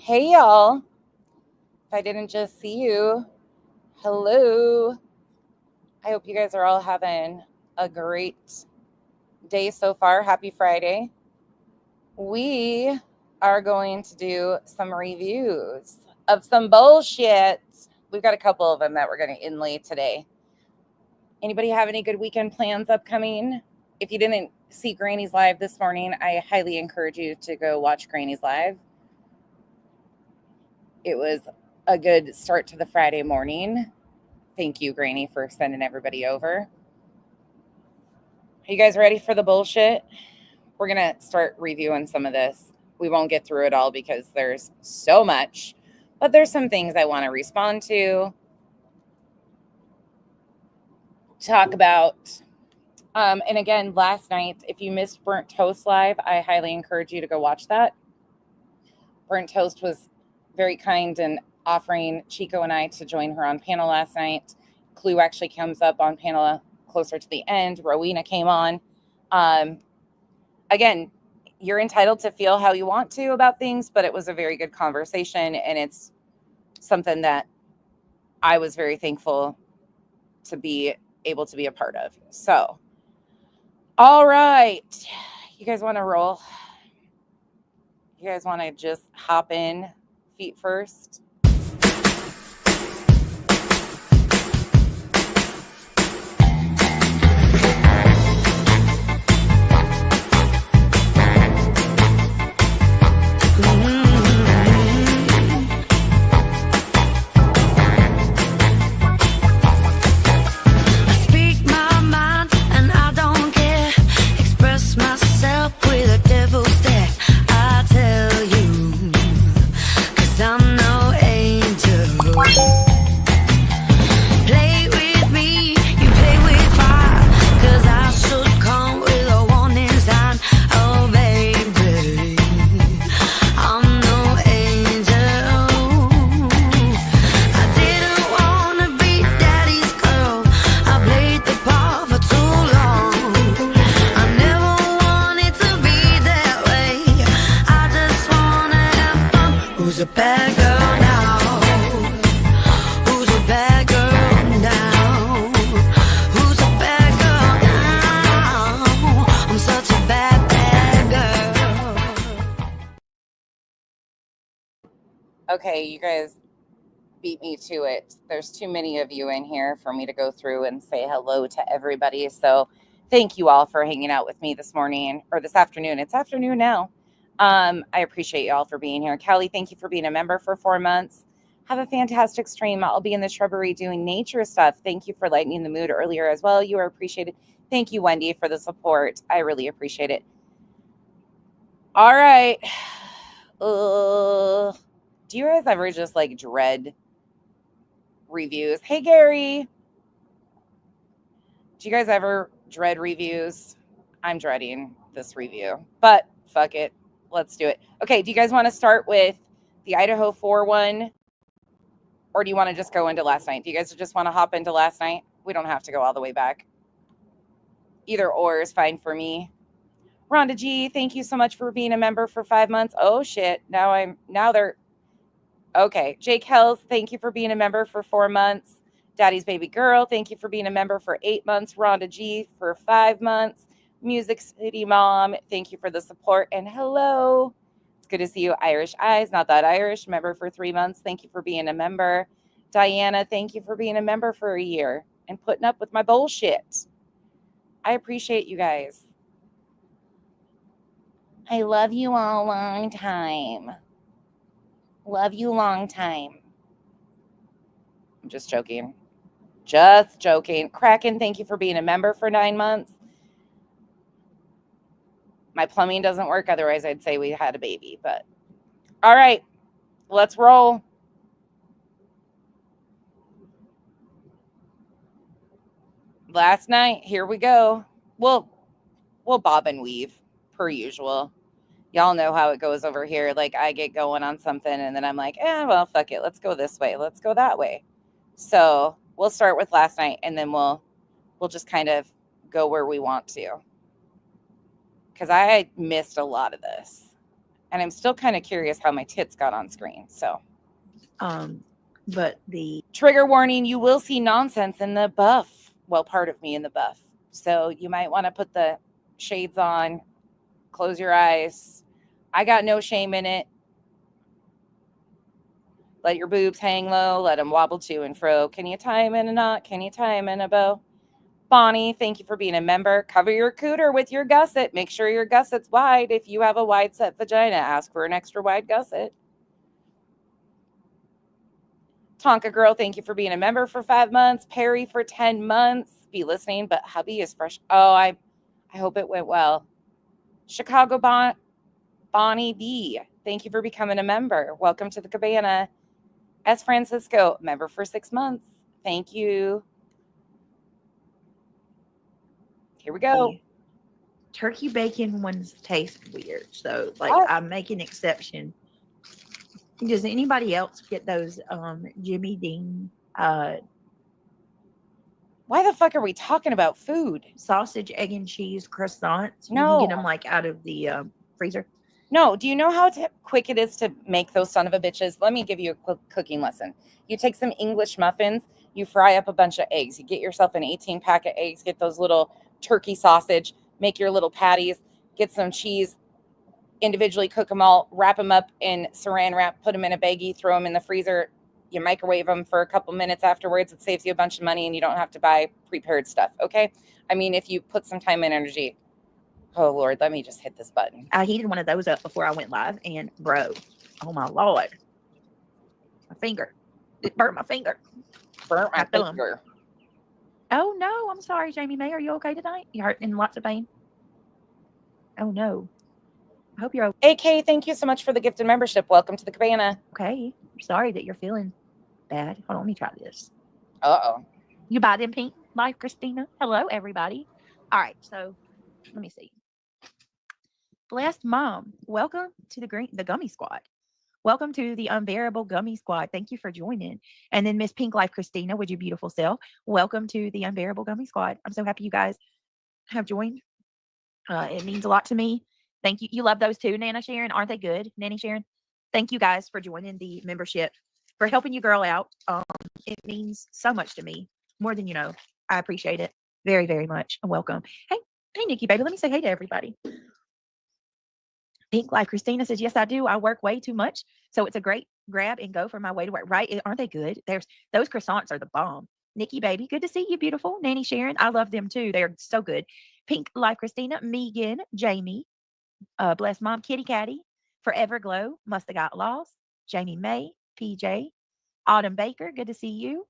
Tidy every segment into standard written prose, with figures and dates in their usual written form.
Hey, y'all. If I didn't just see you, hello. I hope you guys are all having a great day so far. Happy Friday. We are going to do some reviews of some bullshit. We've got a couple of them that we're going to inlay today. Anybody have any good weekend plans upcoming? If you didn't see Granny's Live this morning, I highly encourage you to go watch Granny's Live. It was a good start to the Friday morning. Thank you, Granny, for sending everybody over. Are you guys ready for the bullshit? We're going to start reviewing some of this. We won't get through it all because there's so much, but there's some things I want to respond to, talk about. And again, last night, if you missed Burnt Toast Live, I highly encourage you to go watch that. Burnt Toast was very kind and offering Chico and I to join her on panel last night. Clue actually comes up on panel closer to the end. Rowena came on. Again, you're entitled to feel how you want to about things, but it was a very good conversation, and it's something that I was very thankful to be able to be a part of. So, all right. You guys want to roll? You guys want to just hop in feet first? Okay, you guys beat me to it. There's too many of you in here for me to go through and say hello to everybody. So thank you all for hanging out with me this morning or this afternoon. It's afternoon now. I appreciate you all for being here. Callie, thank you for being a member for 4 months. Have a fantastic stream. I'll be in the shrubbery doing nature stuff. Thank you for lightening the mood earlier as well. You are appreciated. Thank you, Wendy, for the support. I really appreciate it. All right. Do you guys ever just like dread reviews? Hey, Gary. Do you guys ever dread reviews? I'm dreading this review, but fuck it. Let's do it. Okay, do you guys want to start with the Idaho 4 one? Or do you want to just go into last night? Do you guys just want to hop into last night? We don't have to go all the way back. Either or is fine for me. Rhonda G, thank you so much for being a member for 5 months. Oh shit. Now they're okay. Jake Hells, thank you for being a member for 4 months. Daddy's Baby Girl, thank you for being a member for 8 months. Rhonda G for 5 months. Music City Mom, thank you for the support. And hello. It's good to see you. Irish Eyes, not that Irish, member for 3 months. Thank you for being a member. Diana, thank you for being a member for a year and putting up with my bullshit. I appreciate you guys. I love you all long time. Love you long time. I'm just joking. Just joking. Kraken, thank you for being a member for 9 months. My plumbing doesn't work. Otherwise, I'd say we had a baby. But all right, let's roll. Last night, here we go. We'll bob and weave per usual. Y'all know how it goes over here. Like I get going on something and then I'm like, well, fuck it. Let's go this way. Let's go that way. So we'll start with last night and then we'll just kind of go where we want to. Because I missed a lot of this. And I'm still kind of curious how my tits got on screen. So, but the trigger warning, you will see nonsense in the buff. Well, part of me in the buff. So you might want to put the shades on, close your eyes. I got no shame in it. Let your boobs hang low. Let them wobble to and fro. Can you tie them in a knot? Can you tie them in a bow? Bonnie, thank you for being a member. Cover your cooter with your gusset. Make sure your gusset's wide. If you have a wide set vagina, ask for an extra wide gusset. Tonka Girl, thank you for being a member for 5 months. Perry for 10 months. Be listening, but hubby is fresh. Oh, I hope it went well. Chicago Bonnie B, thank you for becoming a member. Welcome to the Cabana. S. Francisco, member for 6 months. Thank you. Here we go. Turkey bacon ones taste weird. So, I'm making an exception. Does anybody else get those Jimmy Dean why the fuck are we talking about food? Sausage, egg, and cheese croissants? No. You can get them out of the freezer. No. Do you know how quick it is to make those son of a bitches? Let me give you a quick cooking lesson. You take some English muffins, you fry up a bunch of eggs. You get yourself an 18-pack of eggs, get those little turkey sausage, make your little patties, get some cheese, individually cook them all, wrap them up in saran wrap, put them in a baggie, throw them in the freezer. You microwave them for a couple minutes afterwards. It saves you a bunch of money and you don't have to buy prepared stuff. Okay. I mean, if you put some time and energy. Oh Lord, let me just hit this button. I heated one of those up before I went live and bro, oh my Lord. My finger. It burnt my finger. Burnt my finger. Oh no, I'm sorry, Jamie May. Are you okay tonight? You hurt in lots of pain? Oh no. I hope you're okay. AK, thank you so much for the gifted membership. Welcome to the Cabana. Okay. Sorry that you're feeling bad. Hold on, let me try this. Uh-oh. You buy them pink, like Christina. Hello, everybody. All right, so let me see. Blessed Mom, welcome to the Gummy Squad. Welcome to the Unbearable Gummy Squad. Thank you for joining. And then Miss Pink Life Christina, with your beautiful self, welcome to the Unbearable Gummy Squad. I'm so happy you guys have joined. It means a lot to me. Thank you. You love those too, Nana Sharon. Aren't they good, Nanny Sharon? Thank you guys for joining the membership, for helping you girl out. It means so much to me, more than you know. I appreciate it very, very much. Welcome. Hey, Nikki, baby. Let me say hey to everybody. Pink Life Christina says, yes, I do. I work way too much. So it's a great grab and go for my way to work. Right? Aren't they good? Those croissants are the bomb. Nikki, baby. Good to see you, beautiful. Nanny Sharon. I love them too. They're so good. Pink Life Christina, Megan, Jamie, Bless Mom, Kitty Catty, Forever Glow, Must Have Got Lost, Jamie May, PJ, Autumn Baker. Good to see you.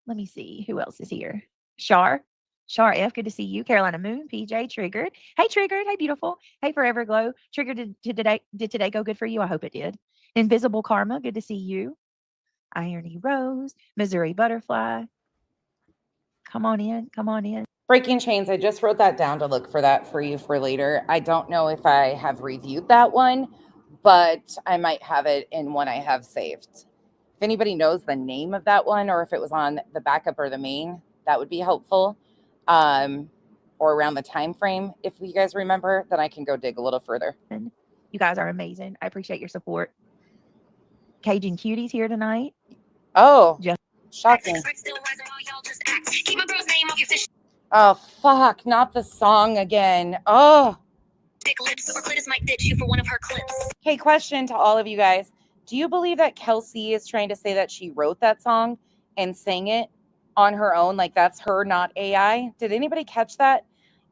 Let me see who else is here. Shar F, good to see you. Carolina Moon, PJ, Triggered. Hey, Triggered. Hey, beautiful. Hey, Forever Glow. Triggered, did today go good for you? I hope it did. Invisible Karma, good to see you. Irony Rose, Missouri Butterfly. Come on in. Come on in. Breaking Chains, I just wrote that down to look for that for you for later. I don't know if I have reviewed that one, but I might have it in one I have saved. If anybody knows the name of that one, or if it was on the backup or the main, that would be helpful. Or around the time frame, if you guys remember, then I can go dig a little further. You guys are amazing. I appreciate your support. Cajun Cuties here tonight. Oh, shocking. Oh, fuck, not the song again. Oh. Hey, question to all of you guys. Do you believe that Kelsey is trying to say that she wrote that song and sang it on her own? Like that's her, not AI? Did anybody catch that?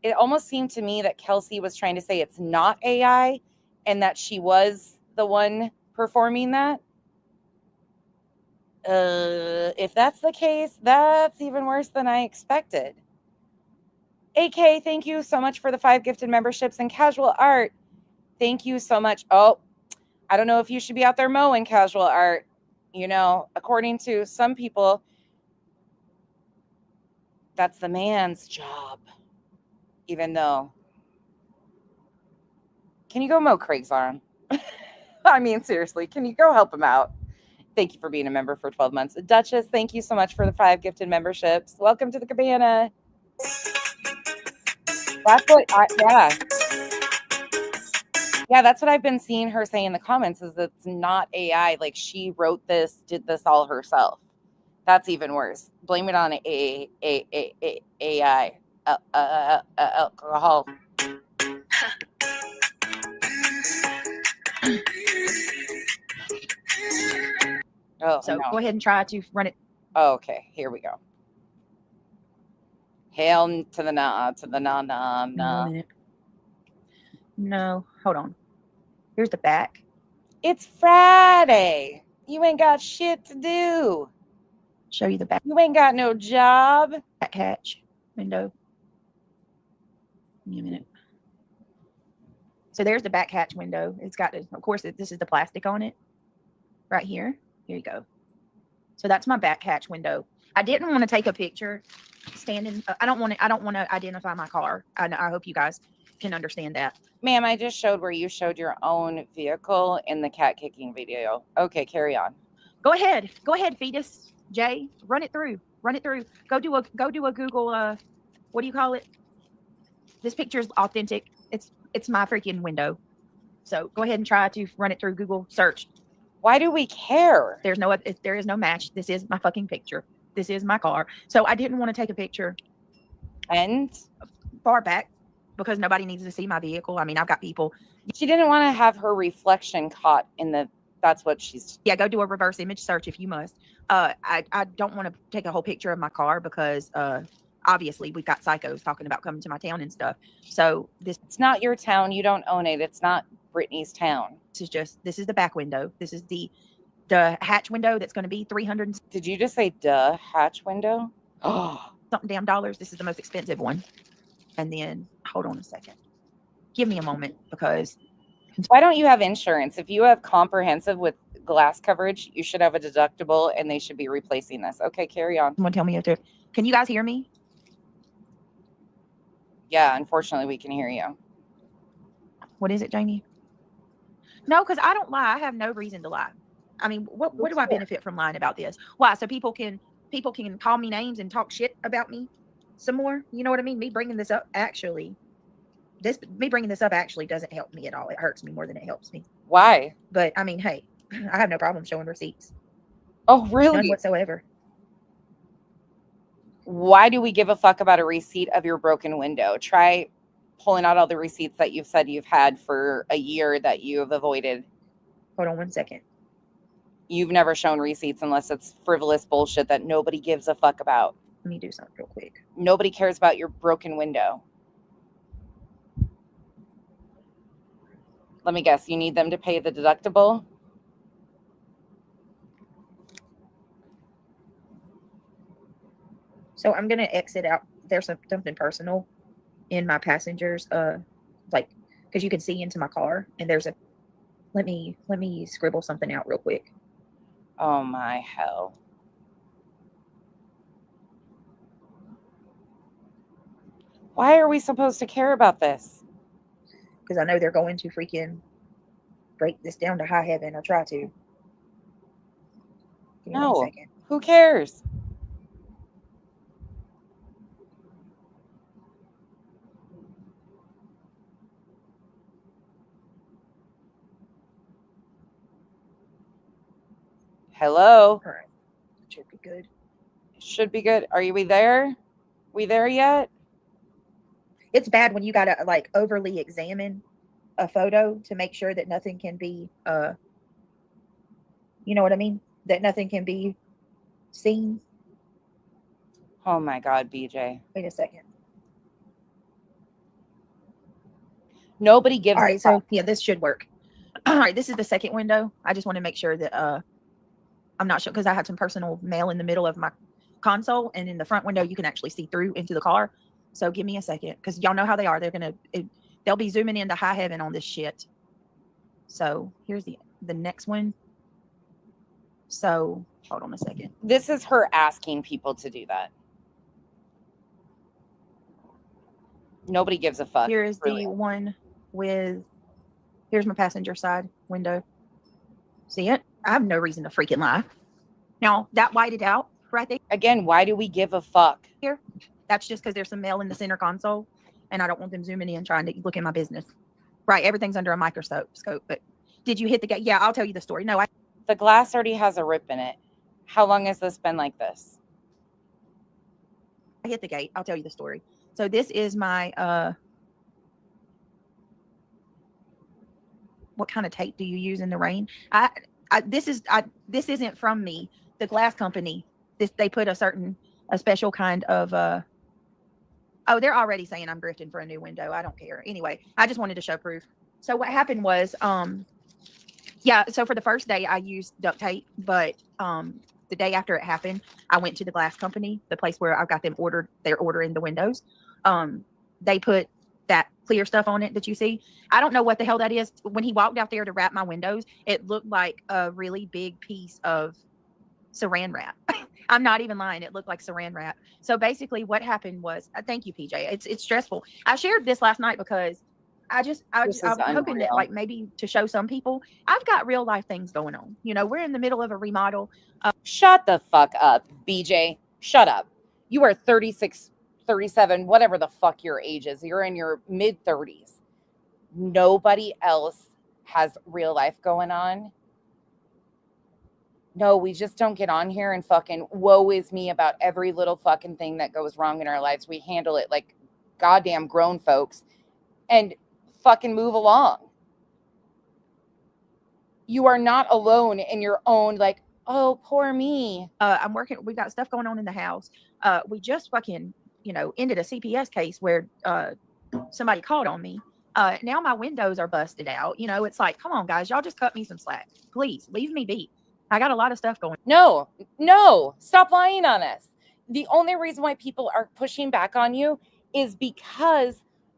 It almost seemed to me that Kelsey was trying to say it's not AI and that she was the one performing that. If that's the case, that's even worse than I expected. AK, thank you so much for the 5 gifted memberships. And Casual Art, thank you so much. Oh, I don't know if you should be out there mowing, Casual Art. You know, according to some people, that's the man's job. Even though, can you go mow Craig's lawn? I mean, seriously, can you go help him out? Thank you for being a member for 12 months. Duchess, thank you so much for the 5 gifted memberships. Welcome to the Cabana. That's what, yeah. Yeah, that's what I've been seeing her say in the comments is that it's not AI. Like she wrote this, did this all herself. That's even worse. Blame it on AI. Alcohol. Oh, So no. go ahead and try to run it. Oh, okay, here we go. Hail to the nah, to the nah, nah, No, nah. a minute. No, hold on. Here's the back. It's Friday. You ain't got shit to do. Show you the back You ain't got no job. hatch window. Give me a minute. So there's the back hatch window. It's got, of course, this is the plastic on it. Right here. Here you go. So that's my back hatch window. I didn't want to take a picture standing. I don't want to identify my car. I hope you guys can understand that. Ma'am, I just showed where you showed your own vehicle in the cat kicking video. Okay, carry on. Go ahead, fetus Jay. Run it through. Go do a Google. What do you call it? This picture is authentic. It's my freaking window. So go ahead and try to run it through Google search. Why do we care? There is no match. This is my fucking picture. This is my car. So I didn't want to take a picture And far back because nobody needs to see my vehicle. I mean, I've got people. She didn't want to have her reflection caught in the. That's what she's. Yeah, go do a reverse image search if you must. I don't want to take a whole picture of my car because obviously we've got psychos talking about coming to my town and stuff. So it's not your town. You don't own it. It's not Brittany's town. This is the back window. This is the hatch window that's going to be $300. Did you just say duh hatch window? Oh, something damn dollars. This is the most expensive one. And then hold on a second. Give me a moment because. Why don't you have insurance? If you have comprehensive with glass coverage, you should have a deductible and they should be replacing this. Okay, carry on. Someone tell me if can you guys hear me? Yeah, unfortunately we can hear you. What is it, Jamie? No, because I don't lie. I have no reason to lie. I mean, what do I benefit from lying about this? Why? So people can call me names and talk shit about me some more. You know what I mean? Me bringing this up actually doesn't help me at all. It hurts me more than it helps me. Why? But I mean, hey, I have no problem showing receipts. Oh, really? None whatsoever. Why do we give a fuck about a receipt of your broken window? Try pulling out all the receipts that you've said you've had for a year that you have avoided. Hold on one second. You've never shown receipts unless it's frivolous bullshit that nobody gives a fuck about. Let me do something real quick. Nobody cares about your broken window. Let me guess. You need them to pay the deductible? So I'm going to exit out. There's something personal in my passengers, like, because you can see into my car and there's a, let me scribble something out real quick. Oh my hell. Why are we supposed to care about this? Because I know they're going to freaking break this down to high heaven or try to. Give me 1 second. Who cares? Hello? All right. Should be good. Should be good. Are we there? We there yet? It's bad when you got to like overly examine a photo to make sure that nothing can be, you know what I mean? That nothing can be seen. Oh my God, BJ. Wait a second. Nobody gives. All right. So yeah, this should work. All right. This is the second window. I just want to make sure that, I'm not sure because I have some personal mail in the middle of my console, and in the front window you can actually see through into the car. So give me a second because y'all know how they are. They'll be zooming into high heaven on this shit. So here's the next one. So hold on a second. This is her asking people to do that. Nobody gives a fuck. Here is the one with. Here's my passenger side window. See it? I have no reason to freaking lie. Now, that whited out right there. Again, why do we give a fuck? Here. That's just because there's some mail in the center console, and I don't want them zooming in trying to look at my business. Right. Everything's under a microscope. But did you hit the gate? Yeah, I'll tell you the story. No, The glass already has a rip in it. How long has this been like this? I hit the gate. I'll tell you the story. So this is my what kind of tape do you use in the rain? This isn't from me. The glass company, they put a special kind of oh, they're already saying I'm grifting for a new window. I don't care. Anyway, I just wanted to show proof. So what happened was yeah, so for the first day I used duct tape, but the day after it happened, I went to the glass company, the place where I've got them ordered. They're ordering the windows. They put that clear stuff on it that you see. I don't know what the hell that is. When he walked out there to wrap my windows, it looked like a really big piece of saran wrap. I'm not even lying. It looked like saran wrap. So basically what happened was, thank you, PJ. It's stressful. I shared this last night because I'm hoping that like maybe to show some people I've got real life things going on. You know, we're in the middle of a remodel. Shut the fuck up, BJ. Shut up. You are 36, 37, whatever the fuck your age is. You're in your mid 30s. Nobody else has real life going on. No, we just don't get on here and fucking woe is me about every little fucking thing that goes wrong in our lives. We handle it like goddamn grown folks and fucking move along. You are not alone in your own, like, oh, poor me. I'm working. We've got stuff going on in the house. We just fucking, ended a CPS case where somebody called on me. Now my windows are busted out. It's like, come on, guys, y'all just cut me some slack. Please leave me be. I got a lot of stuff going. No, stop lying on us. The only reason why people are pushing back on you is because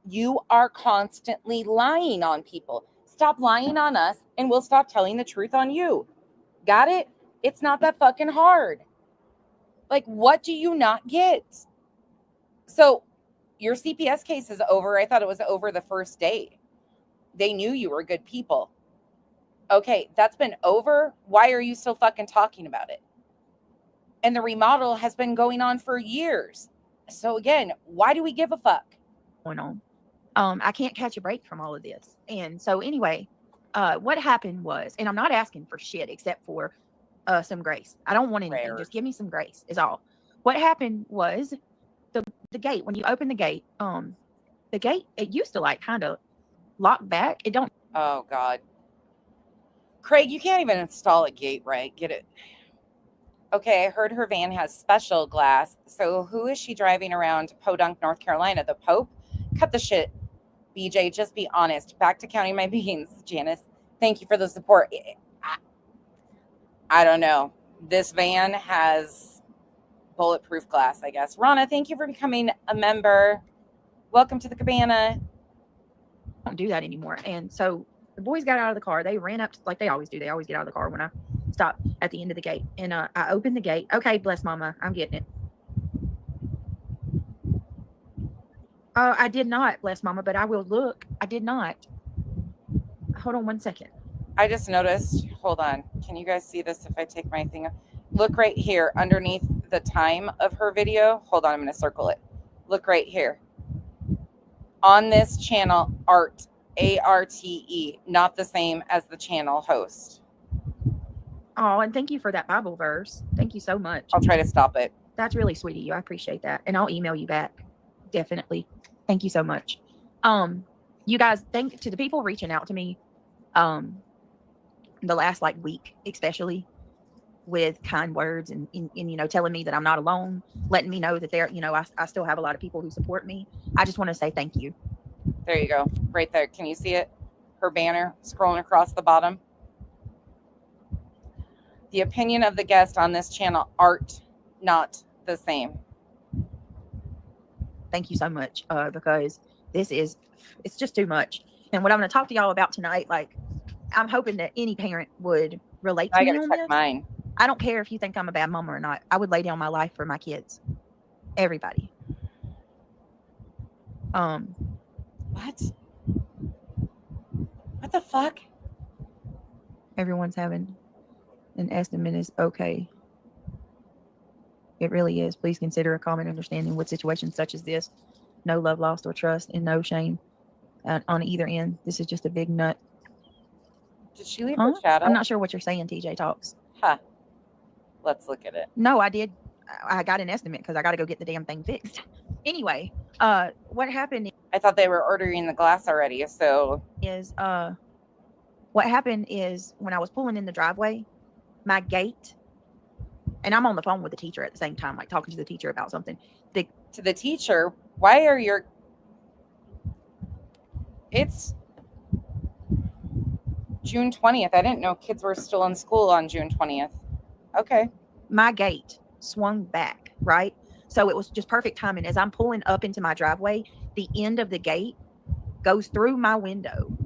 you are constantly lying on people. Stop lying on us and we'll stop telling the truth on you. Got it? It's not that fucking hard. Like, what do you not get? So your CPS case is over. I thought it was over the first day. They knew you were good people. Okay, that's been over. Why are you still fucking talking about it? And the remodel has been going on for years. So again, why do we give a fuck? Going on. I can't catch a break from all of this. And so anyway, what happened was, and I'm not asking for shit except for some grace. I don't want anything. Just give me some grace is all. What happened was the gate, when you open the gate, it used to like kind of lock back. It don't. Oh God. Craig, you can't even install a gate, right? Get it. Okay, I heard her van has special glass. So who is she driving around Podunk, North Carolina? The Pope? Cut the shit, BJ. Just be honest. Back to counting my beans, Janice. Thank you for the support. I don't know. This van has bulletproof glass, I guess. Rana, thank you for becoming a member. Welcome to the cabana. Don't do that anymore. And so the boys got out of the car. They ran up like they always do. They always get out of the car when I stop at the end of the gate. And I opened the gate. Okay, bless mama. I'm getting it. I did not, bless mama, but I will look. I did not. Hold on one second. I just noticed. Hold on. Can you guys see this if I take my thing off? Look right here underneath the time of her video. Hold on. I'm going to circle it. Look right here. On this channel, Arte, A-R-T-E, not the same as the channel host. Oh, and thank you for that Bible verse. Thank you so much. I'll try to stop it. That's really sweet of you. I appreciate that. And I'll email you back. Definitely. Thank you so much. You guys, thank to the people reaching out to me the last like week, especially with kind words and telling me that I'm not alone, letting me know that there, I still have a lot of people who support me. I just want to say thank you. There you go. Right there. Can you see it? Her banner scrolling across the bottom. The opinion of the guest on this channel, Arte, not the same. Thank you so much because it's just too much. And what I'm going to talk to y'all about tonight, like, I'm hoping that any parent would relate to me on this. I gotta check mine. I don't care if you think I'm a bad mama or not. I would lay down my life for my kids. Everybody. What? What the fuck? Everyone's having an estimate is okay. It really is. Please consider a common understanding with situations such as this. No love lost or trust and no shame. on either end. This is just a big nut. Did she leave Huh? her shadow? I'm not sure what you're saying, TJ Talks. Huh. Let's look at it. No, I did. I got an estimate because I got to go get the damn thing fixed. Anyway, what happened I thought they were ordering the glass already. So is what happened is when I was pulling in the driveway, my gate, and I'm on the phone with the teacher at the same time, like talking to the teacher about something. To the teacher, why are your... It's June 20th. I didn't know kids were still in school on June 20th. Okay. My gate swung back, right? So it was just perfect timing. As I'm pulling up into my driveway, the end of the gate goes through my window,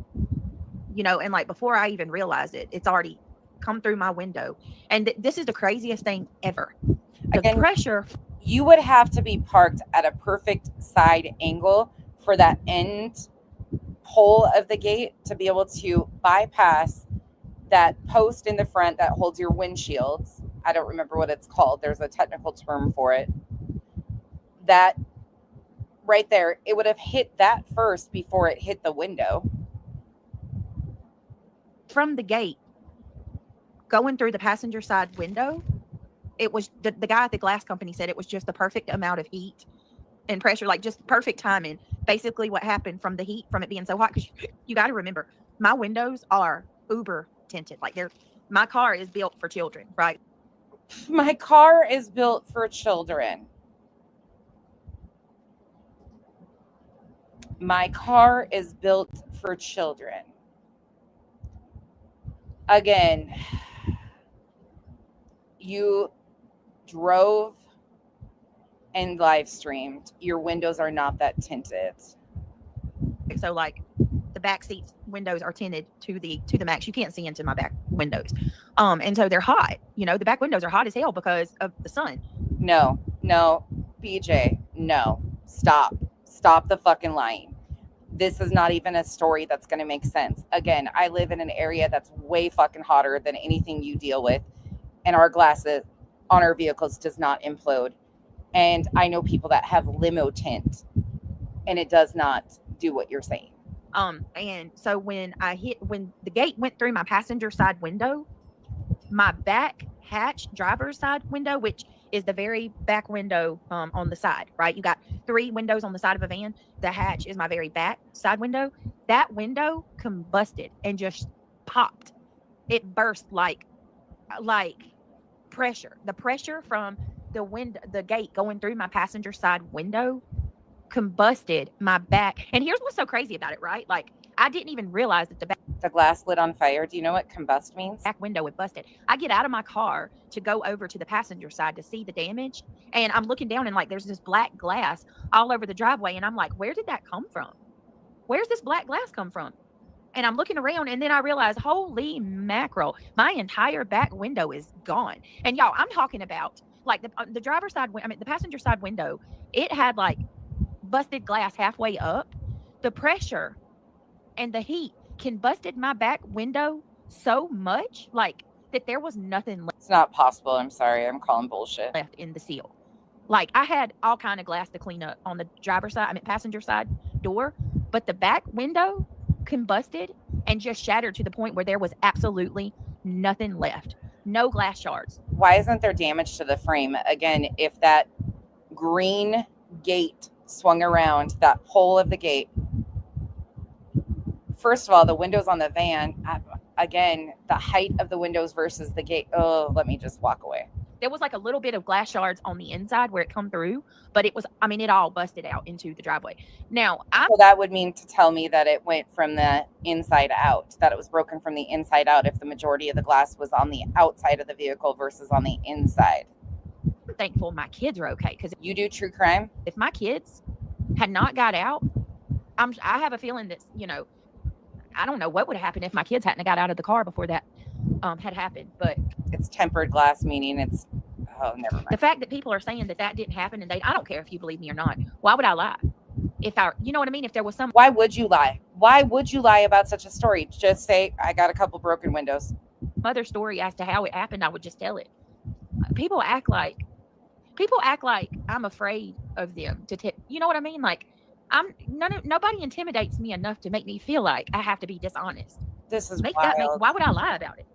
and like before I even realized it, it's already come through my window. And this is the craziest thing ever. The Again, pressure. You would have to be parked at a perfect side angle for that end pole of the gate to be able to bypass that post in the front that holds your windshields. I don't remember what it's called. There's a technical term for it. That right there, it would have hit that first before it hit the window. From the gate going through the passenger side window, it was the guy at the glass company said it was just the perfect amount of heat and pressure, like just perfect timing. Basically what happened from the heat, from it being so hot, because you got to remember, my windows are uber tinted. Like my car is built for children, right? My car is built for children. My car is built for children. Again, you drove and live streamed. Your windows are not that tinted. So like the back seats windows are tinted to the max. You can't see into my back windows. And so they're hot. The back windows are hot as hell because of the sun. No, BJ, no. Stop the fucking lying. This is not even a story that's going to make sense. Again, I live in an area that's way fucking hotter than anything you deal with. And our glasses on our vehicles does not implode. And I know people that have limo tint and it does not do what you're saying. And so when the gate went through my passenger side window, my back hatch driver's side window, which is the very back window on the side, right? You got 3 windows on the side of a van. The hatch is my very back side window. That window combusted and just popped. It burst like pressure. The pressure from the gate going through my passenger side window combusted my back. And here's what's so crazy about it, right? Like I didn't even realize that the glass lit on fire. Do you know what combust means? Back window was busted. I get out of my car to go over to the passenger side to see the damage, and I'm looking down and like there's this black glass all over the driveway, and I'm like, where did that come from? Where's this black glass come from? And I'm looking around, and then I realize, holy mackerel, my entire back window is gone. And y'all, I'm talking about like the driver's side, the passenger side window, it had like busted glass halfway up. The pressure and the heat combusted my back window so much, like that there was nothing left. It's not possible. I'm sorry. I'm calling bullshit. Left in the seal. Like I had all kind of glass to clean up on the driver's side, passenger side door, but the back window combusted and just shattered to the point where there was absolutely nothing left. No glass shards. Why isn't there damage to the frame? Again, if that green gate swung around, that pole of the gate, first of all, the windows on the van, again, the height of the windows versus the gate. Oh, let me just walk away. There was like a little bit of glass shards on the inside where it come through, but it was, it all busted out into the driveway. Now, so that would mean to tell me that it went from the inside out, that it was broken from the inside out if the majority of the glass was on the outside of the vehicle versus on the inside. I'm thankful my kids are okay, because you do true crime. If my kids had not got out, I have a feeling that, I don't know what would have happened if my kids hadn't got out of the car before that had happened. But it's tempered glass, meaning it's, oh, never mind. The fact that people are saying that didn't happen, and I don't care if you believe me or not. Why would I lie? You know what I mean? If there was some... Why would you lie? Why would you lie about such a story? Just say, I got a couple broken windows. Other story as to how it happened, I would just tell it. People act like I'm afraid of them to you know what I mean? Like, Nobody intimidates me enough to make me feel like I have to be dishonest. This is wild. Why would I lie about it?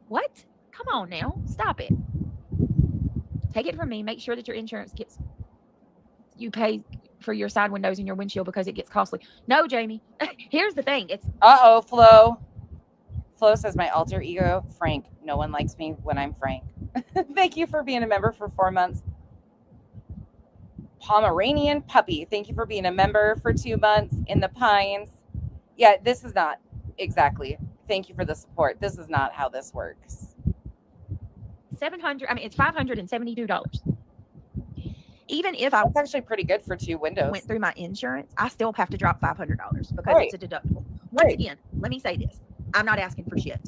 What? Come on now. Stop it. Take it from me. Make sure that your insurance you pay for your side windows and your windshield because it gets costly. No, Jamie. Here's the thing. Flo. Flo says my alter ego, Frank. No one likes me when I'm Frank. Thank you for being a member for 4 months. Pomeranian puppy. Thank you for being a member for 2 months in the Pines. Yeah, this is not exactly. Thank you for the support. This is not how this works. It's $572. Even if That's actually pretty good for 2 windows. Went through my insurance, I still have to drop $500 because it's a deductible. Once again, let me say this. I'm not asking for shit.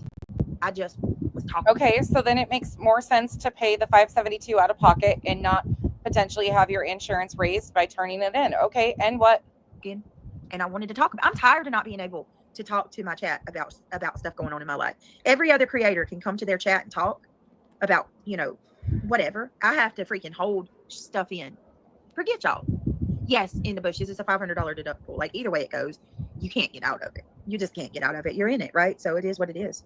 I just was talking. Okay, so then it makes more sense to pay the $572 out of pocket and not potentially have your insurance raised by turning it in. Okay, and what? And I wanted to talk about. I'm tired of not being able to talk to my chat about stuff going on in my life. Every other creator can come to their chat and talk about, whatever. I have to freaking hold stuff in. Forget y'all. Yes, in the bushes, it's a $500 deductible. Like, either way it goes, you can't get out of it. You just can't get out of it. You're in it, right? So it is what it is.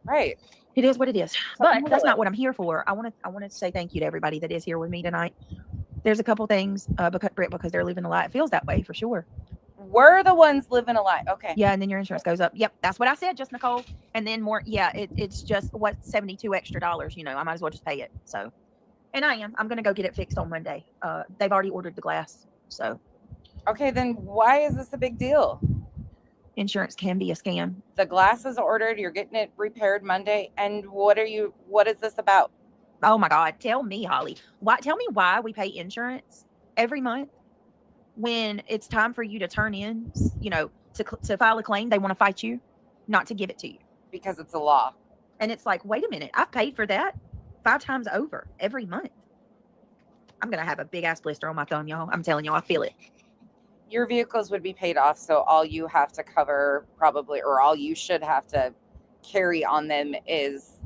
Right. It is what it is. But that's not what I'm here for. I want to say thank you to everybody that is here with me tonight. There's a couple things because they're living a lie. It feels that way for sure. We're the ones living a lie. Okay. Yeah, and then your insurance goes up. Yep, that's what I said, just Nicole. And then more. Yeah, it's just what $72 extra. I might as well just pay it. So, and I'm gonna go get it fixed on Monday. They've already ordered the glass. So. Okay, then why is this a big deal? Insurance can be a scam. The glass is ordered. You're getting it repaired Monday. And what is this about? Oh my God. Tell me, Holly. Tell me why we pay insurance every month when it's time for you to turn in, to file a claim. They want to fight you, not to give it to you. Because it's a law. And it's like, wait a minute. I've paid for that 5 times over every month. I'm going to have a big ass blister on my thumb, y'all. I'm telling y'all, I feel it. Your vehicles would be paid off. So all you have to cover probably, or all you should have to carry on them is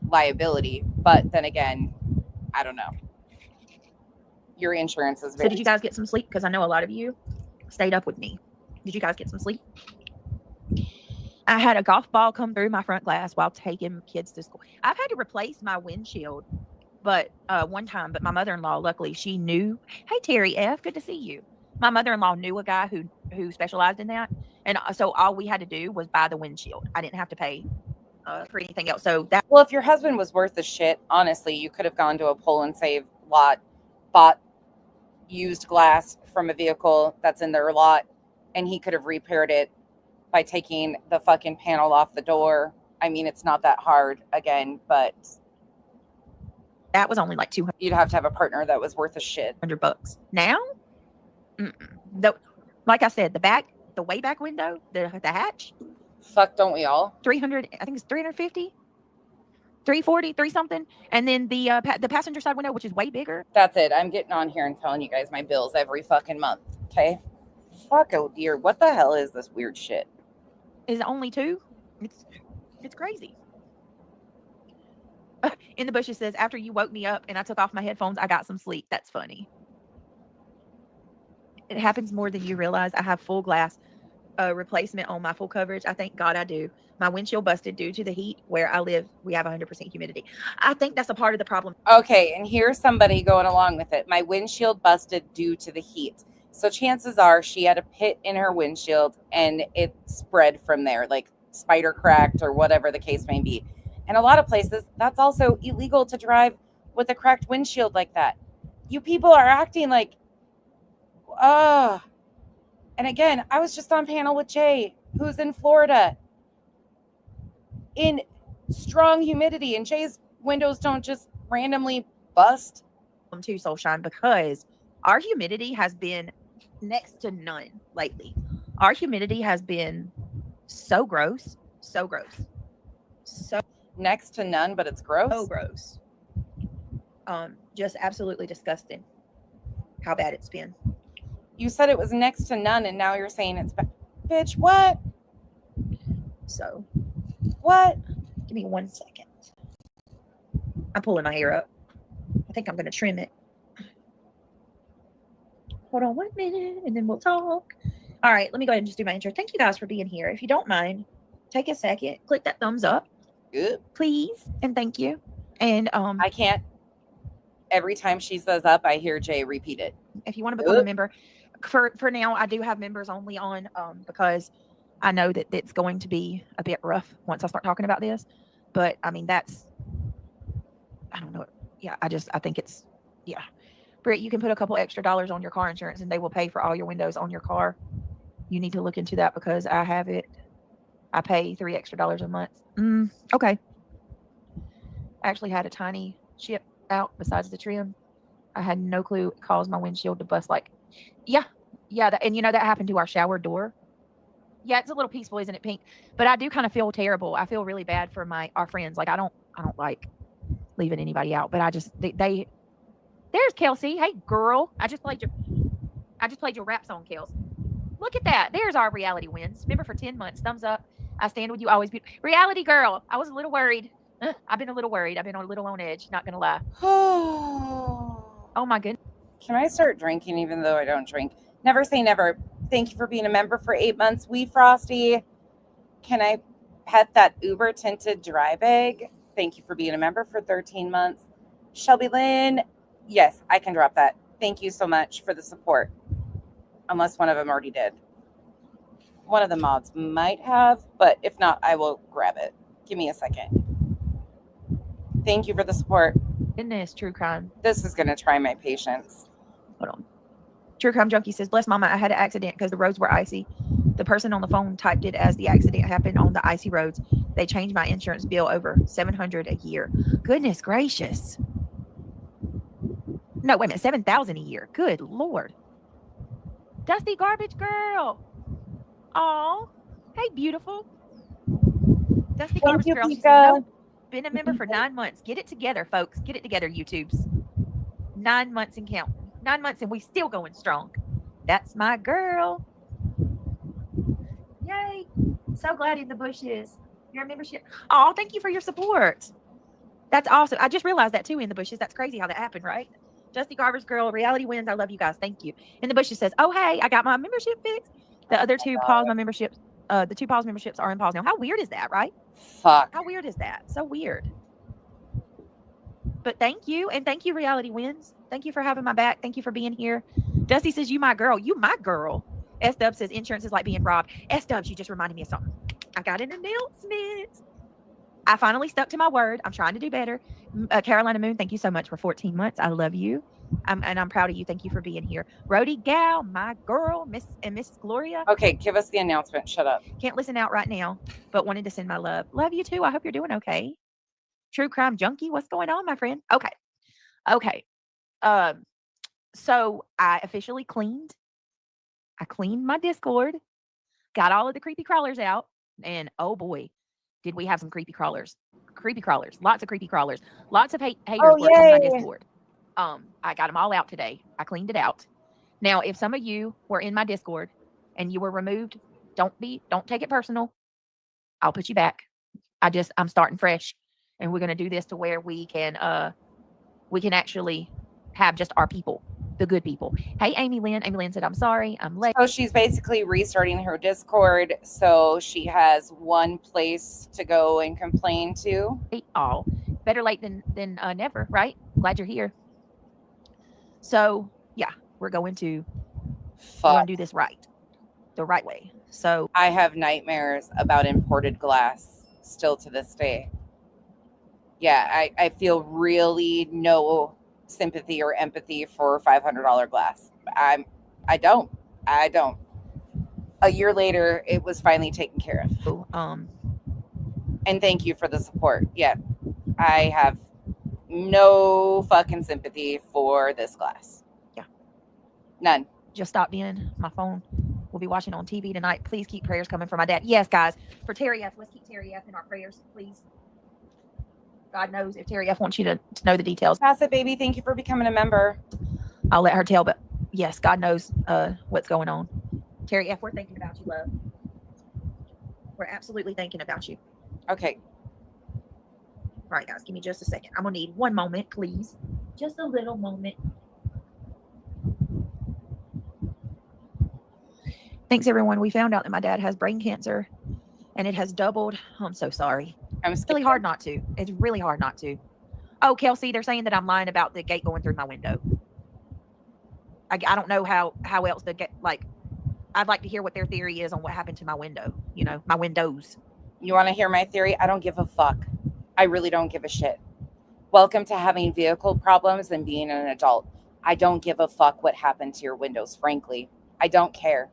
liability. But then again, I don't know. Your insurance is So did you guys get some sleep? Because I know a lot of you stayed up with me. Did you guys get some sleep? I had a golf ball come through my front glass while taking kids to school. I've had to replace my windshield, but one time. But my mother-in-law, luckily, she knew. Hey, Terry F., good to see you. My mother-in-law knew a guy who specialized in that, and so all we had to do was buy the windshield. I didn't have to pay for anything else. So that. Well, if your husband was worth the shit, honestly, you could have gone to a pull and save lot, bought used glass from a vehicle that's in their lot, and he could have repaired it by taking the fucking panel off the door. I mean, it's not that hard again, but that was only like $200. You'd have to have a partner that was worth a shit. $100 now. Like I said, the way back window, the hatch. Fuck, don't we all? 300. I think it's 350, 340, 3 something, and then the passenger side window, which is way bigger. That's it. I'm getting on here and telling you guys my bills every fucking month. Okay. Fuck, oh dear. What the hell is this weird shit? Is it only 2? It's crazy. In the bushes says, after you woke me up and I took off my headphones, I got some sleep. That's funny. It happens more than you realize. I have full glass replacement on my full coverage. I thank God I do. My windshield busted due to the heat. Where I live, we have 100% humidity. I think that's a part of the problem. Okay, and here's somebody going along with it. My windshield busted due to the heat. So chances are she had a pit in her windshield and it spread from there, like spider cracked or whatever the case may be. And a lot of places, that's also illegal to drive with a cracked windshield like that. You people are acting like, and again, I was just on panel with Jay, who's in Florida in strong humidity, and Jay's windows don't just randomly bust. Too, Soulshine, because our humidity has been next to none lately. Our humidity has been so gross. So next to none, but it's gross. So gross. Just absolutely disgusting how bad it's been. You said it was next to none, and now you're saying it's bad. Bitch, what? So, what? Give me 1 second. I'm pulling my hair up. I think I'm going to trim it. Hold on 1 minute and then we'll talk. All right, let me go ahead and just do my intro. Thank you guys for being here. If you don't mind, take a second, click that thumbs up, Good. please, and thank you. And I can't. Every time she says up, I hear Jay repeat it. if you want to become a member, for now, I do have members only on because I know that it's going to be a bit rough once I start talking about this. But I mean, I don't know. Yeah, I think it's, yeah. Britt, you can put a couple extra dollars on your car insurance and they will pay for all your windows on your car. You need to look into that because I have it. I pay $3 extra a month. Okay. I actually had a tiny chip out besides the trim. I had no clue it caused my windshield to bust. Like, yeah. And that happened to our shower door. Yeah, it's a little peaceful, isn't it, Pink? But I do kind of feel terrible. I feel really bad for our friends. Like, I don't like leaving anybody out, but there's Kelsey. Hey, girl. I just played your rap song, Kels. Look at that. There's our reality wins. Member for 10 months. Thumbs up. I stand with you always. Reality girl. I was a little worried. I've been a little worried. I've been a little on edge. Not going to lie. Oh, my goodness. Can I start drinking even though I don't drink? Never say never. Thank you for being a member for 8 months. Wee Frosty. Can I pet that Uber tinted dry bag? Thank you for being a member for 13 months. Shelby Lynn. Yes, I can drop that. Thank you so much for the support. Unless one of them already did. One of the mods might have, but if not, I will grab it. Give me a second. Thank you for the support. Goodness, True Crime. This is going to try my patience. Hold on. True Crime Junkie says, bless mama, I had an accident because the roads were icy. The person on the phone typed it as the accident happened on the icy roads. They changed my insurance bill over $700 a year. Goodness gracious. No, wait a minute, $7,000 a year. Good Lord. Dusty Garbage Girl. Oh, hey, beautiful. Dusty Garbage Girl. She says, nope. Been a member for 9 months. Get it together, folks. Get it together, YouTubes. 9 months and counting. 9 months and we still going strong. That's my girl. Yay. So glad in the bushes. Your membership. Oh, thank you for your support. That's awesome. I just realized that too in the bushes. That's crazy how that happened, right? Dusty Garbage Girl, Reality Wins. I love you guys. Thank you. In the bushes says, oh, hey, I got my membership fixed. The other two pause my memberships. The 2 pause memberships are in pause now. How weird is that, right? Fuck. How weird is that? So weird. But thank you. And thank you, Reality Wins. Thank you for having my back. Thank you for being here. Dusty says, you my girl. You my girl. S-Dub says, insurance is like being robbed. S-Dub, you just reminded me of something. I got an announcement. I finally stuck to my word. I'm trying to do better. Carolina Moon, thank you so much for 14 months. I love you. And I'm proud of you. Thank you for being here. Rhodey Gal, my girl, Miss Gloria. Okay, give us the announcement. Shut up. Can't listen out right now, but wanted to send my love. Love you too. I hope you're doing okay. True Crime Junkie, what's going on, my friend? Okay. So I officially cleaned. I cleaned my Discord, got all of the creepy crawlers out, and oh boy, did we have some creepy crawlers. Lots of creepy crawlers. Lots of haters were in my Discord. I got them all out today. I cleaned it out. Now, if some of you were in my Discord and you were removed, don't take it personal. I'll put you back. I'm starting fresh, and we're gonna do this to where we can actually have just our people, the good people. Hey, Amy Lynn. Amy Lynn said, I'm sorry, I'm late. So she's basically restarting her Discord, so she has one place to go and complain to. Oh, better late than never, right? Glad you're here. So yeah, we're going to do this right, the right way. So I have nightmares about imported glass still to this day. Yeah, I feel really no sympathy or empathy for $500 glass. I don't. A year later, it was finally taken care of. And thank you for the support. Yeah, I have no fucking sympathy for this glass. Yeah. None. Just stopped in. My phone. We'll be watching on TV tonight. Please keep prayers coming for my dad. Yes, guys. For Terry F. Let's keep Terry F. in our prayers, please. God knows if Terry F. wants you to know the details. Pass it, baby. Thank you for becoming a member. I'll let her tell, but yes, God knows what's going on. Terry F., we're thinking about you, love. We're absolutely thinking about you. Okay. All right, guys, give me just a second. I'm going to need one moment, please. Just a little moment. Thanks, everyone. We found out that my dad has brain cancer and it has doubled. Oh, I'm so sorry. I'm It's really hard not to. It's really hard not to. Oh, Kelsey, they're saying that I'm lying about the gate going through my window. I don't know how else the gate, like, I'd like to hear what their theory is on what happened to my window, my windows. You want to hear my theory? I don't give a fuck. I really don't give a shit. Welcome to having vehicle problems and being an adult. I don't give a fuck what happened to your windows, frankly. I don't care.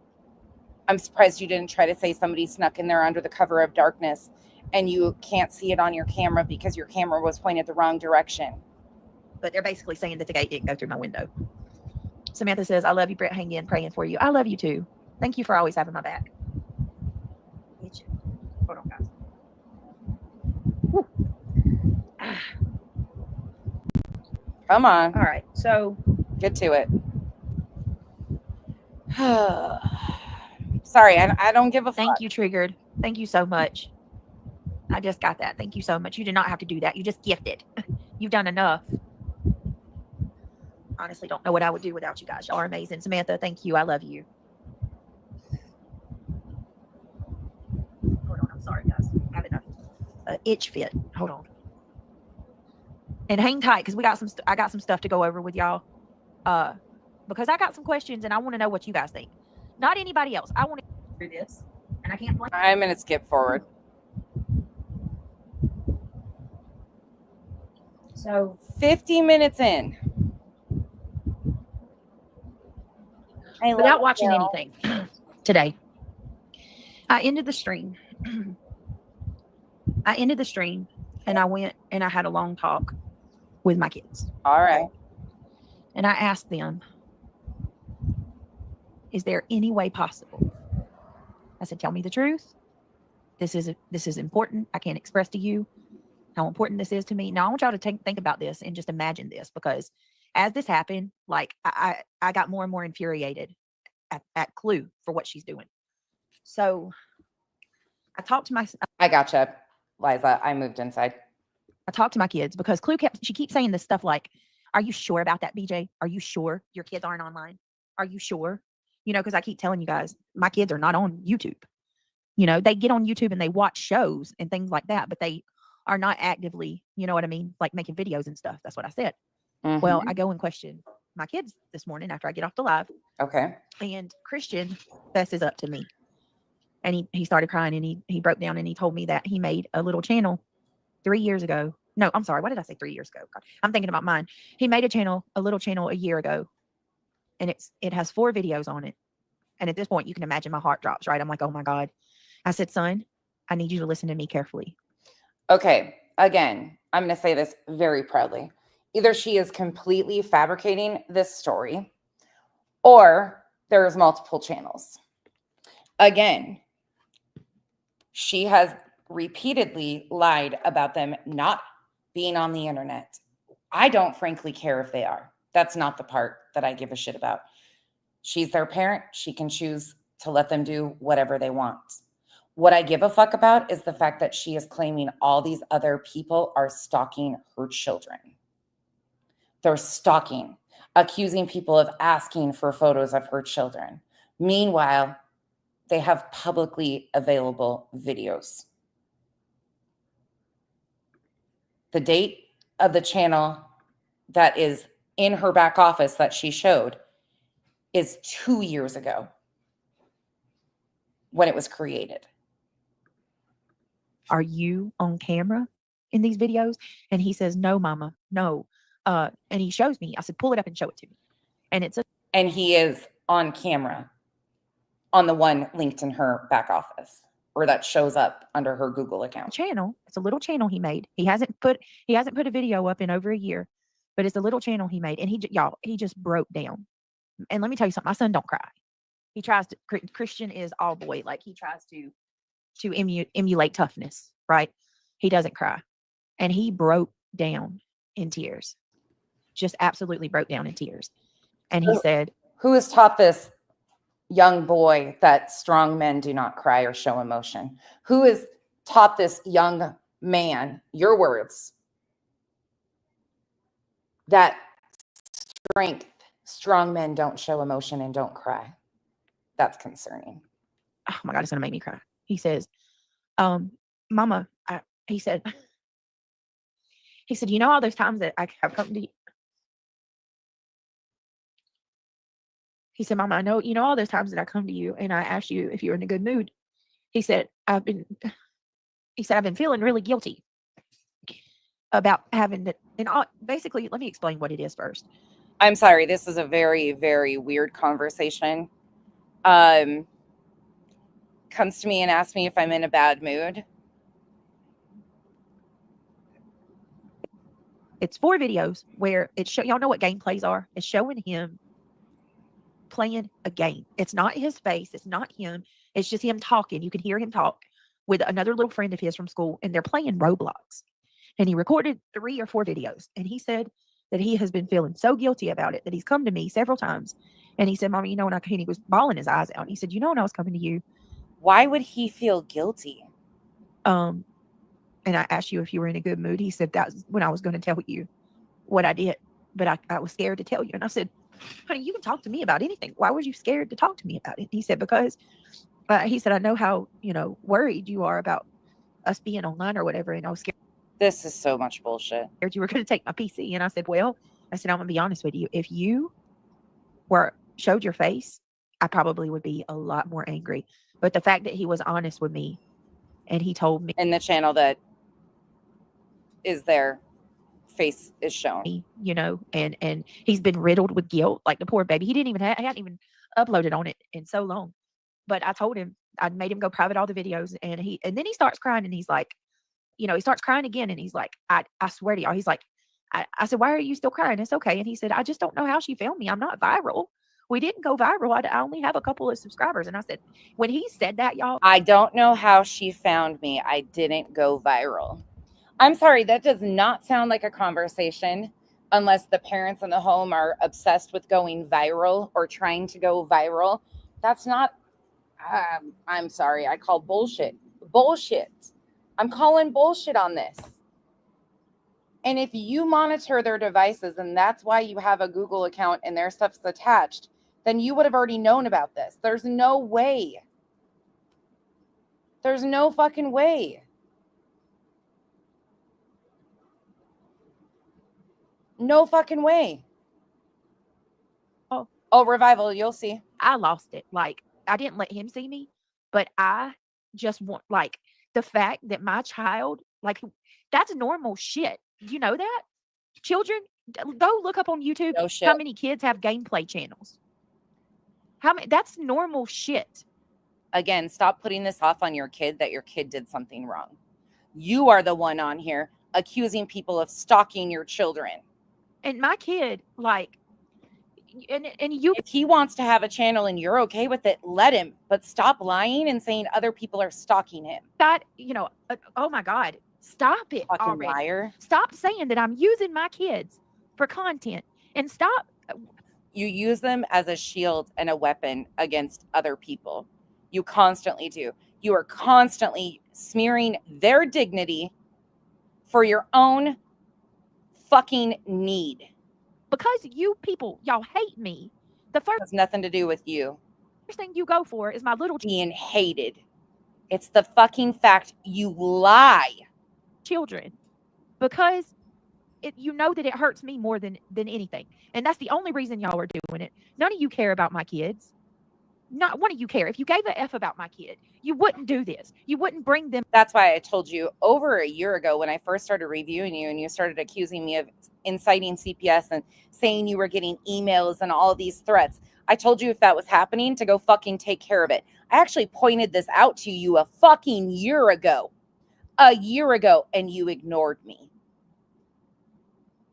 I'm surprised you didn't try to say somebody snuck in there under the cover of darkness and you can't see it on your camera because your camera was pointed the wrong direction. But they're basically saying that the gate didn't go through my window. Samantha says, I love you, Brett. Hang in, praying for you. I love you too. Thank you for always having my back. Hold on, guys. Come on. All right, so get to it. Sorry, I don't give a fuck. Thank you, Triggered. Thank you so much. I just got that. Thank you so much. You did not have to do that. You just gifted. You've done enough. Honestly, don't know what I would do without you guys. Y'all are amazing. Samantha, thank you. I love you. Hold on. I'm sorry, guys. I'm having a itch fit. Hold on. And hang tight because I got some stuff to go over with y'all. Because I got some questions and I want to know what you guys think. Not anybody else. I want to do this, and I can't blame. I'm gonna skip forward. So 50 minutes in. Without watching anything today, I ended the stream. And I went and I had a long talk with my kids. All right. And I asked them, is there any way possible? I said, tell me the truth. This is important. I can't express to you how important this is to me. Now I want y'all to think about this and just imagine this, because as this happened, like I got more and more infuriated at Clue for what she's doing. So I talked to I gotcha, Liza. I moved inside. I talked to my kids because Clue she keeps saying this stuff like, are you sure about that, BJ? Are you sure your kids aren't online? Are you sure? Because I keep telling you guys, my kids are not on YouTube. They get on YouTube and they watch shows and things like that, but they are not actively, you know what I mean? Like making videos and stuff. That's what I said. Mm-hmm. Well, I go and question my kids this morning after I get off the live. Okay. And Christian fesses up to me. And he started crying and he broke down and he told me that he made a little channel 3 years ago. No, I'm sorry. Why did I say 3 years ago? God, I'm thinking about mine. He made a little channel a year ago. And it has 4 videos on it. And at this point, you can imagine my heart drops, right? I'm like, oh my God. I said, son, I need you to listen to me carefully. Okay. Again, I'm going to say this very proudly. Either she is completely fabricating this story or there's multiple channels. Again, she has repeatedly lied about them not being on the internet. I don't frankly care if they are. That's not the part that I give a shit about. She's their parent. She can choose to let them do whatever they want. What I give a fuck about is the fact that she is claiming all these other people are stalking her children. They're stalking, accusing people of asking for photos of her children. Meanwhile, they have publicly available videos. The date of the channel that is in her back office that she showed is 2 years ago when it was created. Are you on camera in these videos? And he says, no, mama, no. And he shows me. I said, pull it up and show it to me. And he is on camera on the one linked in her back office, or that shows up under her Google account. Channel. It's a little channel he made. He hasn't put a video up in over a year, but it's a little channel he made. And he just broke down. And let me tell you something, my son don't cry. He tries to, Christian is all boy. Like he tries to emulate toughness, right? He doesn't cry. And he broke down in tears. Just absolutely broke down in tears. And he said, who has taught this young boy that strong men do not cry or show emotion? Who has taught this young man, your words, that strong men don't show emotion and don't cry? That's concerning. Oh my God, it's going to make me cry. He says, Mama, he said, you know, all those times that I have come to you. He said, Mama, I know, you know, all those times that I come to you and I ask you if you're in a good mood. He said, I've been feeling really guilty about having to, and basically, let me explain what it is first. I'm sorry. This is a very, very weird conversation. Comes to me and asks me if I'm in a bad mood. It's 4 videos where it's y'all know what gameplays are. It's showing him playing a game. It's not his face. It's not him. It's just him talking. You can hear him talk with another little friend of his from school, and they're playing Roblox. And he recorded 3 or 4 videos, and he said that he has been feeling so guilty about it that he's come to me several times. And he said, Mommy, you know, when he was bawling his eyes out. And he said, you know, when I was coming to you. Why would he feel guilty? And I asked you if you were in a good mood. He said, that's when I was going to tell you what I did, but I was scared to tell you. And I said, honey, you can talk to me about anything. Why were you scared to talk to me about it? He said, because he said, I know how, you know, worried you are about us being online or whatever. And I was scared. This is so much bullshit. You were going to take my PC. And I said, well, I'm going to be honest with you. If you showed your face, I probably would be a lot more angry. But the fact that he was honest with me and he told me in the channel that is their face is shown, you know, and he's been riddled with guilt, like the poor baby. He hadn't even uploaded on it in so long. But I told him, I made him go private all the videos, and then he starts crying, and he's like, you know, he starts crying again, and he's like, I swear to y'all, he's like, I said, why are you still crying? It's okay. And he said, I just don't know how she found me. I'm not viral. We didn't go viral. I only have a couple of subscribers. And I said, when he said that, y'all, I don't know how she found me. I didn't go viral. I'm sorry, that does not sound like a conversation unless the parents in the home are obsessed with going viral or trying to go viral. That's not, I'm sorry, I call bullshit. Bullshit. I'm calling bullshit on this. And if you monitor their devices and that's why you have a Google account and their stuff's attached, then you would have already known about this. There's no way. There's no fucking way. No fucking way. Oh, revival, you'll see. I lost it. Like, I didn't let him see me, but I just want, like, the fact that my child, like, that's normal shit. You know that? Children, go look up on YouTube how many kids have gameplay channels. How many? That's normal shit. Again, stop putting this off on your kid that your kid did something wrong. You are the one on here accusing people of stalking your children. And my kid, like, and you, if he wants to have a channel and you're okay with it, let him, but stop lying and saying other people are stalking him. That, you know, oh my God, stop it fucking already. Liar. Stop saying that I'm using my kids for content, and stop. You use them as a shield and a weapon against other people. You constantly do. You are constantly smearing their dignity for your own fucking need. Because you people, y'all hate me. The first has nothing to do with you. First thing you go for is my little being hated. It's the fucking fact you lie. Children. Because you know that it hurts me more than anything. And that's the only reason y'all are doing it. None of you care about my kids. Not one of you care. If you gave a F about my kid, you wouldn't do this. You wouldn't bring them. That's why I told you over a year ago when I first started reviewing you and you started accusing me of inciting CPS and saying you were getting emails and all of these threats. I told you if that was happening to go fucking take care of it. I actually pointed this out to you a fucking year ago. A year ago, and you ignored me.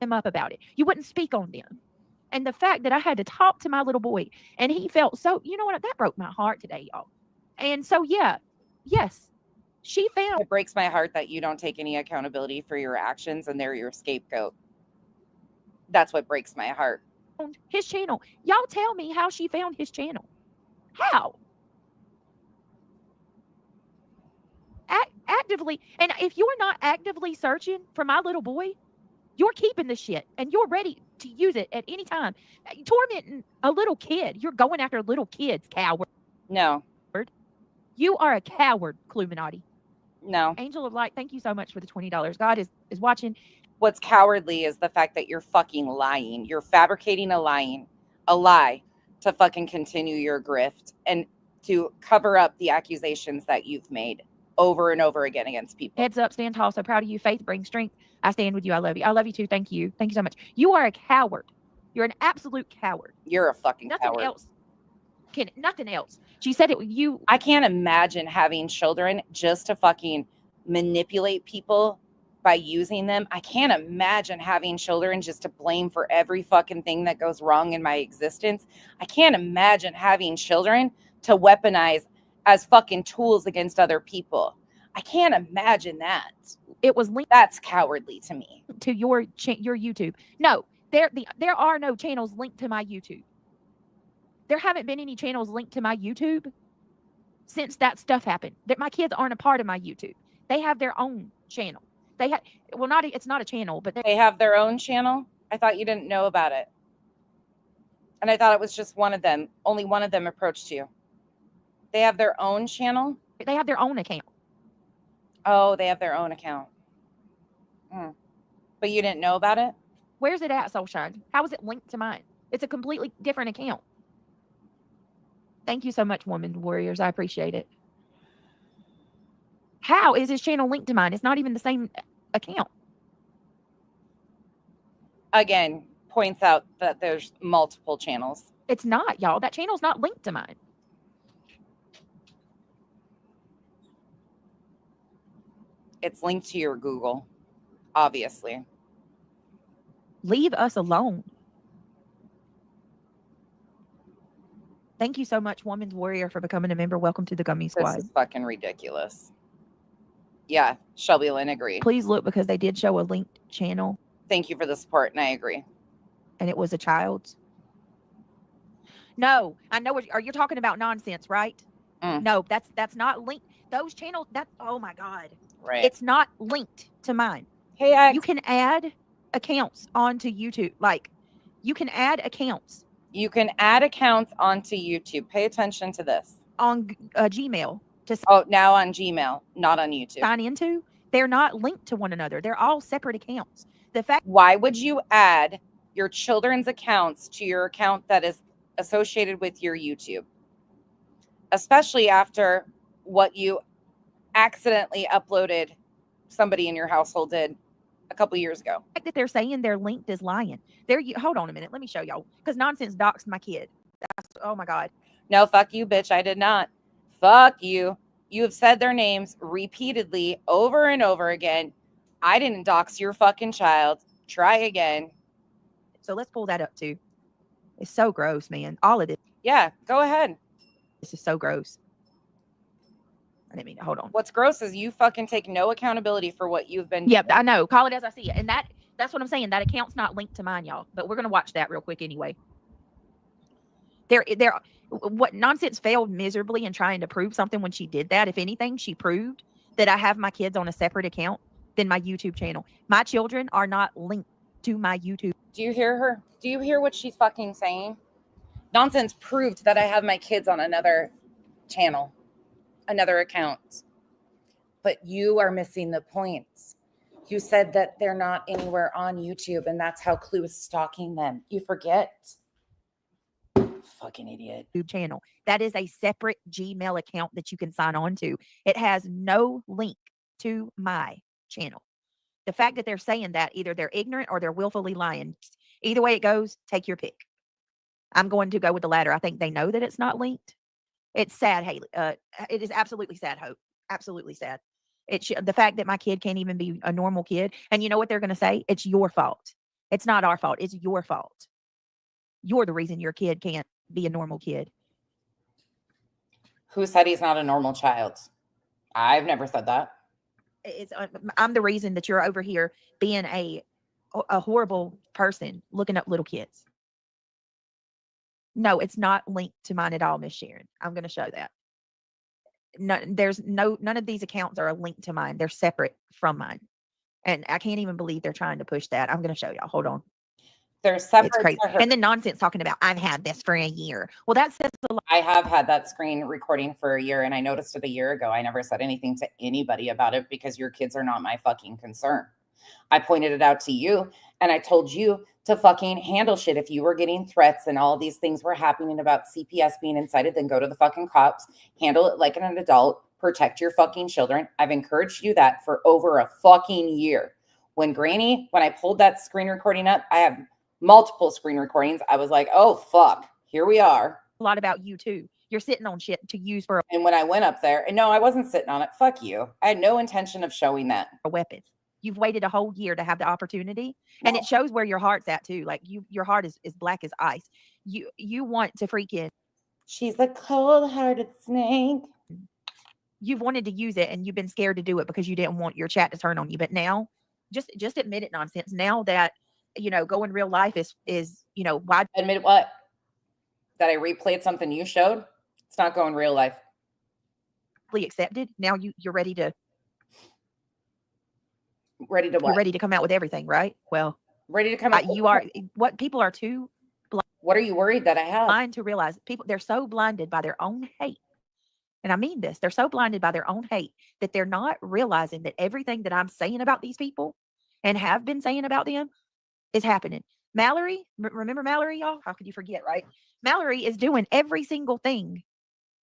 Them up about it. You wouldn't speak on them. And the fact that I had to talk to my little boy and he felt so, you know what, that broke my heart today, y'all. And so, yeah, yes, she found. It breaks my heart that you don't take any accountability for your actions and they're your scapegoat. That's what breaks my heart. His channel. Y'all tell me how she found his channel. How? Actively. And if you're not actively searching for my little boy, you're keeping the shit and you're ready to use it at any time. Tormenting a little kid. You're going after little kids, coward. No. You are a coward, Cluminati. No. Angel of Light, thank you so much for the $20. God is watching. What's cowardly is the fact that you're fucking lying. You're fabricating a lie to fucking continue your grift and to cover up the accusations that you've made over and over again against people. Heads up, stand tall. So proud of you. Faith brings strength. I stand with you. I love you. I love you too. Thank you. Thank you so much. You are a coward. You're an absolute coward. You're a fucking Nothing coward. else. Nothing else. She said it. I can't imagine having children just to fucking manipulate people by using them. I can't imagine having children just to blame for every fucking thing that goes wrong in my existence. I can't imagine having children to weaponize as fucking tools against other people. I can't imagine that. It was linked. That's cowardly to me. To your YouTube. No, there are no channels linked to my YouTube. There haven't been any channels linked to my YouTube since that stuff happened. That my kids aren't a part of my YouTube. They have their own channel. It's not a channel, but they have their own channel. I thought you didn't know about it. And I thought it was just one of them. Only one of them approached you. They have their own channel? They have their own account. Oh, they have their own account. But you didn't know about it? Where's it at, Soulshine? How is it linked to mine? It's a completely different account. Thank you so much, Woman Warriors. I appreciate it. How is his channel linked to mine? It's not even the same account. Again, points out that there's multiple channels. It's not, y'all. That channel's not linked to mine. It's linked to your Google, obviously. Leave us alone. Thank you so much, Woman's Warrior, for becoming a member. Welcome to the Gummy Squad. This is fucking ridiculous. Yeah, Shelby Lynn, agree. Please look, because they did show a linked channel. Thank you for the support, and I agree. And it was a child's. No, I know. Are you talking about nonsense, right? No, that's not linked. Those channels, oh my God. Right. It's not linked to mine. Hey, you can add accounts onto YouTube. Like, you can add accounts. You can add accounts onto YouTube. Pay attention to this. On Gmail. Now on Gmail, not on YouTube. Sign into. They're not linked to one another. They're all separate accounts. Why would you add your children's accounts to your account that is associated with your YouTube? Especially after what you accidentally uploaded, somebody in your household did a couple years ago. The fact that they're saying they're linked is lying. Hold on a minute. Let me show y'all. Because Nonsense doxed my kid. Oh my God. No, fuck you, bitch. I did not. Fuck you. You have said their names repeatedly over and over again. I didn't dox your fucking child. Try again. So let's pull that up too. It's so gross, man. All of this. Yeah, go ahead. This is so gross. I didn't mean to. Hold on. What's gross is you fucking take no accountability for what you've been doing. Yep, I know. Call it as I see it. And that's what I'm saying. That account's not linked to mine, y'all. But we're going to watch that real quick anyway. What Nonsense failed miserably in trying to prove something when she did that. If anything, she proved that I have my kids on a separate account than my YouTube channel. My children are not linked to my YouTube. Do you hear her? Do you hear what she's fucking saying? Nonsense proved that I have my kids on another channel, another account. But you are missing the points. You said that they're not anywhere on YouTube, and that's how Clue is stalking them. You forget. Fucking idiot. YouTube channel. That is a separate Gmail account that you can sign on to. It has no link to my channel. The fact that they're saying that, either they're ignorant or they're willfully lying. Either way it goes, take your pick. I'm going to go with the latter. I think they know that it's not linked. It's sad, Haley. It is absolutely sad, Hope. Absolutely sad. The fact that my kid can't even be a normal kid. And you know what they're going to say? It's your fault. It's not our fault. It's your fault. You're the reason your kid can't be a normal kid. Who said he's not a normal child? I've never said that. I'm the reason that you're over here being a horrible person looking up little kids. No, it's not linked to mine at all, Miss Sharon. I'm going to show that. None of these accounts are linked to mine. They're separate from mine. And I can't even believe they're trying to push that. I'm going to show y'all. Hold on. They're separate. It's crazy. And then nonsense talking about, I've had this for a year. Well, that says a lot. I have had that screen recording for a year, and I noticed it a year ago. I never said anything to anybody about it because your kids are not my fucking concern. I pointed it out to you, and I told you to fucking handle shit. If you were getting threats and all these things were happening about CPS being incited, then go to the fucking cops, handle it like an adult, protect your fucking children. I've encouraged you that for over a fucking year. When I pulled that screen recording up, I have multiple screen recordings. I was like, oh, fuck, here we are. A lot about you too. You're sitting on shit to use for And when I went up there, and no, I wasn't sitting on it. Fuck you. I had no intention of showing that. a weapon. You've waited a whole year to have the opportunity. And it shows where your heart's at too. Like your heart is black as ice. You want to freaking. She's a cold-hearted snake. You've wanted to use it and you've been scared to do it because you didn't want your chat to turn on you. But now just admit it, nonsense. Now that, go in real life is why admit what? That I replayed something you showed? It's not going real life. Accepted. Now you're ready to what? You're ready to come out with everything, right? Well, ready to come out. You are. What people are too blind. What are you worried that I have? Blind to realize they're so blinded by their own hate. And I mean this, they're so blinded by their own hate that they're not realizing that everything that I'm saying about these people and have been saying about them is happening. Mallory, remember Mallory, y'all? How could you forget, right? Mallory is doing every single thing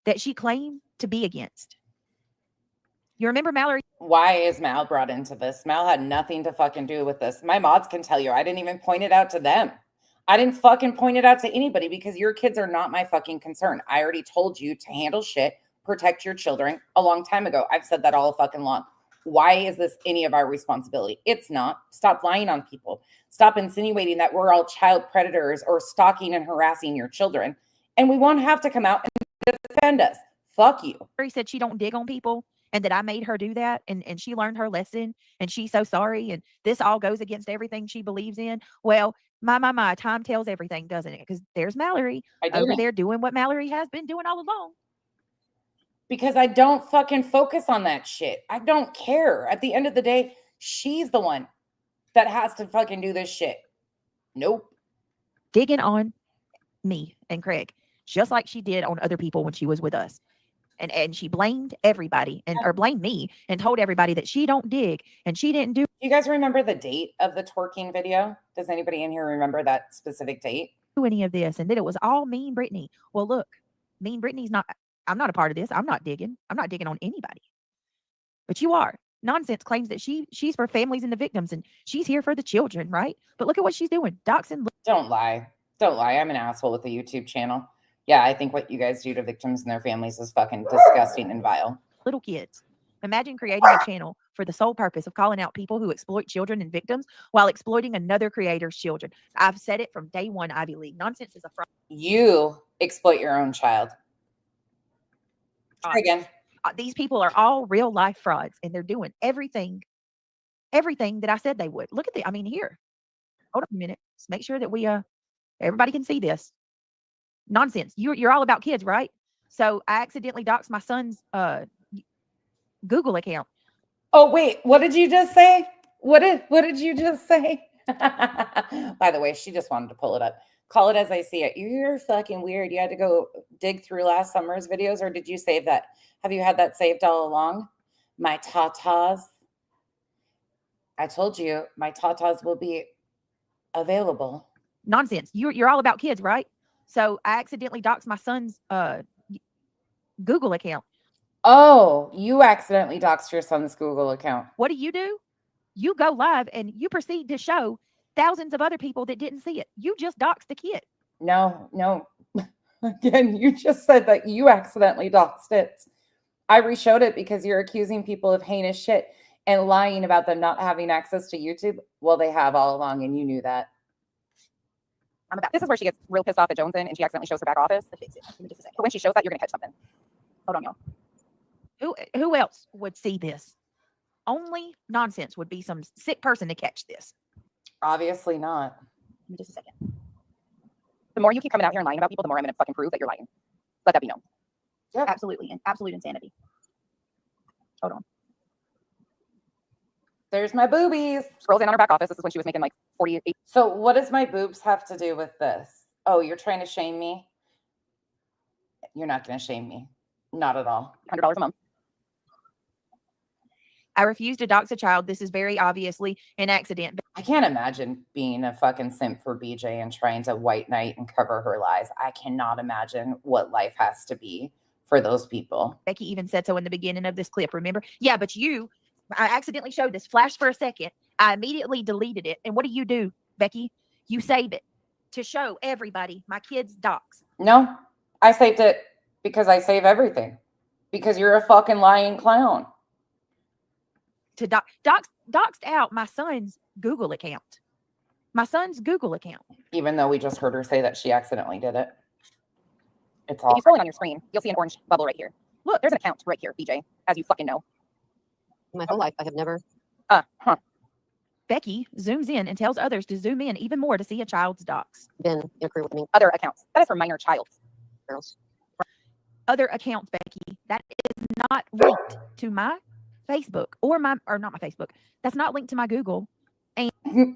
that she claimed to be against. You remember Mallory? Why is Mal brought into this? Mal had nothing to fucking do with this. My mods can tell you. I didn't even point it out to them. I didn't fucking point it out to anybody because your kids are not my fucking concern. I already told you to handle shit, protect your children a long time ago. I've said that all fucking long. Why is this any of our responsibility? It's not. Stop lying on people. Stop insinuating that we're all child predators or stalking and harassing your children. And we won't have to come out and defend us. Fuck you. She said she don't dig on people and that I made her do that. And she learned her lesson and she's so sorry. And this all goes against everything she believes in. Well, my, time tells everything, doesn't it? Because there's Mallory over there doing what Mallory has been doing all along. Because I don't fucking focus on that shit. I don't care. At the end of the day, she's the one that has to fucking do this shit. Nope. Digging on me and Craig, just like she did on other people when she was with us. And she blamed everybody or blamed me and told everybody that she don't dig and she didn't do. You guys remember the date of the twerking video? Does anybody in here remember that specific date? Any of this, and then it was all Mean Brittany. Well, look, Mean Brittany's not. I'm not a part of this. I'm not digging on anybody. But you are. Nonsense claims that she's for families and the victims and she's here for the children, right? But look at what she's doing. Doxing. Don't lie. Don't lie. I'm an asshole with a YouTube channel. Yeah, I think what you guys do to victims and their families is fucking disgusting and vile. Little kids. Imagine creating a channel for the sole purpose of calling out people who exploit children and victims while exploiting another creator's children. I've said it from day one, Ivy League. Nonsense is a fraud. You exploit your own child. Try again. These people are all real life frauds and they're doing everything that I said they would. Look at the, here. Hold on a minute. Let's make sure that we, everybody can see this. Nonsense. You're all about kids, right? So I accidentally doxed my son's Google account. Oh wait, what did you just say? What did you just say? By the way, she just wanted to pull it up. Call it as I see it. You're fucking weird. You had to go dig through last summer's videos, or did you save that? Have you had that saved all along? My tatas. I told you my tatas will be available. Nonsense. You're all about kids, right? So I accidentally doxed my son's Google account. Oh, you accidentally doxed your son's Google account. What do? You go live and you proceed to show thousands of other people that didn't see it. You just doxed the kid. No. Again, you just said that you accidentally doxed it. I reshowed it because you're accusing people of heinous shit and lying about them not having access to YouTube. Well, they have all along, and you knew that. This is where she gets real pissed off at Joneson and she accidentally shows her back office. Fix it. Give me just a second. But when she shows that, you're going to catch something. Hold on, y'all. Who else would see this? Only Nonsense would be some sick person to catch this. Obviously not. Give me just a second. The more you keep coming out here and lying about people, the more I'm going to fucking prove that you're lying. Let that be known. Yep. Absolutely. And absolute insanity. Hold on. There's my boobies. Scrolls in on her back office. This is when she was making like 48. So what does my boobs have to do with this? Oh, you're trying to shame me? You're not going to shame me. Not at all. $100 a month. I refuse to dox a child. This is very obviously an accident. I can't imagine being a fucking simp for BJ and trying to white knight and cover her lies. I cannot imagine what life has to be for those people. Becky even said so in the beginning of this clip, remember? Yeah, but I accidentally showed this, flash for a second. I immediately deleted it. And what do, Becky? You save it to show everybody my kids' docs. No, I saved it because I save everything. Because you're a fucking lying clown. To doxed out my son's Google account. My son's Google account. Even though we just heard her say that she accidentally did it. It's all. If you scroll in on your screen, you'll see an orange bubble right here. Look, there's an account right here, BJ, as you fucking know. My whole life, I have never Becky zooms in and tells others to zoom in even more to see a child's docs. been in a career with me, Other accounts. That is for minor child. girls. Other accounts, Becky, that is not linked to my Facebook or not my Facebook. That's not linked to my Google.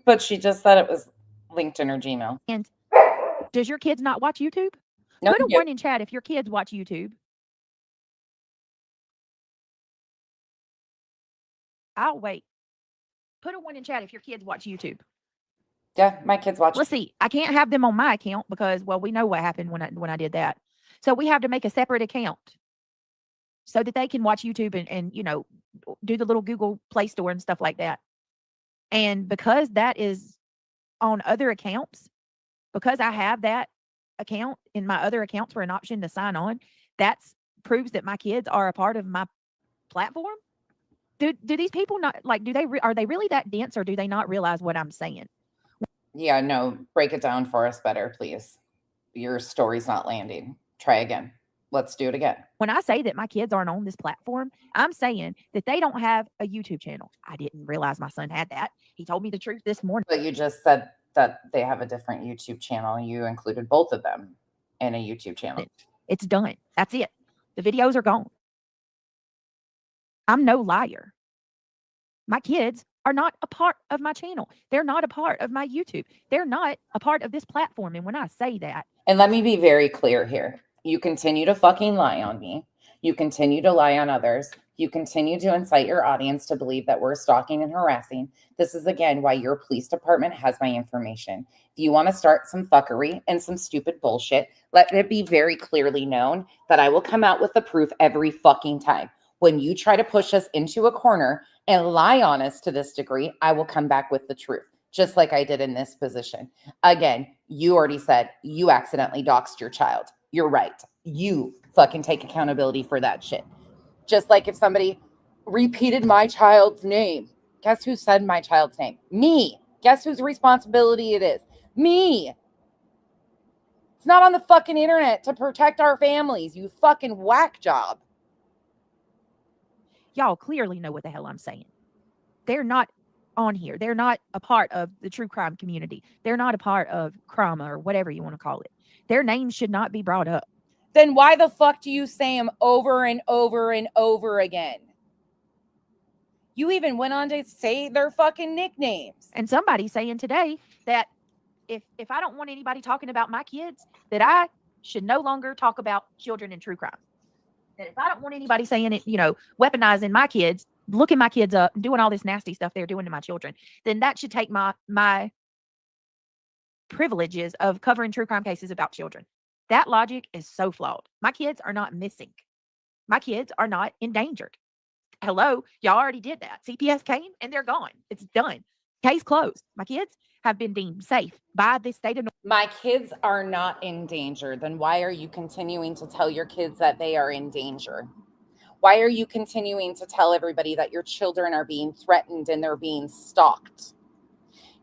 But she just said it was linked in her Gmail. And does your kids not watch YouTube? No, Put a one in chat if your kids watch YouTube. I'll wait. Put a one in chat if your kids watch YouTube. Yeah, my kids watch. Let's see. I can't have them on my account because, well, we know what happened when I did that. So we have to make a separate account so that they can watch YouTube and do the little Google Play Store and stuff like that. And because that is on other accounts, because I have that account in my other accounts for an option to sign on, that proves that my kids are a part of my platform. Do these people not are they really that dense, or do they not realize what I'm saying? Yeah, no, break it down for us better, please. Your story's not landing. Try again. Let's do it again. When I say that my kids aren't on this platform, I'm saying that they don't have a YouTube channel. I didn't realize my son had that. He told me the truth this morning. But you just said that they have a different YouTube channel. You included both of them in a YouTube channel. It's done. That's it. The videos are gone. I'm no liar. My kids are not a part of my channel. They're not a part of my YouTube. They're not a part of this platform. And when I say that. And let me be very clear here. You continue to fucking lie on me. You continue to lie on others. You continue to incite your audience to believe that we're stalking and harassing. This is, again, why your police department has my information. If you want to start some fuckery and some stupid bullshit, let it be very clearly known that I will come out with the proof every fucking time. When you try to push us into a corner and lie on us to this degree, I will come back with the truth, just like I did in this position. Again, you already said you accidentally doxed your child. You're right. You fucking take accountability for that shit. Just like if somebody repeated my child's name. Guess who said my child's name? Me. Guess whose responsibility it is? Me. It's not on the fucking internet to protect our families, you fucking whack job. Y'all clearly know what the hell I'm saying. They're not on here. They're not a part of the true crime community. They're not a part of crime or whatever you want to call it. Their names should not be brought up. Then why the fuck do you say them over and over and over again? You even went on to say their fucking nicknames. And somebody's saying today that if I don't want anybody talking about my kids, that I should no longer talk about children and true crime. That if I don't want anybody saying it, weaponizing my kids, looking my kids up, doing all this nasty stuff they're doing to my children, then that should take my privileges of covering true crime cases about children. That logic is so flawed. My kids are not missing. My kids are not endangered. Hello, y'all already did that. CPS came and they're gone. It's done. Case closed. My kids have been deemed safe by the state of North. My kids are not in danger. Then why are you continuing to tell your kids that they are in danger? Why are you continuing to tell everybody that your children are being threatened and they're being stalked?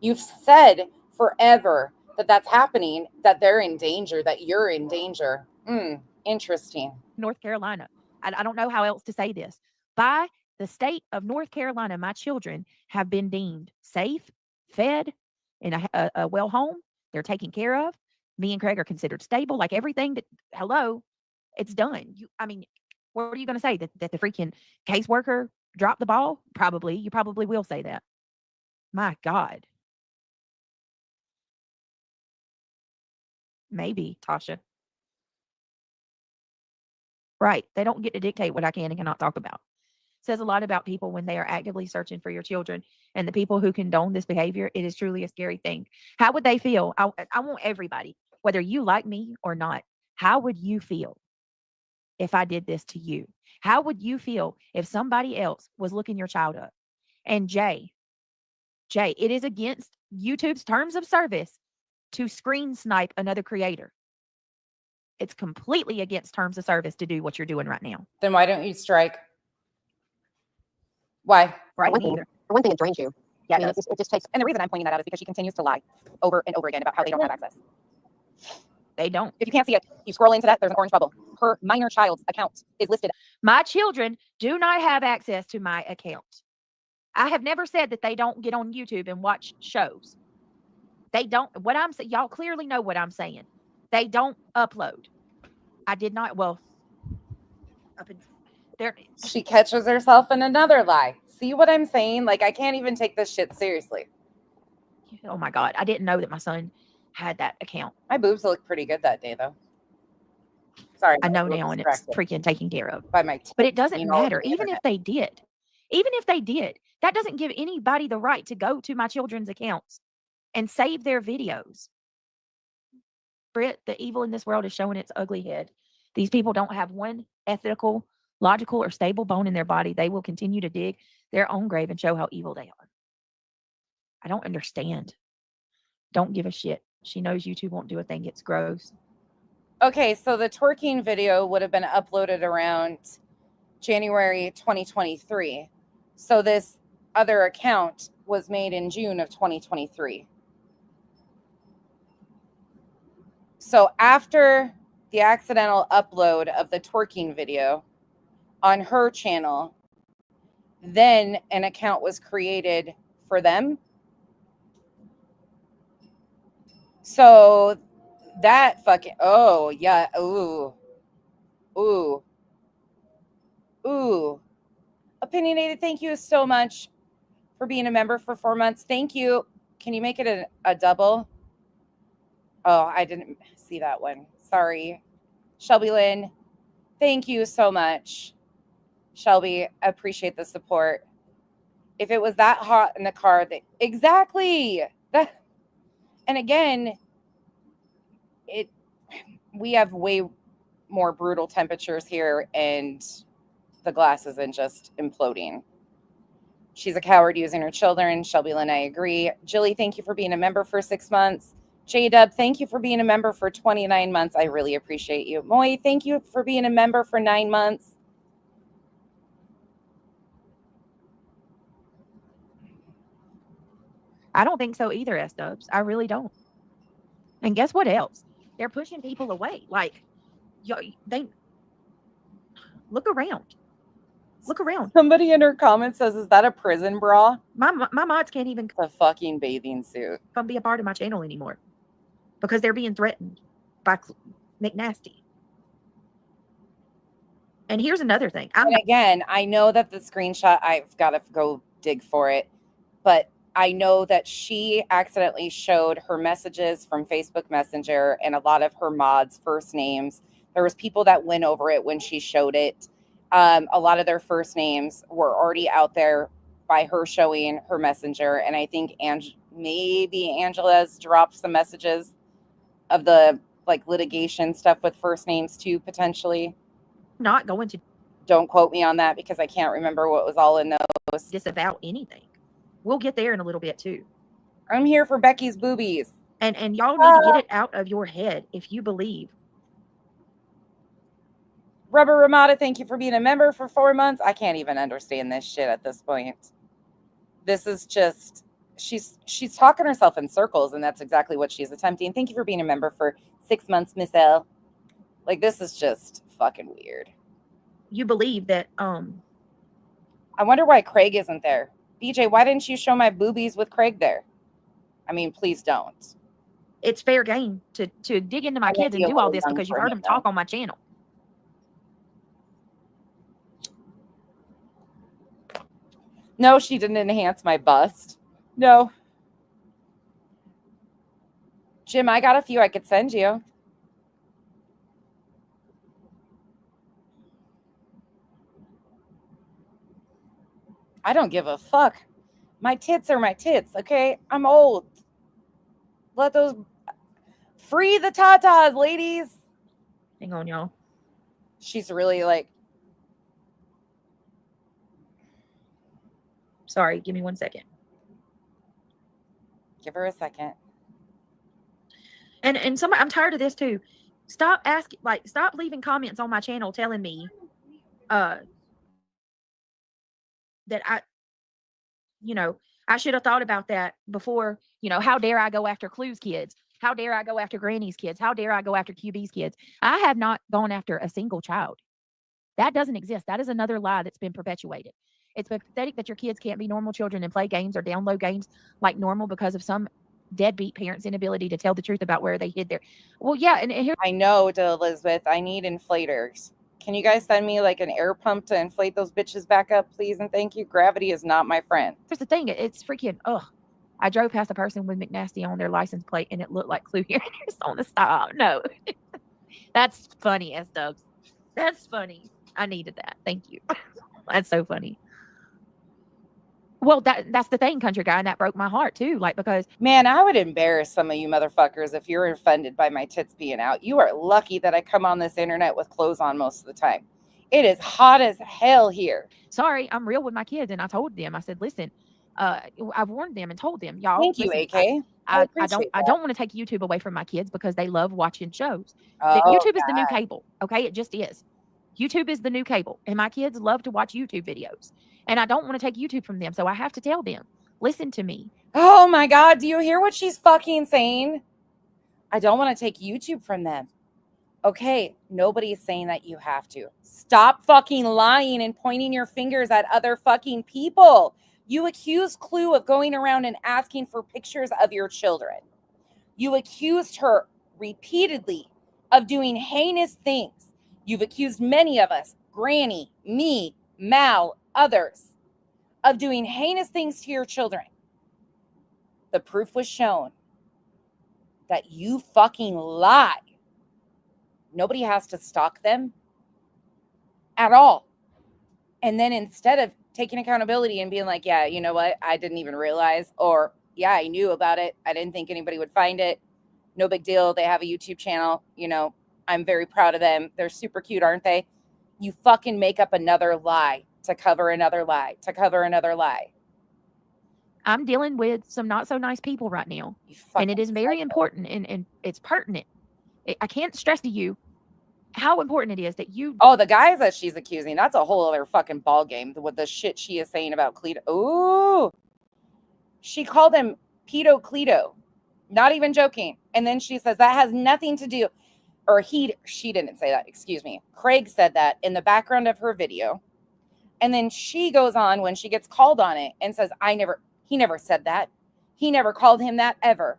You've said forever that that's happening, that they're in danger, that you're in danger. Interesting. North Carolina. I don't know how else to say this. By the state of North Carolina, my children have been deemed safe, fed, in a well home. They're taken care of. Me and Craig are considered stable. Like everything that, hello, it's done. What are you going to say? That the freaking caseworker drop the ball? Probably. You probably will say that. My God. Maybe, Tasha. Right. They don't get to dictate what I can and cannot talk about. Says a lot about people when they are actively searching for your children, and the people who condone this behavior. It is truly a scary thing. How would they feel? I want everybody, whether you like me or not, how would you feel if I did this to you? How would you feel if somebody else was looking your child up? And Jay, it is against YouTube's terms of service to screen snipe another creator. It's completely against terms of service to do what you're doing right now. Then why don't you strike? Why? Right, one me thing, either. for one thing, it drains you. Yeah, I mean, it does. it just takes. And the reason I'm pointing that out is because she continues to lie over and over again about how they don't have access. They don't. If you can't see it, you scroll into that, there's an orange bubble. Her minor child's account is listed. My children do not have access to my account. I have never said that they don't get on YouTube and watch shows. They don't. What I'm saying, y'all clearly know what I'm saying. They don't upload. I did not. Well, up in there. She catches herself in another lie. See what I'm saying? Like, I can't even take this shit seriously. Oh my God. I didn't know that my son had that account. My boobs look pretty good that day, though. Sorry. I know was now, and it's distracted freaking taken care of. by my But it doesn't you know, matter. the Even if internet. they did, that doesn't give anybody the right to go to my children's accounts and save their videos. Britt, the evil in this world is showing its ugly head. These people don't have one ethical, logical, or stable bone in their body. They will continue to dig their own grave and show how evil they are. I don't understand. Don't give a shit. She knows YouTube won't do a thing. It's gross. Okay, so the twerking video would have been uploaded around January 2023. So this other account was made in June of 2023. So after the accidental upload of the twerking video on her channel, then an account was created for them. So that fucking, oh yeah, ooh. Opinionated, thank you so much for being a member for 4 months. Thank you. Can you make it a double? Oh, I didn't see that one. Sorry. Shelby Lynn, thank you so much. Shelby, I appreciate the support. If it was that hot in the car, exactly. And again, we have way more brutal temperatures here, and the glass isn't just imploding. She's a coward using her children. Shelby Lynn, I agree. Jilly, thank you for being a member for 6 months. J-Dub, thank you for being a member for 29 months. I really appreciate you. Moy, thank you for being a member for 9 months. I don't think so either, S-Dubs. I really don't. And guess what else? They're pushing people away. Like, they look around. Look around. Somebody in her comments says, is that a prison bra? My mods can't even The fucking bathing suit. come be a part of my channel anymore because they're being threatened by McNasty. And here's another thing. And again, I know that the screenshot, I've got to go dig for it, but I know that she accidentally showed her messages from Facebook Messenger and a lot of her mods' first names. There was people that went over it when she showed it. A lot of their first names were already out there by her showing her messenger. And I think maybe Angela's dropped some messages of the like litigation stuff with first names too, potentially. Not going to Don't quote me on that because I can't remember what was all in those. disavow anything. We'll get there in a little bit too. I'm here for Becky's boobies. And y'all need to get it out of your head if you believe. Rubber Ramada, thank you for being a member for 4 months. I can't even understand this shit at this point. This is just, she's talking herself in circles, and that's exactly what she's attempting. Thank you for being a member for 6 months, Miss L. Like, this is just fucking weird. You believe that I wonder why Craig isn't there. BJ, why didn't you show my boobies with Craig there? I mean, please don't. it's fair game to dig into my kids and do all this because you've heard them talk on my channel. No, she didn't enhance my bust. No. Jim, I got a few I could send you. I don't give a fuck. My tits are my tits, okay? I'm old. Let those... Free the tatas, ladies. Hang on, y'all. She's really like... Sorry, give me 1 second. Give her a second. And somebody, I'm tired of this too. Stop leaving comments on my channel telling me that I should have thought about that before. How dare I go after Clue's kids? How dare I go after Granny's kids? How dare I go after QB's kids? I have not gone after a single child. That doesn't exist. That is another lie that's been perpetuated. It's pathetic that your kids can't be normal children and play games or download games like normal because of some deadbeat parents' inability to tell the truth about where they hid their... Well, yeah, and here... I know, Elizabeth, I need inflators. Can you guys send me like an air pump to inflate those bitches back up, please? And thank you. Gravity is not my friend. Here's the thing. It's freaking... Ugh. I drove past a person with McNasty on their license plate, and it looked like Clue here on the stop. No. That's funny, S-Dubs. That's funny. I needed that. Thank you. That's so funny. Well, that's the thing, country guy, and that broke my heart too. Because man, I would embarrass some of you motherfuckers if you're offended by my tits being out. You are lucky that I come on this internet with clothes on most of the time. It is hot as hell here. Sorry, I'm real with my kids, and I told them. I said, listen, I've warned them and told them, y'all. Thank you, listen, AK. I don't want to take YouTube away from my kids because they love watching shows. Oh, YouTube is the new cable. Okay, it just is. YouTube is the new cable, and my kids love to watch YouTube videos. And I don't want to take YouTube from them, so I have to tell them, listen to me. Oh my God, do you hear what she's fucking saying? I don't want to take YouTube from them. Okay, nobody is saying that you have to. Stop fucking lying and pointing your fingers at other fucking people. You accused Clue of going around and asking for pictures of your children. You accused her repeatedly of doing heinous things. You've accused many of us, Granny, me, Mal, others, of doing heinous things to your children. The proof was shown that you fucking lie. Nobody has to stalk them at all. And then instead of taking accountability and being like, yeah, you know what? I didn't even realize, or yeah, I knew about it. I didn't think anybody would find it. No big deal. They have a YouTube channel. I'm very proud of them. They're super cute, aren't they? You fucking make up another lie to cover another lie, to cover another lie. I'm dealing with some not so nice people right now. And it is very important and it's pertinent. I can't stress to you how important it is that you... Oh, the guys that she's accusing, that's a whole other fucking ball game with the shit she is saying about Cleto. Ooh. She called him Pedo Cleto. Not even joking. And then she says that has nothing to do... Or she didn't say that, excuse me. Craig said that in the background of her video. And then she goes on when she gets called on it and says, he never said that. He never called him that ever.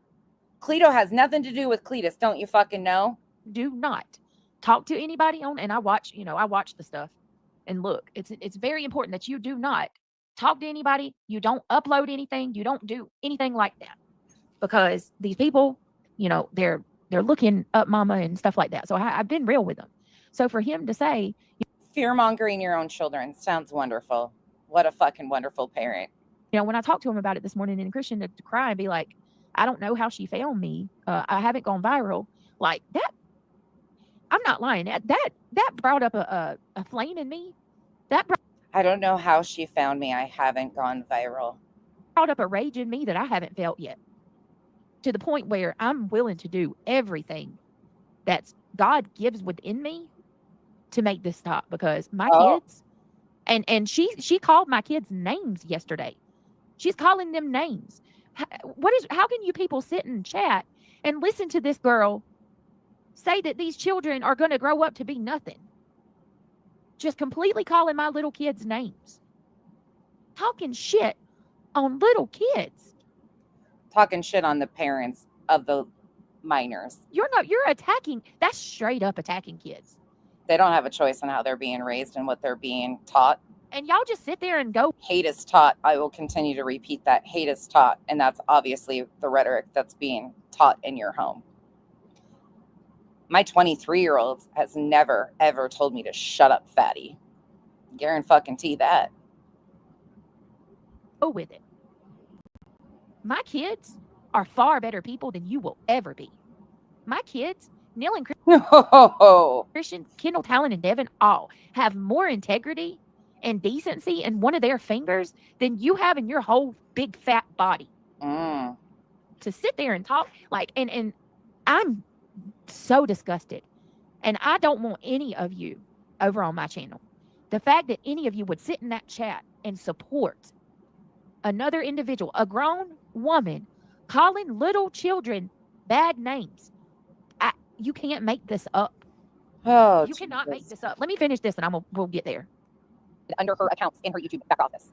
Cleto has nothing to do with Cletus. Don't you fucking know? Do not talk to anybody on, and I watch the stuff and look, it's very important that you do not talk to anybody. You don't upload anything. You don't do anything like that because these people, they're looking up mama and stuff like that. So I've been real with them. So for him to say... Fear-mongering your own children sounds wonderful. What a fucking wonderful parent. When I talked to him about it this morning in Christian, to cry and be like, I don't know how she found me. I haven't gone viral. Like that. I'm not lying. That brought up a flame in me. I don't know how she found me. I haven't gone viral. Brought up a rage in me that I haven't felt yet. To the point where I'm willing to do everything that God gives within me to make this stop because my kids, and she called my kids names yesterday. She's calling them names. How can you people sit and chat and listen to this girl say that these children are going to grow up to be nothing? Just completely calling my little kids names. Talking shit on little kids. Talking shit on the parents of the minors. You're attacking. That's straight up attacking kids. They don't have a choice on how they're being raised and what they're being taught. And y'all just sit there and go, Hate is taught. I will continue to repeat that. Hate is taught. And that's obviously the rhetoric that's being taught in your home. My 23-year-old has never, ever told me to shut up, fatty. Guarantee that. go with it. My kids are far better people than you will ever be. My kids, Neil and No. Christian, Kendall, Talon, and Devin all have more integrity and decency in one of their fingers than you have in your whole big fat body. Mm. To sit there and talk like, and I'm so disgusted. And I don't want any of you over on my channel. The fact that any of you would sit in that chat and support another individual, a grown woman, calling little children bad names. You can't make this up. Oh, You cannot make this up. Let me finish this and we'll get there. Under her accounts in her YouTube back office.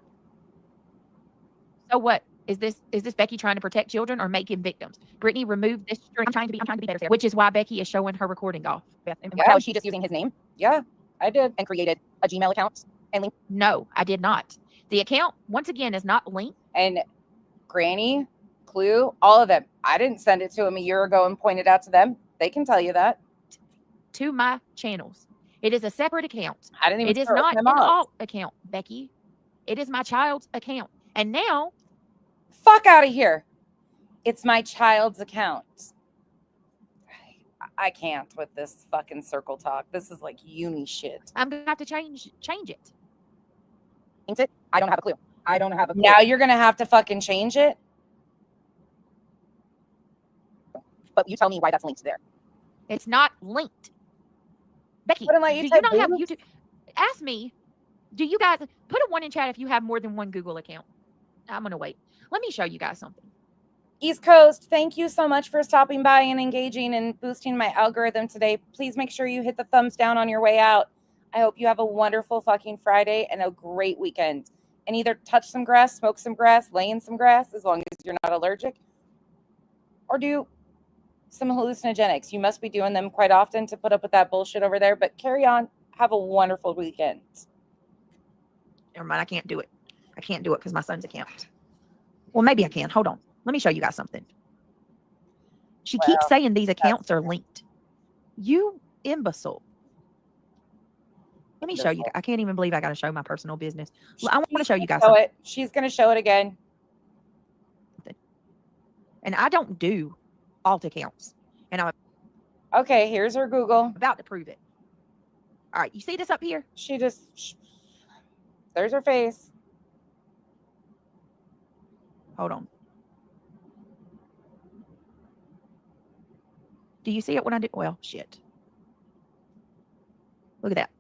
So what? Is this Becky trying to protect children or make him victims? Brittany, remove this string. I'm trying to be better, Sarah. Which is why Becky is showing her recording off. Yeah. How is she just using his name Yeah, I did. and created a Gmail account and link? No, I did not. The account, once again, is not linked. And Granny, Clue, all of them. I didn't send it to them a year ago and point it out to them. They can tell you that. To my channels. It is a separate account. I didn't even It is start with not my an mom's. alt account, Becky. It is my child's account. And now, Fuck out of here. It's my child's account. I can't with this fucking circle talk. This is like uni shit. I'm going to have to change it. Linked it? I don't have a clue. I don't have a clue. Now you're going to have to fucking change it? But you tell me why that's linked there. It's not linked. Becky, Wouldn't let do you you type not have Google? YouTube? Ask me, do you guys, put a 1 in chat if you have more than one Google account. I'm going to wait. Let me show you guys something. East Coast, thank you so much for stopping by and engaging and boosting my algorithm today. Please make sure you hit the thumbs down on your way out. I hope you have a wonderful fucking Friday and a great weekend. And either touch some grass, smoke some grass, lay in some grass, as long as you're not allergic, or do some hallucinogenics. You must be doing them quite often to put up with that bullshit over there, but carry on. Have a wonderful weekend. Never mind, I can't do it. I can't do it because my son's account. Well, maybe I can. Hold on. Let me show you guys something. She keeps saying these accounts are linked. You imbecile. Let me show you. I can't even believe I got to show my personal business. I want to show you guys Show something. it. She's going to show it again. And I don't do alt accounts. And I'm Okay, here's her Google. about to prove it. All right. You see this up here? There's her face. Hold on. Do you see it when I do? Well, shit. Look at that.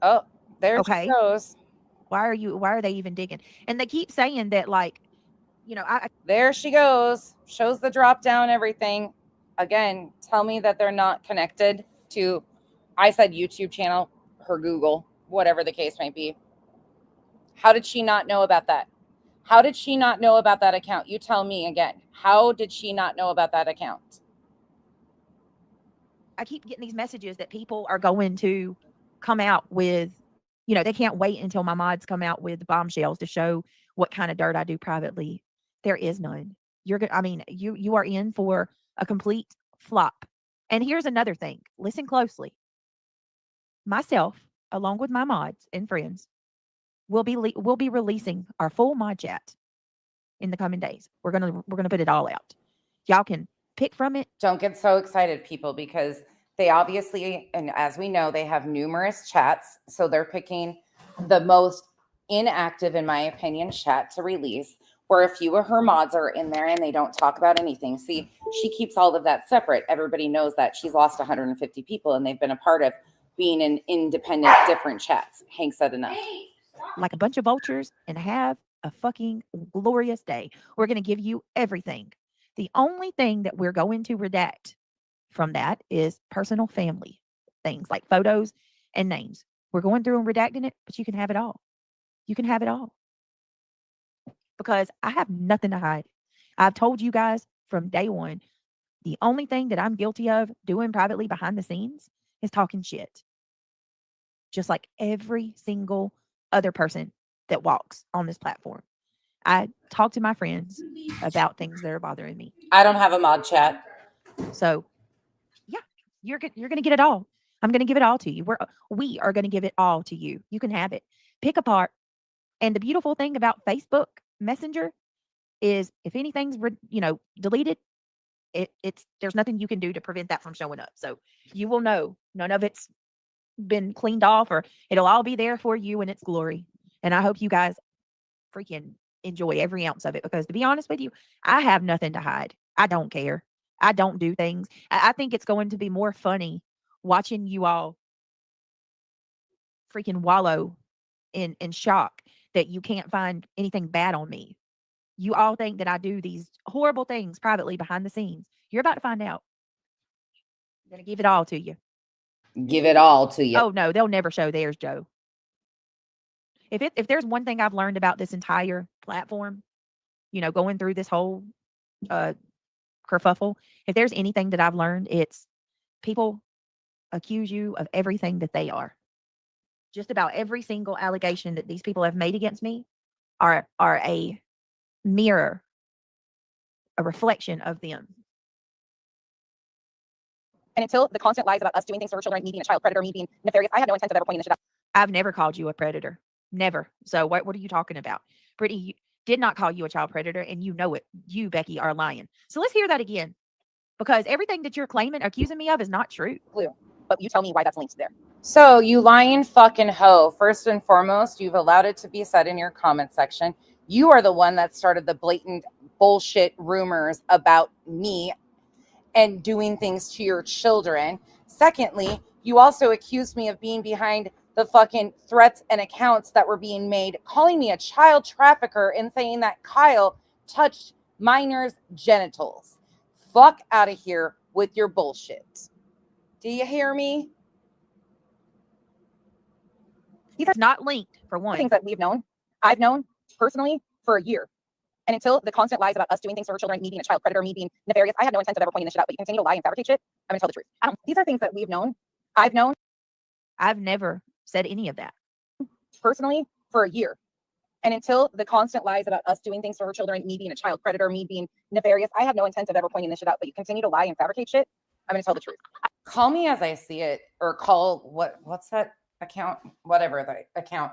Oh, there Okay. she goes. Why are they even digging? And they keep saying that, like, you know, There she goes. Shows the drop down, everything. Again, tell me that they're not connected to, I said YouTube channel, her Google, whatever the case might be. How did she not know about that? How did she not know about that account? You tell me again. How did she not know about that account? I keep getting these messages that people are going to come out with, you know, they can't wait until my mods come out with bombshells to show what kind of dirt I do privately. There is none. You are in for a complete flop. And here's another thing. Listen closely. Myself, along with my mods and friends, we'll be releasing our full mod chat in the coming days. We're gonna put it all out. Y'all can pick from it. Don't get so excited, people, because they obviously, and as we know, they have numerous chats. So they're picking the most inactive, in my opinion, chat to release, where a few of her mods are in there and they don't talk about anything. See, she keeps all of that separate. Everybody knows that she's lost 150 people and they've been a part of being in independent, different chats. Hank said enough. Like a bunch of vultures and have a fucking glorious day. We're going to give you everything. The only thing that we're going to redact from that is personal family things like photos and names. We're going through and redacting it, but you can have it all. You can have it all. Because I have nothing to hide. I've told you guys from day one, the only thing that I'm guilty of doing privately behind the scenes is talking shit. just like every single other person that walks on this platform. I talk to my friends about things that are bothering me. I don't have a mod chat. So, yeah, you're going to get it all. I'm going to give it all to you. We are going to give it all to you. You can have it. Pick apart. And the beautiful thing about Facebook Messenger is if anything's deleted, it's there's nothing you can do to prevent that from showing up. So you will know none of it's been cleaned off, or it'll all be there for you in its glory. And I hope you guys freaking enjoy every ounce of it, because to be honest with you, I have nothing to hide. I don't care. I don't do things. I think it's going to be more funny watching you all freaking wallow in shock that you can't find anything bad on me. You all think that I do these horrible things privately behind the scenes. You're about to find out. I'm going to give it all to you. Give it all to you. Oh, no, they'll never show theirs, Joe. If there's one thing I've learned about this entire platform, going through this whole kerfuffle, if there's anything that I've learned, it's people accuse you of everything that they are. Just about every single allegation that these people have made against me are a mirror, a reflection of them. And until the constant lies about us doing things to our children, me being a child predator, me being nefarious, I have no intent of ever pointing this shit out. I've never called you a predator. Never. So what are you talking about? Brittany did not call you a child predator, and you know it. You, Becky, are lying. So let's hear that again. Because everything that you're claiming, accusing me of, is not true. But you tell me why that's linked there. So, you lying fucking hoe. First and foremost, you've allowed it to be said in your comment section. You are the one that started the blatant bullshit rumors about me and doing things to your children. Secondly, you also accused me of being behind the fucking threats and accounts that were being made, calling me a child trafficker and saying that Kyle touched minors' genitals. Fuck out of here with your bullshit. Do you hear me? These are It's not linked, for one. things that I've known personally for a year. And until the constant lies about us doing things to our children, me being a child predator, me being nefarious, I have no intent of ever pointing this shit out, but you continue to lie and fabricate shit, I'm gonna tell the truth. These are things that I've known I've never said any of that. personally for a year. And until the constant lies about us doing things to our children, me being a child predator, me being nefarious, I have no intent of ever pointing this shit out, but you continue to lie and fabricate shit, I'm gonna tell the truth. Call me as I see it, or call what's that account? Whatever the account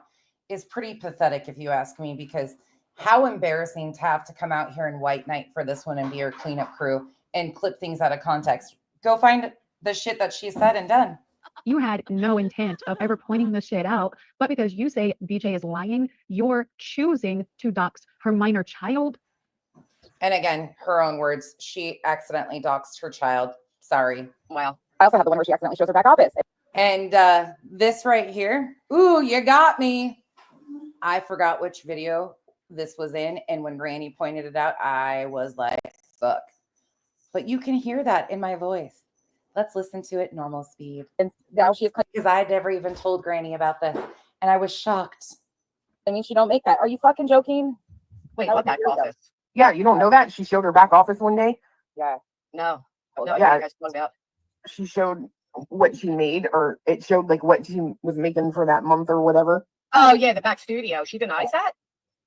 is, pretty pathetic if you ask me, because how embarrassing to have to come out here in white knight for this one and be your cleanup crew and clip things out of context. Go find the shit that she said and done. You had no intent of ever pointing this shit out, but because you say BJ is lying, you're choosing to dox her minor child. And again, her own words, she accidentally doxed her child. Sorry. Wow. I also have the one where she accidentally shows her back office. And this right here, ooh, you got me. I forgot which video this was in, and when Granny pointed it out, I was like, fuck. But you can hear that in my voice. Let's listen to it normal speed. And now she's, Because I never even told Granny about this, and I was shocked. I mean, she don't make that. Are you fucking joking? Wait, That what was back years ago. office? Yeah, you don't know that? She showed her back office one day. Yeah. No. Oh, No, yeah. you guys talking about. She showed what she made, or it showed like what she was making for that month or whatever. Oh yeah, the back studio. She denies that.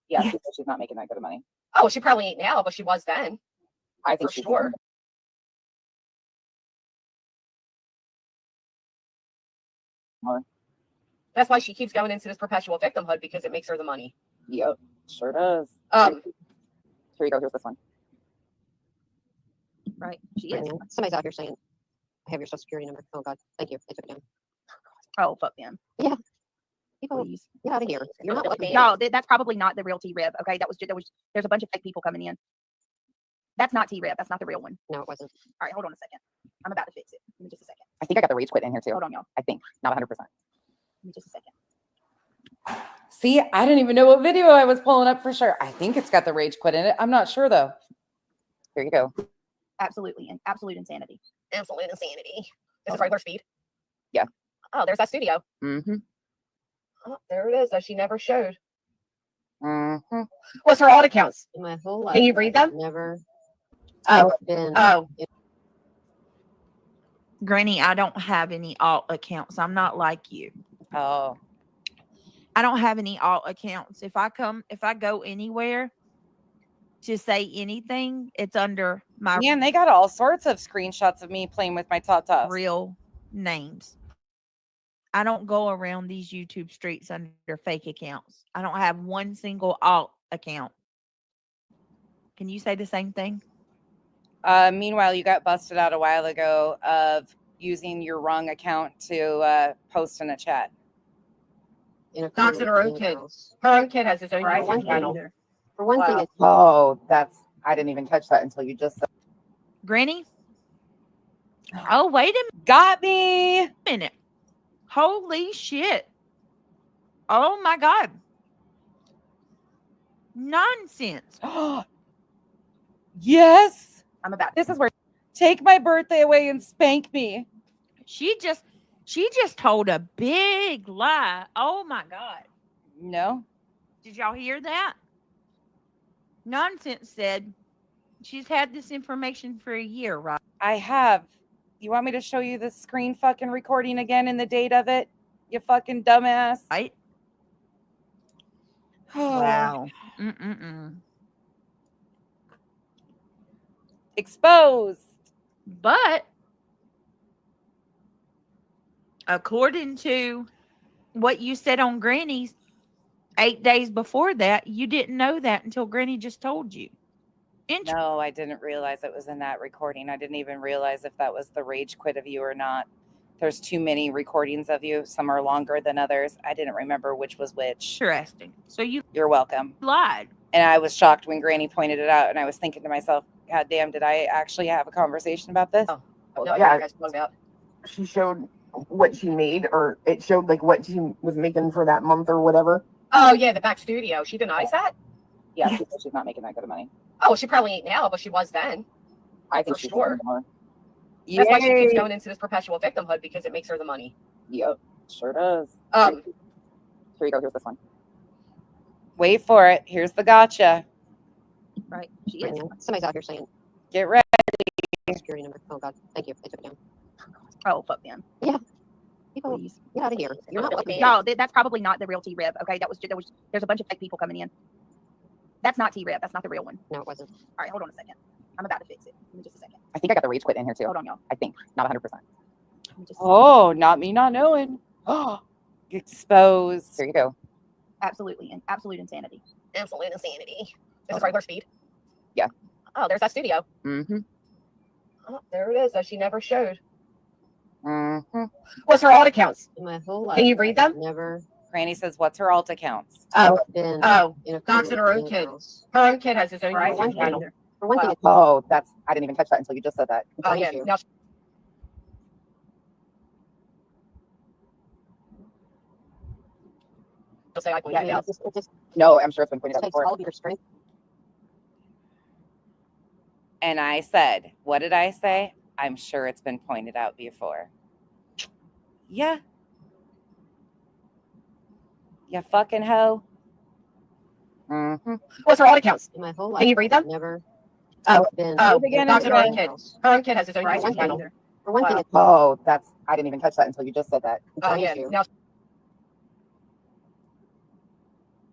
Yeah, she said she's not making that good of money. Oh, she probably ain't now, but she was then. I think For she's sure. That's why she keeps going into this perpetual victimhood, because it makes her the money. Yep, sure does. Um, Here you go. Here's this one. Right. She is. Somebody's out here saying, I have your social security number. Oh God, thank you. They took it down. Oh, fuck them. People, Please. get out of here. You're not welcome. No, that's probably not the real T-Rib. Okay, there's a bunch of fake people coming in. That's not T-Rib. That's not the real one. No, it wasn't. All right, hold on a second. I'm about to fix it. Give me just a second. I think I got the rage quit in here too. Hold on, y'all. I think, not 100%. Give me just a second. See, I didn't even know what video I was pulling up for sure. I think it's got the rage quit in it. I'm not sure though. Here you go. Absolutely, absolute insanity. absolute insanity. Is it regular speed? Yeah. Oh, there's that studio. Mm-hmm. Oh, there it is, that she never showed. Mm-hmm. What's her alt accounts? In my whole life. Can you read them? Never Oh, been. oh, Granny, I don't have any alt accounts. I'm not like you. Oh, I don't have any alt accounts. If I go anywhere to say anything, it's under my man, they got all sorts of screenshots of me playing with my tatas. real names. I don't go around these YouTube streets under fake accounts. I don't have one single alt account. Can you say the same thing? Meanwhile, you got busted out a while ago of using your wrong account to post in a chat. Doxing her own kid. Her own kid has his own Right. YouTube channel. For one thing, Wow. it's Oh, I didn't even catch that until you just said. Granny? Oh, wait a Got me. minute. Holy shit. Oh my God. Nonsense. Yes. I'm about This is where take my birthday away and spank me. She just told a big lie. Oh my God. No. Did y'all hear that? Nonsense said she's had this information for a year, right? I have. You want me to show you the screen fucking recording again and the date of it? You fucking dumbass. Right? Wow. Mm-mm-mm. Exposed. But according to what you said on Granny's 8 days before that, you didn't know that until Granny just told you. No, I didn't realize it was in that recording. I didn't even realize if that was the rage quit of you or not. There's too many recordings of you. Some are longer than others. I didn't remember which was which. Interesting. So you You're welcome. lied. And I was shocked when Granny pointed it out. And I was thinking to myself, God damn, did I actually have a conversation about this? Oh. No, Yeah. you guys talking about. She showed what she made, or it showed like what she was making for that month or whatever. Oh yeah, the back studio. She denies that. Yeah, she's not making that good of money. Oh, she probably ain't now, but she was then. I think For she's sure. making more. That's why she keeps Yay. going into this perpetual victimhood because it makes her the money. Yep, sure does. Um, Here you go. Here's this one. Wait for it. Here's the gotcha. Right. She right is. now. Somebody's out here saying Get ready. security number. Oh God, thank you. I took it down. Oh, fuck them. People, Please. get out of here. You're not welcome. No, that's probably not the real T-Rib. Okay, there's a bunch of fake people coming in. That's not T-Rib. That's not the real one. No, it wasn't. All right, hold on a second. I'm about to fix it. Give me just a second. I think I got the rage quit in here too. Hold on, y'all. I think not 100%. Give me just a second. Oh, not me not knowing. Oh, exposed. Here you go. Absolutely, absolute insanity. absolute insanity. This is regular speed. Yeah. Oh, there's that studio. Mm-hmm. Oh, there it is. That she never showed. Mm-hmm. What's her alt accounts? In my whole life. Can you read them? Never Granny says, what's her alt accounts? Oh, been oh, in a doxing her own kid. Her own kid has his own Right. YouTube channel. For one thing, Oh, I didn't even catch that until you just said that. Oh yeah. Now she'll say I pointed it out. it just No, I'm sure it's been pointed out takes before. all of your strength. And I said, what did I say? I'm sure it's been pointed out before. Yeah. You fucking hoe. Mm-hmm. What's her alt accounts? In my whole life. Can you read them? Never Oh, been. oh, in doxing her own a kid. house. Her own kid has his own Right. YouTube channel. For one thing, Wow. it's Oh, I didn't even catch that until you just said that. Oh yeah. you. Now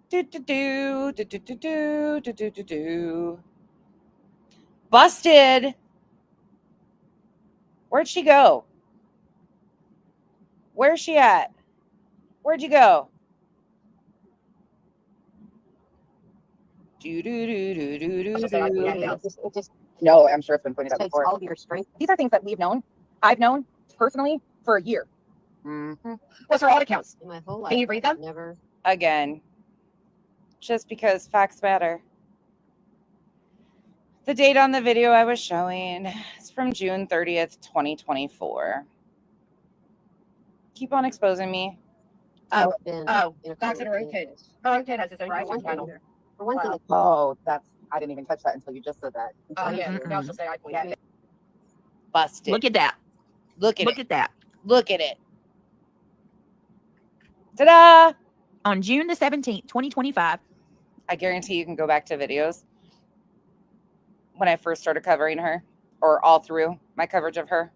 Do, do, do, do, do, do, do, do, do, do, do. Busted. Where'd she go? Where's she at? Where'd you go? Do, do, do, do, do, do, I'll say I pointed it do. out. it just No, I'm sure it's been pointed out takes before. all of your strength. These are things that I've known personally for a year. Mm-hmm. What's her alt accounts? In my whole life. Can you read them? Never. Again, just because facts matter. The date on the video I was showing is from June 30th, 2024. Keep on exposing me. Oh, Been oh, in a doxing her own in a kid. house. Her own kid has his own Right. YouTube channel. For one thing, Wow. it's Oh, I didn't even catch that until you just said that. Oh yeah. Mm-mm. Now she'll say I pointed it out. Busted. Look at that. Look at Look it. at that. Look at it. Ta-da! On June the 17th, 2025. I guarantee you can go back to videos when I first started covering her, or all through my coverage of her.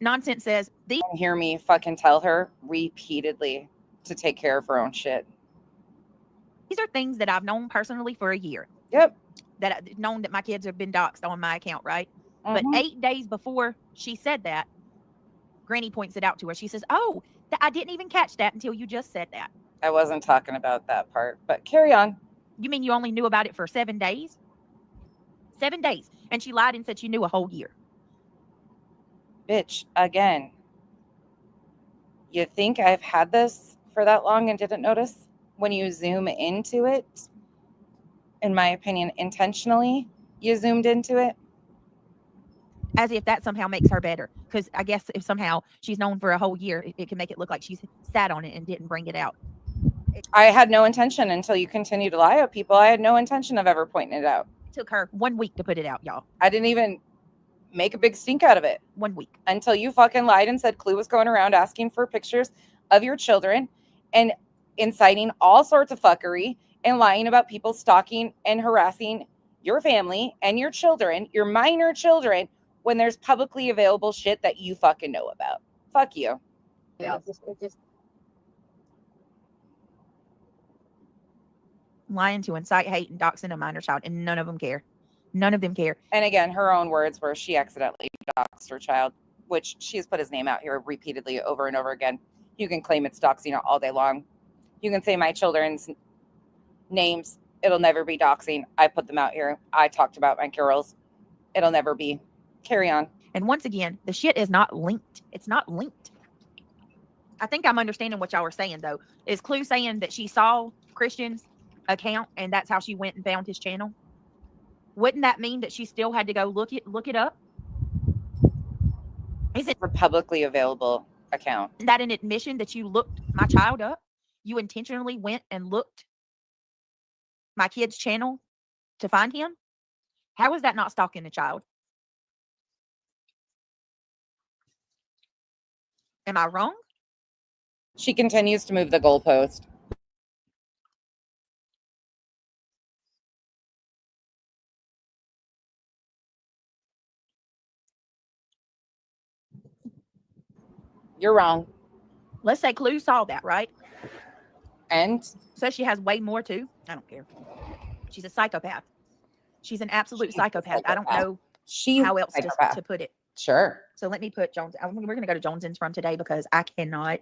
Nonsense says these Hear me fucking tell her repeatedly to take care of her own shit. are things that I've known personally for a year. Yep. That I've known that my kids have been doxxed on my account, right? But Mhm. 8 days before she said that, Granny points it out to her. She says, "Oh, I didn't even catch that until you just said that." I wasn't talking about that part, but carry on. You mean you only knew about it for 7 days? 7 days. And she lied and said she knew a whole year. Bitch, again. You think I've had this for that long and didn't notice? When you zoom into it, in my opinion, intentionally, you zoomed into it. As if that somehow makes her better. Because I guess if somehow she's known for a whole year, it can make it look like she's sat on it and didn't bring it out. I had no intention until you continue to lie at people. I had no intention of ever pointing it out. It took her 1 week to put it out, y'all. I didn't even make a big stink out of it 1 week. until you fucking lied and said Clue was going around asking for pictures of your children and inciting all sorts of fuckery and lying about people stalking and harassing your family and your children, your minor children, when there's publicly available shit that you fucking know about. Fuck you. Yeah. It just Lying to incite hate and doxing a minor child, and none of them care. None of them care. And again, her own words were she accidentally doxed her child, which she's put his name out here repeatedly over and over again. You can claim it's doxing all day long. You can say my children's names. It'll never be doxing. I put them out here. I talked about my girls. It'll never be. Carry on. And once again, the shit is not linked. It's not linked. I think I'm understanding what y'all are saying, though. Is Clue saying that she saw Christian's account and that's how she went and found his channel? Wouldn't that mean that she still had to go look it up? Is it A publicly available account. that an admission that you looked my child up? You intentionally went and looked my kid's channel to find him? How is that not stalking a child? Am I wrong? She continues to move the goalpost. You're wrong. Let's say Clue saw that, right? And So she has way more too. I don't care. She's a psychopath. She's an absolute She's a psychopath. I don't psychopath. know she's how else a psychopath. to put it. Sure. So let me put Jones. We're going to go to Jones's from today because I cannot.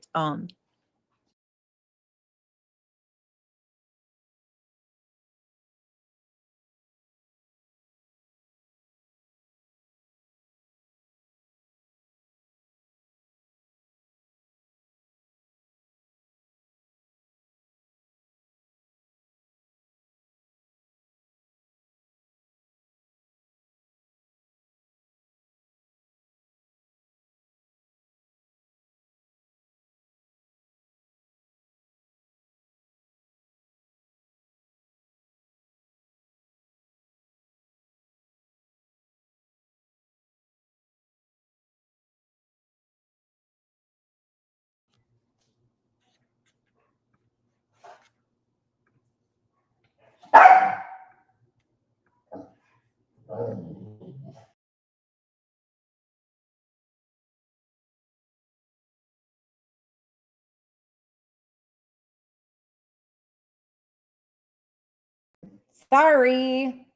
Sorry.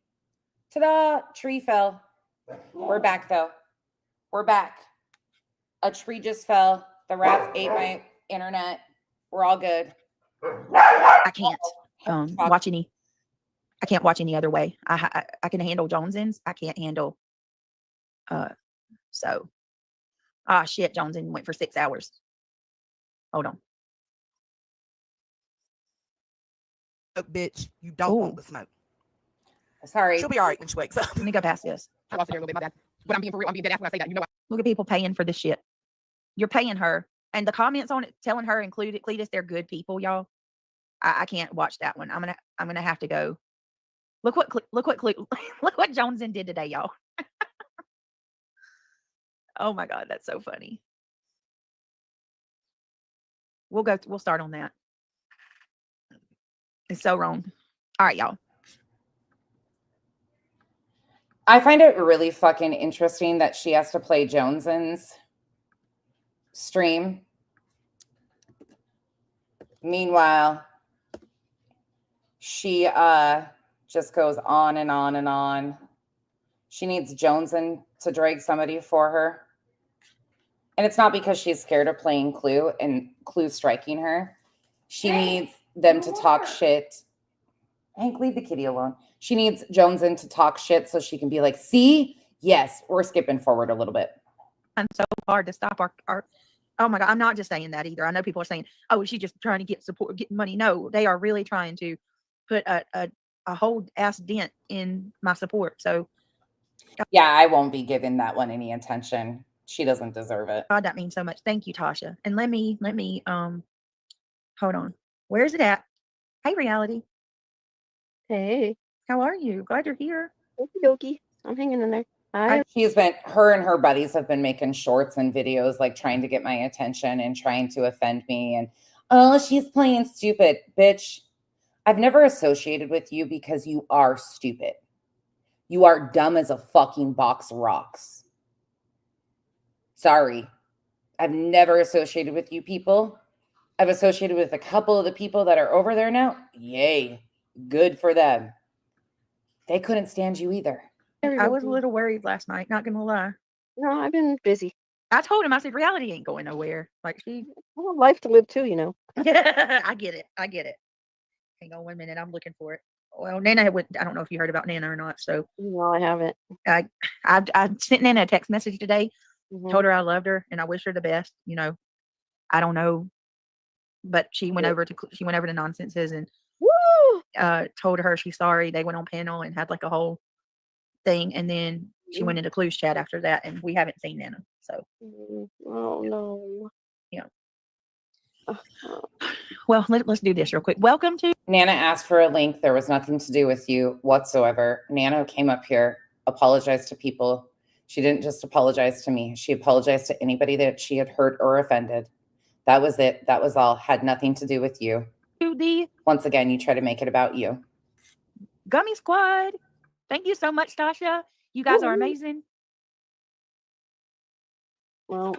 Ta-da! Tree fell. We're back though. We're back. A tree just fell. The rats ate my internet. We're all good. I can't watch any. I can't watch any other way. I can handle Jones's. I can't handle. So. Shit. Jones went for 6 hours. Hold on. Bitch, you don't Ooh. want the smoke. Sorry. She'll be all right when she wakes up. Let me go past this. I lost it there a little bit, my bad. But I'm being for real. I'm being dead ass when I say that. You know what? Look at people paying for this shit. You're paying her, and the comments on it telling her included Cletus, they're good people, y'all. I can't watch that one. I'm gonna have to go. Look what look what Joneson did today, y'all. Oh my God, that's so funny. We'll start on that. It's so wrong. All right, y'all. I find it really fucking interesting that she has to play Jones's stream. Meanwhile, she just goes on and on and on. She needs Joneson to drag somebody for her. And it's not because she's scared of playing Clue and Clue striking her. She needs them to talk shit. Hank, leave the kitty alone. She needs Joneson to talk shit so she can be like, see? Yes, we're skipping forward a little bit. And so hard to stop our oh my God, I'm not just saying that either. I know people are saying, oh, she's just trying to get support, get money. No, they are really trying to put a whole ass dent in my support. So yeah, I won't be giving that one any attention. She doesn't deserve it. God, that means so much. Thank you, Tasha. And let me hold on. Where's it at? Hey, Reality. Hey, How are you? Glad you're here. okie dokie. I'm hanging in there. Hi. Her and her buddies have been making shorts and videos, like trying to get my attention and trying to offend me. And, oh, she's playing stupid. Bitch, I've never associated with you because you are stupid. You are dumb as a fucking box of rocks. Sorry. I've never associated with you people. I've associated with a couple of the people that are over there now. Yay. Good for them. They couldn't stand you either. I was a little worried last night, not gonna lie. No, I've been busy. I told him, I said, Reality ain't going nowhere. Like she I have a life to live too, you know. I get it. Hang on 1 minute, I'm looking for it. Well, Nana would, I don't know if you heard about Nana or not. So No, I haven't. I sent Nana a text message today, Mhm. told her I loved her and I wish her the best. You know, I don't know, but she went over to Nonsenses and Woo! told her she's sorry. They went on panel and had like a whole thing, and then she went into Clues chat after that, and we haven't seen Nana. So Oh no. Yeah. Oh. Well, let's do this real quick. Welcome to Nana asked for a link. There was nothing to do with you whatsoever. Nana came up here, apologized to people. She didn't just apologize to me. She apologized to anybody that she had hurt or offended. That was it. That was all. Had nothing to do with you. the Once again, you try to make it about you. Gummy Squad. Thank you so much, Tasha. You guys are amazing. Well,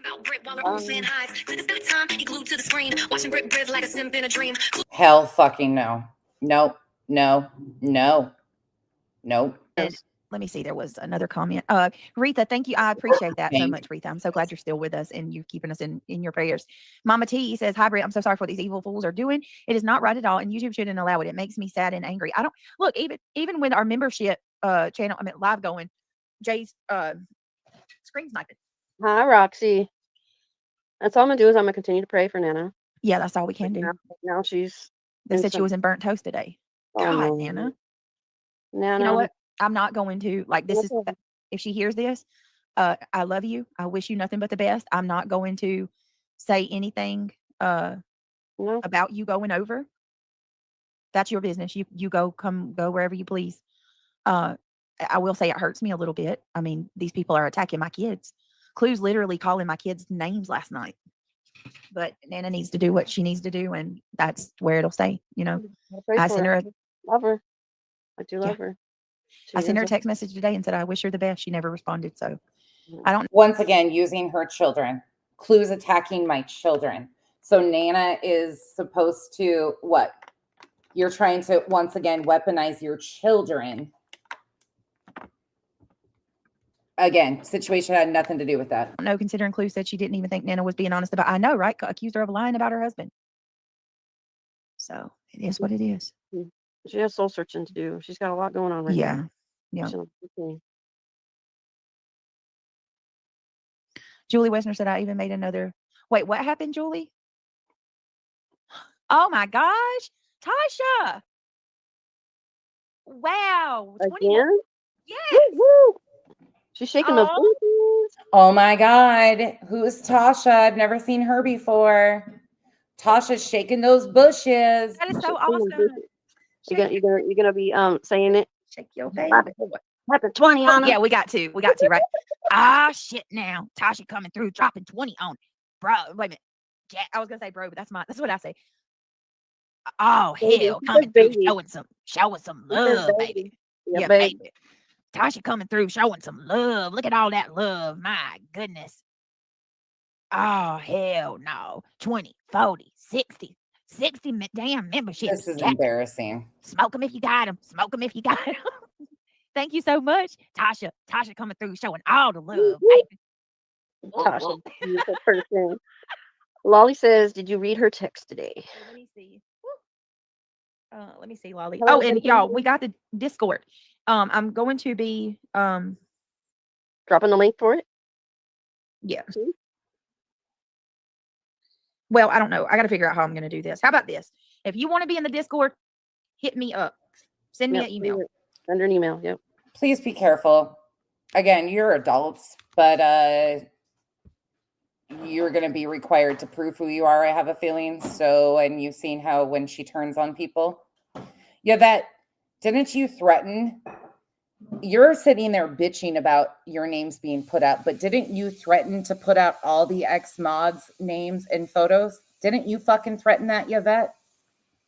Hell fucking no. Nope. No. No. Nope. yes. Let me see. There was another comment. Retha, thank you. I appreciate that so Thank much, Retha. I'm so glad you're still with us and you keeping us in your prayers. Mama T says, hi, Britt. I'm so sorry for what these evil fools are doing. It is not right at all, and YouTube shouldn't allow it. It makes me sad and angry. I don't look, even with our membership channel, live going, Jay's screen sniping. Hi, Roxy. That's all I'm gonna do is I'm gonna continue to pray for Nana. Yeah, that's all we can do. Now she's. They said she was in burnt toast today. God, no. Nana. Nana. You know what? I'm not going to this is Okay. if she hears this, I love you. I wish you nothing but the best. I'm not going to say anything No. about you going over. That's your business. You go wherever you please. I will say it hurts me a little bit. I mean, these people are attacking my kids. Clue's literally calling my kids names last night. But Nana needs to do what she needs to do, and that's where it'll stay. You know, I sent her. Love her. I do love her. I sent her a text message today and said I wish her the best. She never responded, so Mhm. I don't. Once again, using her children. Clue's attacking my children. So Nana is supposed to what? You're trying to once again weaponize your children. Again, situation had nothing to do with that. No, considering Clue said she didn't even think Nana was being honest about. I know, right? Accused her of lying about her husband. So it is what it is. She has soul searching to do. She's got a lot going on right Yeah, now. yeah. Okay. Julie Wessner said I even made another. Wait, what happened, Julie? Oh my gosh, Tasha! Wow, 21 Again? Yes. Woo! She's shaking those Aw. booties. Oh my God. Who's Tasha? I've never seen her before. Tasha's shaking those bushes. That is so Shaking those awesome. booties. You're gonna be saying it. Shake your baby. Happen 20 on her. Yeah, we got to, right? Ah, shit now. Tasha coming through, dropping 20 on it. Bro, wait a minute. Jack, I was gonna say bro, but that's what I say. Oh, Baby, hell, she coming said through, baby. showing some She said love, baby. baby. Yeah, baby. Tasha coming through, showing some love. Look at all that love. My goodness. Oh, hell no. 20, 40, 60, 60 damn memberships. This is Jack. embarrassing. Smoke them if you got them. Smoke them if you got them. Thank you so much. Tasha coming through, showing all the love. Tasha, beautiful person. Lolly says, did you read her text today? Let me see. Let me see, Lolly. Hello, Oh, and Cynthia. y'all, we got the Discord. I'm going to be Dropping the link for it? yeah. See? Well, I don't know. I got to figure out how I'm going to do this. How about this? If you want to be in the Discord, hit me up. Send me Yep, an email. send her an email. Yep. Please be careful. Again, you're adults, but you're going to be required to prove who you are, I have a feeling. So, and you've seen how when she turns on people. Yeah, didn't you threaten? You're sitting there bitching about your names being put up, but didn't you threaten to put out all the ex-mods' names and photos? Didn't you fucking threaten that, Yvette?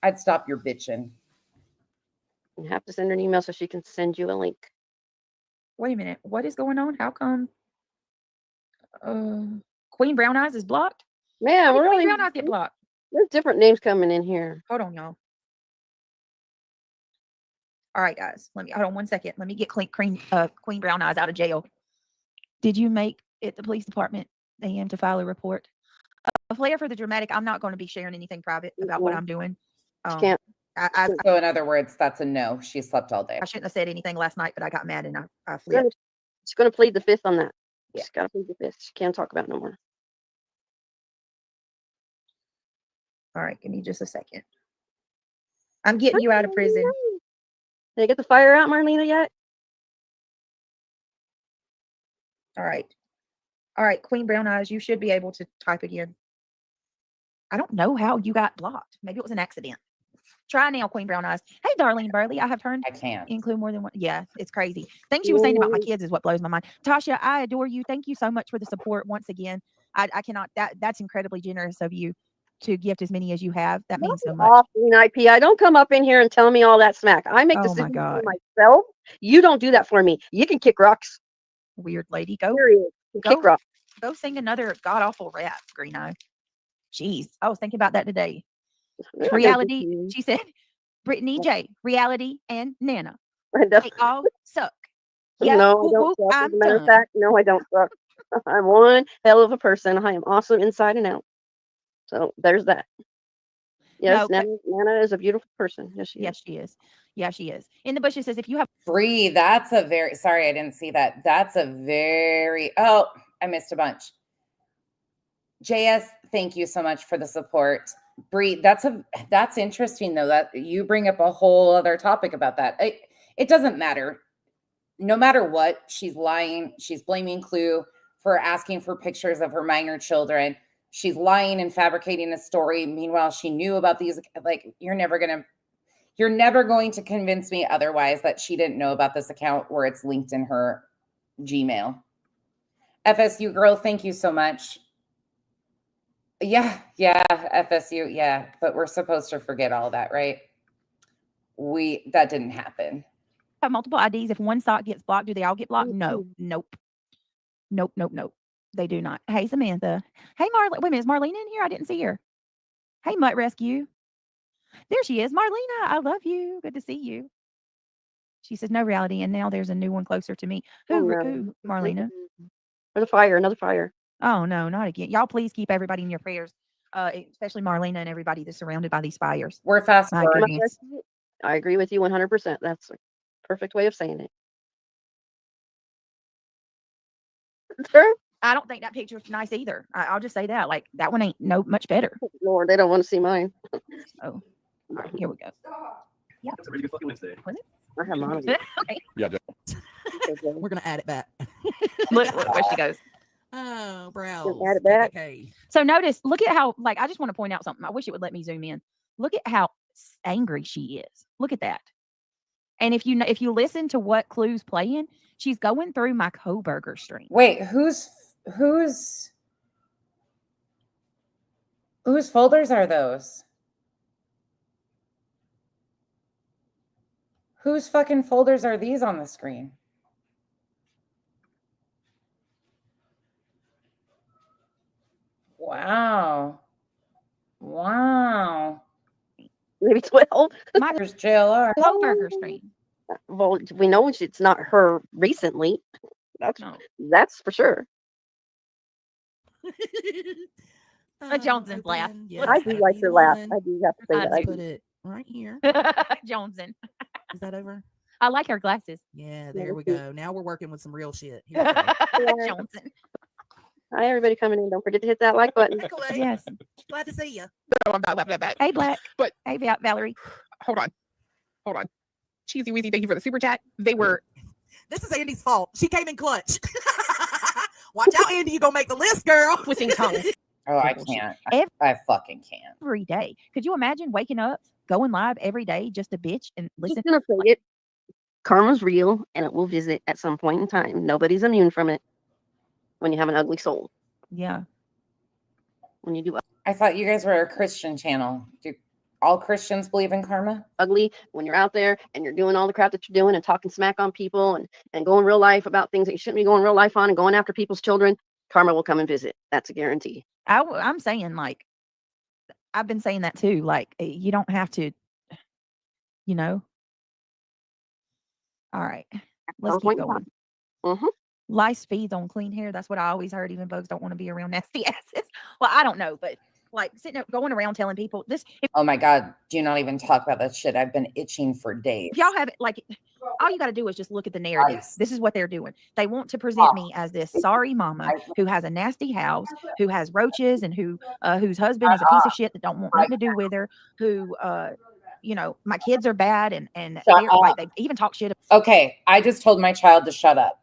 I'd stop your bitching. You have to send her an email so she can send you a link. Wait a minute. What is going on? How come Queen Brown Eyes is blocked? Man, How did really, Queen Brown Eyes get blocked? there's different names coming in here. Hold on, y'all. All right, guys. Hold on 1 second. Let me get Queen Brown Eyes out of jail. Did you make it the police department AM to file a report? A flair for the dramatic. I'm not going to be sharing anything private about what I'm doing. She can't. So in other words, that's a no. She slept all day. I shouldn't have said anything last night, but I got mad and I flipped. She's going to plead the fifth on that. Yeah. She's got to plead the fifth. She can't talk about it no more. All right, give me just a second. I'm getting you out of prison. Did I get the fire out, Marlena, yet? All right, Queen Brown Eyes, you should be able to type again. I don't know how you got blocked. Maybe it was an accident. Try now, Queen Brown Eyes. Hey, Darlene Burley, I have turned I can't include more than one. Yeah, it's crazy. Things she was saying about my kids is what blows my mind. Tasha, I adore you. Thank you so much for the support once again. I cannot, that's incredibly generous of you to gift as many as you have. That means so much. I don't come up in here and tell me all that smack. I make decisions for myself. You don't do that for me. You can kick rocks. Weird lady. Go kick rocks. Go sing another god awful rap, Green Eye. Jeez. I was thinking about that today. Reality, she said, Brittany J, Reality, and Nana. They all suck. Yeah, no, I don't suck. As a matter of fact, no, I don't suck. I'm one hell of a person. I am awesome inside and out. So there's that. Yes, no, Nana is a beautiful person. Yes, she is. Yeah, she is. In the bushes says, if you have Bree, that's a very sorry, I didn't see that. That's a very I missed a bunch. JS, thank you so much for the support. Bree, that's interesting though, that you bring up a whole other topic about that. It doesn't matter. No matter what, she's lying. She's blaming Clue for asking for pictures of her minor children. She's lying and fabricating a story. Meanwhile, she knew about these. Like, you're never going to convince me otherwise that she didn't know about this account where it's linked in her Gmail. FSU girl, thank you so much. Yeah, FSU, yeah. But we're supposed to forget all that, right? That didn't happen. Have multiple IDs. If one sock gets blocked, do they all get blocked? No. Nope. They do not. Hey, Samantha. Hey, Marlene. Wait a minute. Is Marlene in here? I didn't see her. Hey, Mutt Rescue. There she is. Marlena, I love you. Good to see you. She says, no Reality. And now there's a new one closer to me. Who, Marlena? Another fire. Oh, no, not again. Y'all please keep everybody in your prayers, especially Marlena and everybody that's surrounded by these fires. We're fast forwarding. I agree with you 100%. That's a perfect way of saying it. Sure. I don't think that picture's nice either. I'll just say that. Like, that one ain't much better. Lord, they don't want to see mine. Oh, all right, here we go. Yeah. It's a really good fucking Wednesday. Was it? I have mine. Okay. Yeah. We're gonna add it back. Look where she goes. Oh, browse. Add it back. Okay. So notice, look at how, like, I just want to point out something. I wish it would let me zoom in. Look at how angry she is. Look at that. And if you listen to what Clue's playing, she's going through my Koberger stream. Wait, whose folders are those? Whose fucking folders are these on the screen? Wow. Wow. Maybe 12. Here's JLR. Burger stream. Well, we know it's not her recently. That's for sure. Joneson's laugh. I do like her laugh. I do have to say that. I put it right here. Joneson. Is that over? I like her glasses. Yeah, there we go. Now we're working with some real shit. Here we go. Johnson. Hi, everybody coming in. Don't forget to hit that like button. Yes. Glad to see you. No, I'm not laughing at that. Hey, Black. But hey, Valerie. Hold on. Cheesy Weezy, thank you for the super chat. They were. This is Andy's fault. She came in clutch. Watch out, Andy. You gonna make the list, girl. Twisting tongues. Oh, I can't. I fucking can't. Every day. Could you imagine waking up, going live every day just to bitch and listen? Just gonna say it. Karma's real, and it will visit at some point in time. Nobody's immune from it. When you have an ugly soul. Yeah. When you do. I thought you guys were a Christian channel. Do all Christians believe in karma? Ugly when you're out there and you're doing all the crap that you're doing and talking smack on people and going real life about things that you shouldn't be going real life on and going after people's children, karma will come and visit. That's a guarantee. I'm saying, like, I've been saying that too. Like, you don't have to, you know. All right. Let's keep going. Mm-hmm. Lice feeds on clean hair. That's what I always heard. Even bugs don't want to be around nasty asses. Well, I don't know, but like sitting up, going around telling people this. Oh my God. Do not even talk about that shit. I've been itching for days. If y'all have it, like, all you got to do is just look at the narrative. This is what they're doing. They want to present me as this sorry mama who has a nasty house, who has roaches, and whose husband is a piece of shit that don't want nothing to do with her, who, you know, my kids are bad, and like, they even talk shit. Okay. I just told my child to shut up.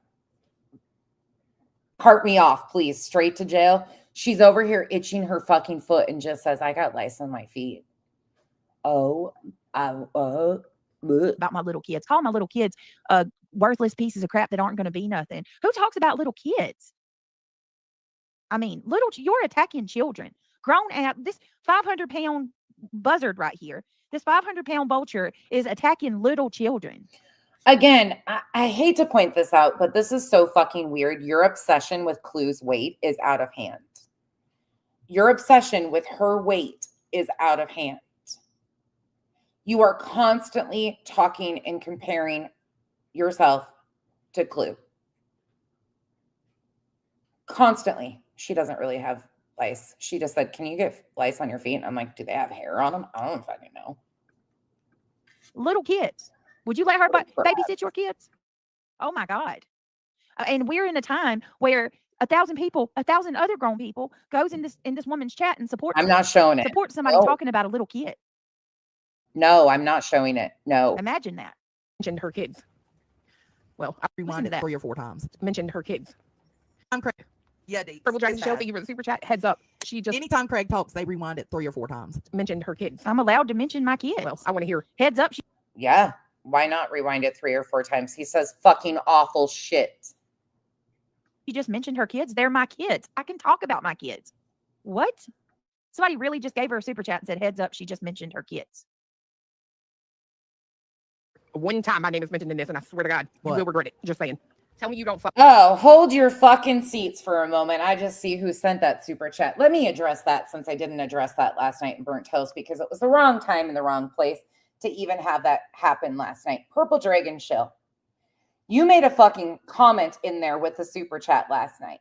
Cart me off, please. Straight to jail. She's over here itching her fucking foot and just says, I got lice on my feet. About my little kids. Call my little kids worthless pieces of crap that aren't going to be nothing. Who talks about little kids? I mean, you're attacking children. Grown at this 500-pound buzzard right here. This 500-pound vulture is attacking little children. Again, I hate to point this out, but this is so fucking weird. Your obsession with Clue's weight is out of hand. Your obsession with her weight is out of hand. You are constantly talking and comparing yourself to Clue. Constantly. She doesn't really have lice. She just said, can you get lice on your feet? And I'm like, do they have hair on them? I don't fucking know. Little kids. Would you let her babysit your kids? Oh my God. And we're in a time where 1,000 people, 1,000 other grown people goes in this woman's chat and supports. I'm not showing it. Support somebody talking about a little kid. No, I'm not showing it. No. Imagine that. Mentioned her kids. Well, I Rewind it 3 or 4 times. mentioned her kids. I'm Craig. Yeah, Purple Dragon Show, thank you for the super chat. Heads up. She just anytime Craig talks, they rewind it 3 or 4 times. mentioned her kids. I'm allowed to mention my kids. Well, I want to hear. Heads up. Yeah. Why not rewind it 3 or 4 times? He says fucking awful shit. She just mentioned her kids. They're my kids. I can talk about my kids. What? Somebody really just gave her a super chat and said, heads up, she just mentioned her kids. One time my name is mentioned in this, and I swear to God, you will regret it. Just saying. Tell me you don't fuck. Oh, hold your fucking seats for a moment. I just see who sent that super chat. Let me address that, since I didn't address that last night in Burnt Toast, because it was the wrong time and the wrong place to even have that happen last night. Purple Dragon Chill. You made a fucking comment in there with the super chat last night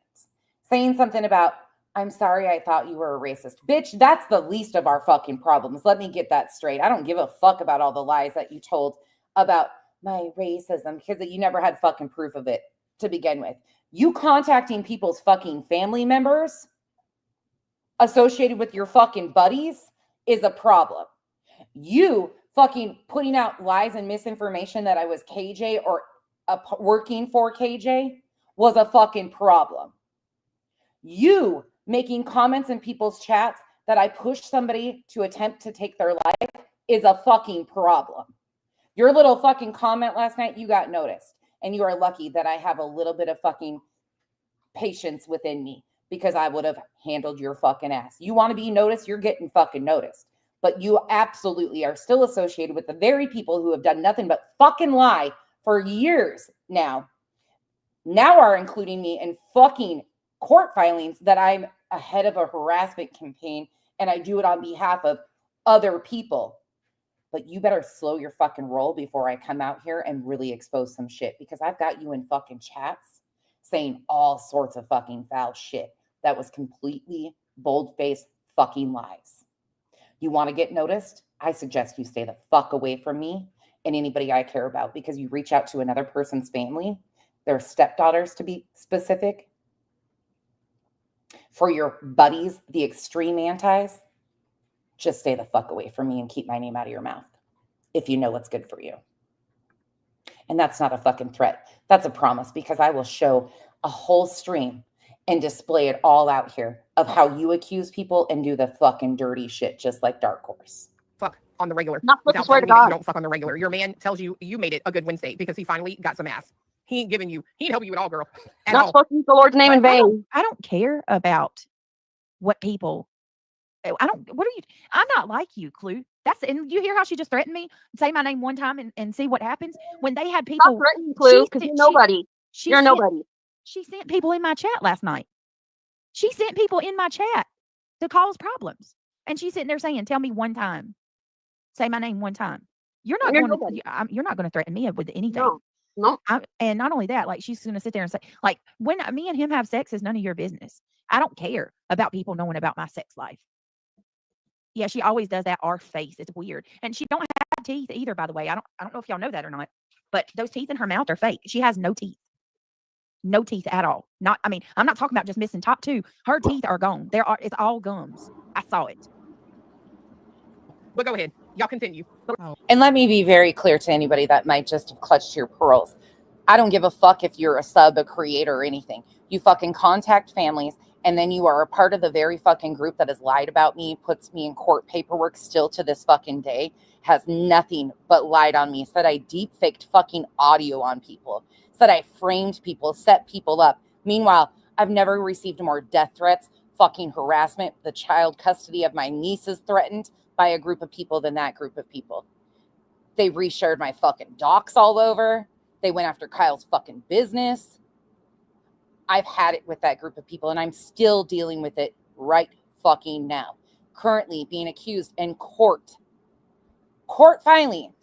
saying something about, I'm sorry, I thought you were a racist. Bitch, that's the least of our fucking problems. Let me get that straight. I don't give a fuck about all the lies that you told about my racism, because you never had fucking proof of it to begin with. You contacting people's fucking family members associated with your fucking buddies is a problem. You fucking putting out lies and misinformation that I was KJ or working for KJ was a fucking problem. You making comments in people's chats that I pushed somebody to attempt to take their life is a fucking problem. Your little fucking comment last night, you got noticed. And you are lucky that I have a little bit of fucking patience within me, because I would have handled your fucking ass. You want to be noticed, you're getting fucking noticed. But you absolutely are still associated with the very people who have done nothing but fucking lie for years now are including me in fucking court filings that I'm a head of a harassment campaign and I do it on behalf of other people. But you better slow your fucking roll before I come out here and really expose some shit, because I've got you in fucking chats saying all sorts of fucking foul shit that was completely bold-faced fucking lies. You want to get noticed? I suggest you stay the fuck away from me and anybody I care about, because you reach out to another person's family, their stepdaughters to be specific, for your buddies, the extreme antis, just stay the fuck away from me and keep my name out of your mouth if you know what's good for you. And that's not a fucking threat. That's a promise, because I will show a whole stream and display it all out here of how you accuse people and do the fucking dirty shit just like Dark Horse. Fuck on the regular. Not supposed to Without swear to telling me that God. you don't fuck on the regular. Your man tells you you made it a good Wednesday because he finally got some ass. He ain't giving you, he ain't helping you at all, girl. At Not all. supposed to use the Lord's name in But vain. I don't care about what people. What are you? I'm not like you, Clue. And you hear how she just threatened me? Say my name one time and see what happens. When they had Stop people, threatening, Clue, because she- you're nobody. she You're sent- nobody. She sent people in my chat last night. She sent people in my chat to cause problems, and she's sitting there saying, "Tell me one time, say my name one time." You're not You're going nobody. to. You're not going to threaten me with anything. No. No. And not only that, like, she's going to sit there and say, like, when me and him have sex is none of your business. I don't care about people knowing about my sex life. Yeah, she always does that arf face. It's weird. And she don't have teeth either, by the way. I don't know if y'all know that or not, but those teeth in her mouth are fake. She has no teeth. No teeth at all. I'm not talking about just missing top two. Her teeth are gone. It's all gums. I saw it. But go ahead. Y'all continue. And let me be very clear to anybody that might just have clutched your pearls. I don't give a fuck if you're a sub, a creator, or anything. You fucking contact families, and then you are a part of the very fucking group that has lied about me, puts me in court paperwork still to this fucking day, has nothing but lied on me, said I deep faked fucking audio on people, said I framed people, set people up. Meanwhile, I've never received more death threats, fucking harassment, the child custody of my nieces threatened by a group of people than that group of people. They reshared my fucking docs all over. They went after Kyle's fucking business. I've had it with that group of people, and I'm still dealing with it right fucking now. Currently being accused in court filings,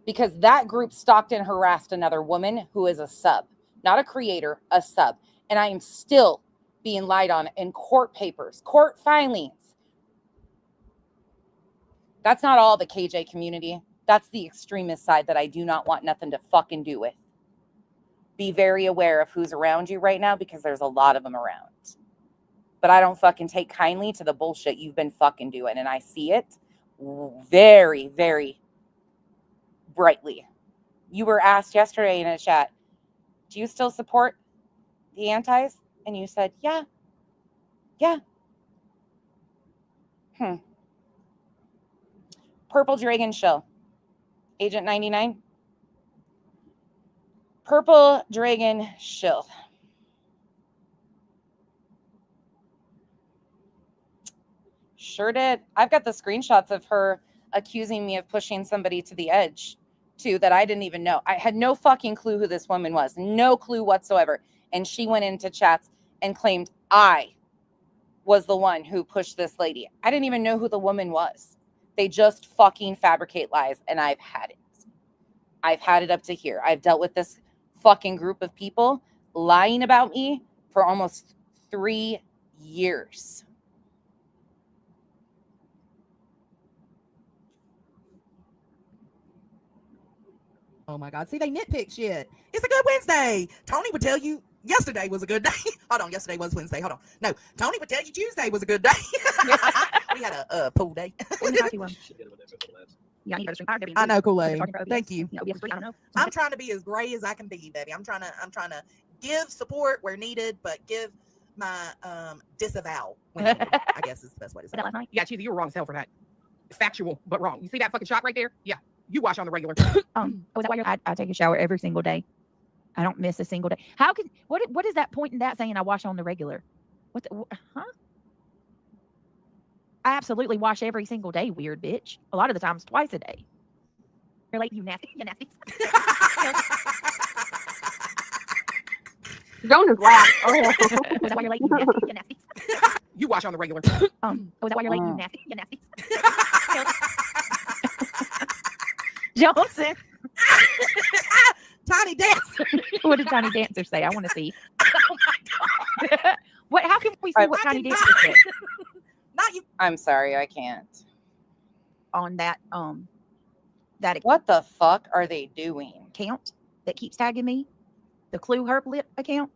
because that group stalked and harassed another woman who is a sub, not a creator, a sub. And I am still being lied on in court papers, court filings. That's not all the KJ community. That's the extremist side that I do not want nothing to fucking do with. Be very aware of who's around you right now, because there's a lot of them around. But I don't fucking take kindly to the bullshit you've been fucking doing. And I see it very, very brightly. You were asked yesterday in a chat, do you still support the antis? And you said, yeah. Purple Dragon Shill. Agent 99. Purple Dragon Shill. Sure did. I've got the screenshots of her accusing me of pushing somebody to the edge, too, that I didn't even know. I had no fucking clue who this woman was. No clue whatsoever. And she went into chats and claimed I was the one who pushed this lady. I didn't even know who the woman was. They just fucking fabricate lies, and I've had it. I've had it up to here. I've dealt with this fucking group of people lying about me for almost 3 years. Oh my God. See, they nitpick shit. It's a good Wednesday. Tony would tell you yesterday was a good day. Hold on. Yesterday was Wednesday. Hold on. No, Tony would tell you Tuesday was a good day. We had a pool day. I know, Kool-Aid. Thank you. I don't know. I'm trying to be as gray as I can be, baby. I'm trying to give support where needed, but give my disavow when needed, I guess is the best way to say it. Yeah, Cheesy, you were wrong as hell for that. Factual, but wrong. You see that fucking shot right there? Yeah. You wash on the regular. Is that why I take a shower every single day? I don't miss a single day. What is that point in that saying I wash on the regular? Huh? I absolutely wash every single day, weird bitch. A lot of the times, twice a day. You're like, you nasty. Don't just laugh. Oh. Is that why you're like, you nasty? You wash on the regular. Oh, is that why you're late? You nasty. You nasty. Johnson. Tiny dancer. What did Tiny Dancer say? I want to see. Oh my God. What? How can we see what Tiny Dancer said Not you. I'm sorry, I can't. on that that What the fuck are they doing? account that keeps tagging me, the Clue Herb Lip account,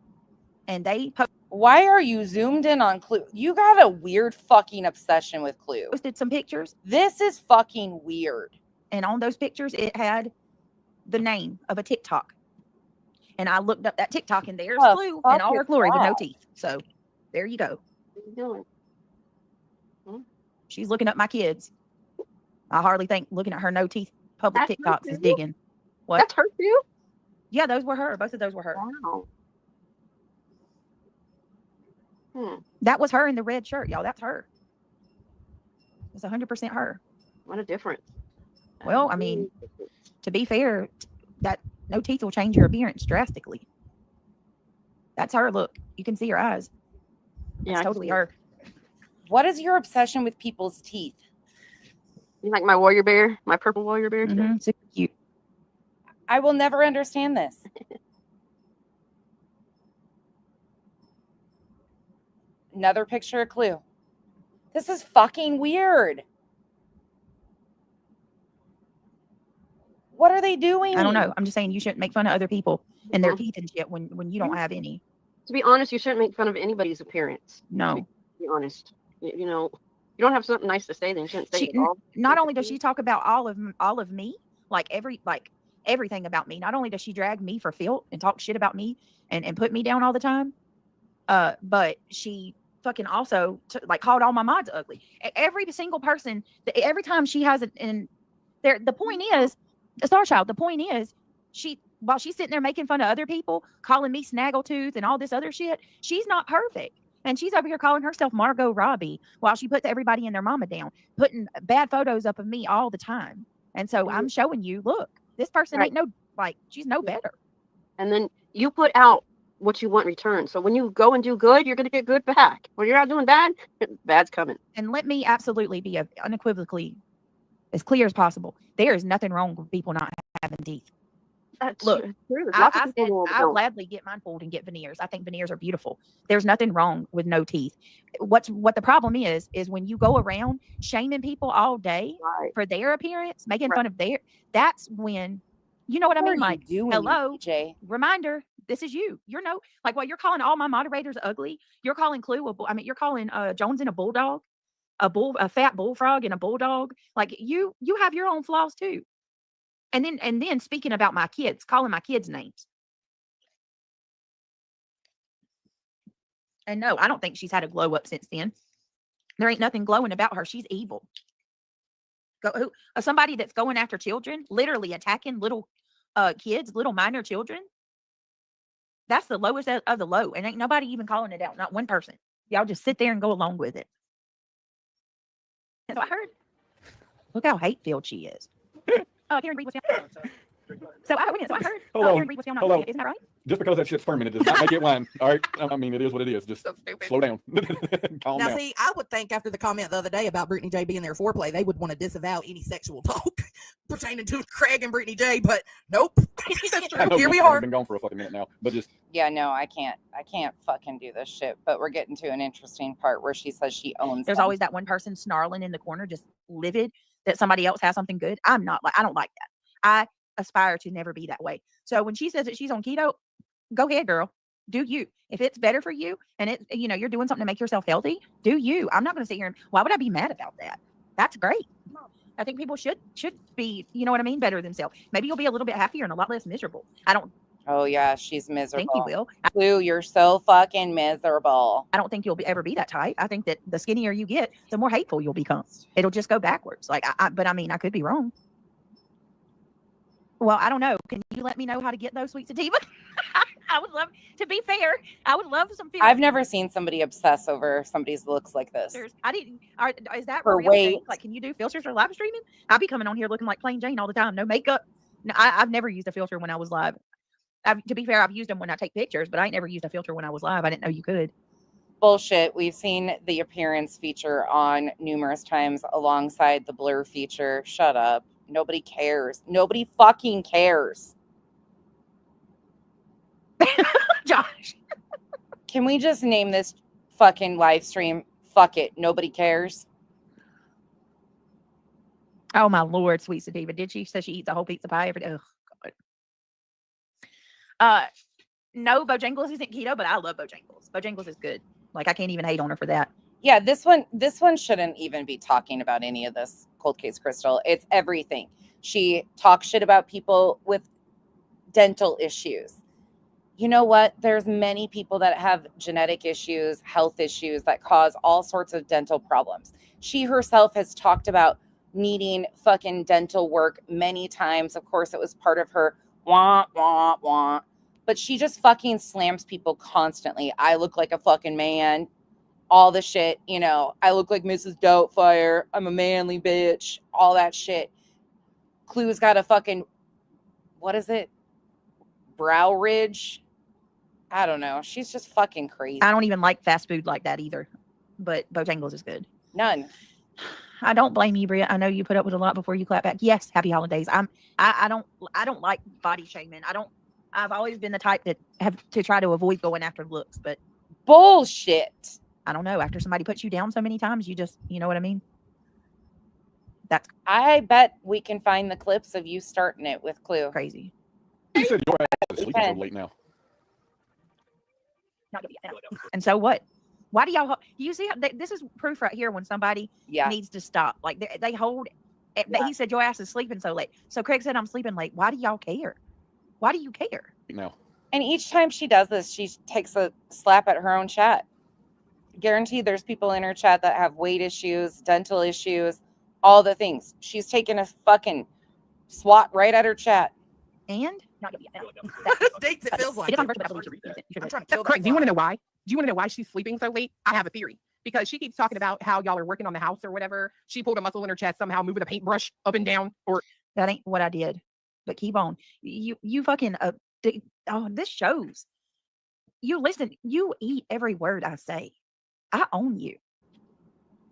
and they Why are you zoomed in on Clue? You got a weird fucking obsession with Clue. posted some pictures, This is fucking weird. and on those pictures it had the name of a TikTok, and I looked up that TikTok, and there's The Clue fuck in all her is glory with no that? teeth. So there you go. What are you doing? She's looking up my kids. I hardly think looking at her no teeth public That's TikToks is her too? digging. What? That's her too? Yeah, those were her. Both of those were her. Wow. That was her in the red shirt, y'all. That's her. It's 100% her. What a difference. Well, I mean, to be fair, that no teeth will change your appearance drastically. That's her look. You can see her eyes. Yeah, It's I can totally see it. her. What is your obsession with people's teeth? You like my warrior bear? My purple warrior bear? too? Mhm, super cute. I will never understand this. Another picture of Clue. This is fucking weird. What are they doing? I don't know. I'm just saying you shouldn't make fun of other people and their Mhm. teeth and shit when you don't have any. To be honest, you shouldn't make fun of anybody's appearance. No. To be honest. You know, you don't have something nice to say, then you shouldn't say She, it all. not only does she talk about all of me, like everything about me. Not only does she drag me for filth and talk shit about me and put me down all the time, but she fucking also called all my mods ugly. Every single person, every time she has it in there. The point is, Star Child. The point is, while she's sitting there making fun of other people, calling me snaggletooth and all this other shit, she's not perfect. And she's over here calling herself Margot Robbie while she puts everybody and their mama down, putting bad photos up of me all the time. And so I'm showing you, look, this person Right. ain't she's no better. And then you put out what you want in return. So when you go and do good, you're going to get good back. When you're out doing bad, bad's coming. And let me absolutely be unequivocally as clear as possible. There is nothing wrong with people not having teeth. That's Look, true. There's lots of people who I'll don't. gladly get mine pulled and get veneers. I think veneers are beautiful. There's nothing wrong with no teeth. What the problem is when you go around shaming people all day Right. for their appearance, making Right. fun of that's when, you know what I What mean? are you Like, doing, hello, DJ? reminder, this is you. You're while you're calling all my moderators ugly, you're calling Clue you're calling Jones a bulldog, a fat bullfrog and a bulldog. Like you have your own flaws too. And then speaking about my kids, calling my kids names. And no, I don't think she's had a glow up since then. There ain't nothing glowing about her. She's evil. Somebody that's going after children, literally attacking little kids, little minor children. That's the lowest of the low. And ain't nobody even calling it out. Not one person. Y'all just sit there and go along with it. That's what I heard. Look how hate-filled she is. Karen Reed was found. So I heard. Hold on. Karen Reed was found not Hold on. guilty. Isn't that right? Just because that shit's fermented does not make it wine. All right. I mean, it is what it is. Just So stupid. slow down. Calm Now, down. see, I would think after the comment the other day about Brittany J being their foreplay, they would want to disavow any sexual talk pertaining to Craig and Brittany J, but nope. I know Here we this are. has been gone for a fucking minute now, but just Yeah, no, I can't fucking do this shit. But we're getting to an interesting part where she says she owns There's them. always that one person snarling in the corner, just livid that somebody else has something good. I don't like that. I aspire to never be that way. So when she says that she's on keto, go ahead, girl. Do you. If it's better for you and you're doing something to make yourself healthy, do you. I'm not going to sit here and why would I be mad about that? That's great. I think people should be, you know what I mean, better themselves. Maybe you'll be a little bit happier and a lot less miserable. I don't Oh yeah, she's miserable. think you will. Clue, you're so fucking miserable. I don't think you'll ever be that type. I think that the skinnier you get, the more hateful you'll become. It'll just go backwards. But I mean, I could be wrong. Well, I don't know. Can you let me know how to get those sweet sativa? I would love, to be fair, I would love some filters. I've never seen somebody obsess over somebody's looks like this. I didn't. Is that For a real thing? weight. Like, can you do filters for live streaming? I'll be coming on here looking like plain Jane all the time. No makeup. No, I've never used a filter when I was live. To be fair, I've used them when I take pictures, but I ain't never used a filter when I was live. I didn't know you could. Bullshit. We've seen the appearance feature on numerous times alongside the blur feature. Shut up. Nobody cares. Nobody fucking cares. Josh. Can we just name this fucking live stream? Fuck it. Nobody cares. Oh my Lord, sweet Sadiva. Did she say she eats a whole pizza pie every day? Oh God. No, Bojangles isn't keto, but I love Bojangles. Bojangles is good. Like I can't even hate on her for that. Yeah, this one shouldn't even be talking about any of this, Cold Case Crystal. It's everything. She talks shit about people with dental issues. You know what? There's many people that have genetic issues, health issues that cause all sorts of dental problems. She herself has talked about needing fucking dental work many times. Of course, it was part of her wah, wah, wah. But she just fucking slams people constantly. I look like a fucking man. All the shit, you know, I look like Mrs. Doubtfire. I'm a manly bitch. All that shit. Clue's got a fucking, what is it? Brow ridge? I don't know. She's just fucking crazy. I don't even like fast food like that either. But Bojangles is good. None. I don't blame you, Bria. I know you put up with a lot before you clap back. Yes, happy holidays. I don't like body shaming. I've always been the type that have to try to avoid going after looks, but bullshit. I don't know. After somebody puts you down so many times, you know what I mean? I bet we can find the clips of you starting it with Clue. Crazy. You said your ass is sleeping so late now. And so what? Why do y'all? You see, this is proof right here when somebody needs to stop. Like they hold. He said your ass is sleeping so late. So Craig said I'm sleeping late. Why do y'all care? Why do you care? No. And each time she does this, she takes a slap at her own chat. Guaranteed, there's people in her chat that have weight issues, dental issues, all the things. She's taking a fucking swat right at her chat. And Dates, it feels like. I'm trying to kill Craig, do you want to know why? Do you want to know why she's sleeping so late? I have a theory. Because she keeps talking about how y'all are working on the house or whatever. She pulled a muscle in her chest, somehow moving a paintbrush up and down. Or that ain't what I did. But keep on. You fucking this shows. You listen. You eat every word I say. I own you,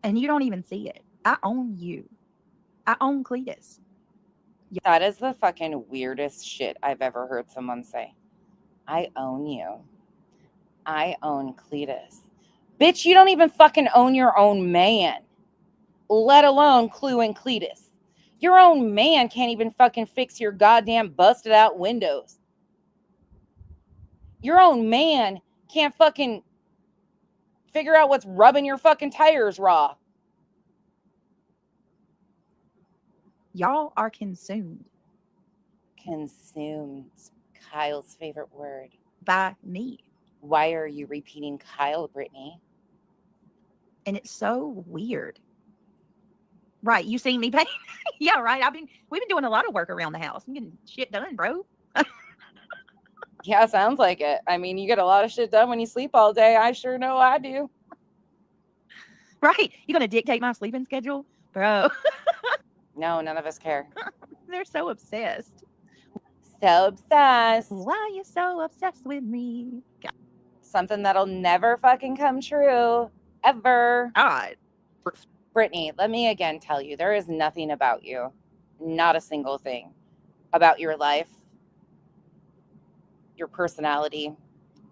and you don't even see it. I own you. I own Cletus. That is the fucking weirdest shit I've ever heard someone say. I own you. I own Cletus. Bitch, you don't even fucking own your own man, let alone Clue and Cletus. Your own man can't even fucking fix your goddamn busted out windows. Your own man can't fucking figure out what's rubbing your fucking tires raw. Y'all are consumed. Consumed. Kyle's favorite word. By me. Why are you repeating Kyle, Brittany? And it's so weird. Right. You seen me paint? Yeah, right. We've been doing a lot of work around the house. I'm getting shit done, bro. Yeah, sounds like it. I mean, you get a lot of shit done when you sleep all day. I sure know I do. Right. You gonna dictate my sleeping schedule? Bro. No, none of us care. They're so obsessed. So obsessed. Why are you so obsessed with me? God. Something that'll never fucking come true. Ever. God. Brittany, let me again tell you, there is nothing about you, not a single thing about your life, your personality,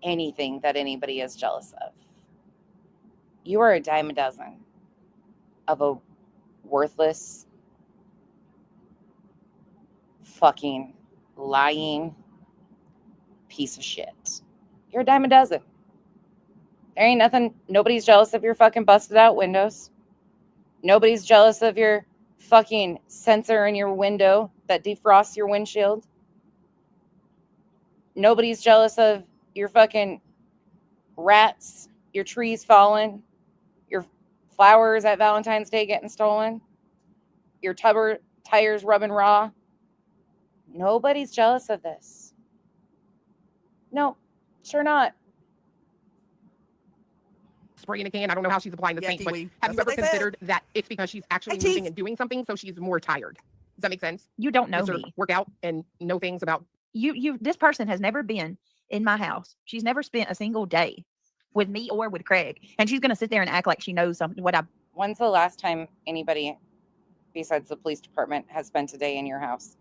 anything that anybody is jealous of. You are a dime a dozen of a worthless, fucking lying piece of shit. You're a dime a dozen. There ain't nothing. Nobody's jealous of your fucking busted out windows. Nobody's jealous of your fucking sensor in your window that defrosts your windshield. Nobody's jealous of your fucking rats, your trees falling, your flowers at Valentine's Day getting stolen, your tires rubbing raw. Nobody's jealous of this. No, sure not. Spray in a can. I don't know how she's applying the paint, but have you ever considered that it's because she's actually moving and doing something, so she's more tired? Does that make sense? You don't know me. Work out and know things about you. This person has never been in my house. She's never spent a single day with me or with Craig. And she's going to sit there and act like she knows something. When's the last time anybody besides the police department has spent a day in your house?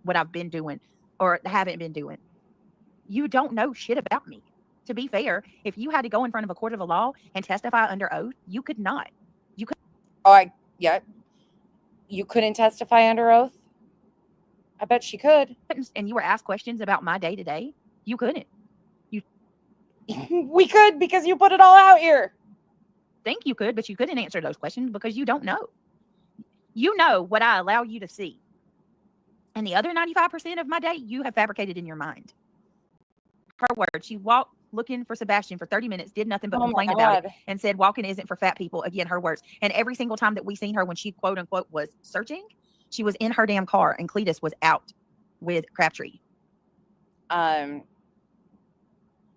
What I've been doing or haven't been doing. You don't know shit about me. To be fair, if you had to go in front of a court of a law and testify under oath, you could not. You could. Oh, you couldn't testify under oath? I bet she could. And you were asked questions about my day to day. You couldn't. We could because you put it all out here. Think you could, but you couldn't answer those questions because you don't know. You know what I allow you to see. And the other 95% of my day, you have fabricated in your mind. Her words, she walked looking for Sebastian for 30 minutes, did nothing but complain about it, and said walking isn't for fat people. Again, her words. And every single time that we seen her when she quote unquote was searching, she was in her damn car and Cletus was out with Crabtree.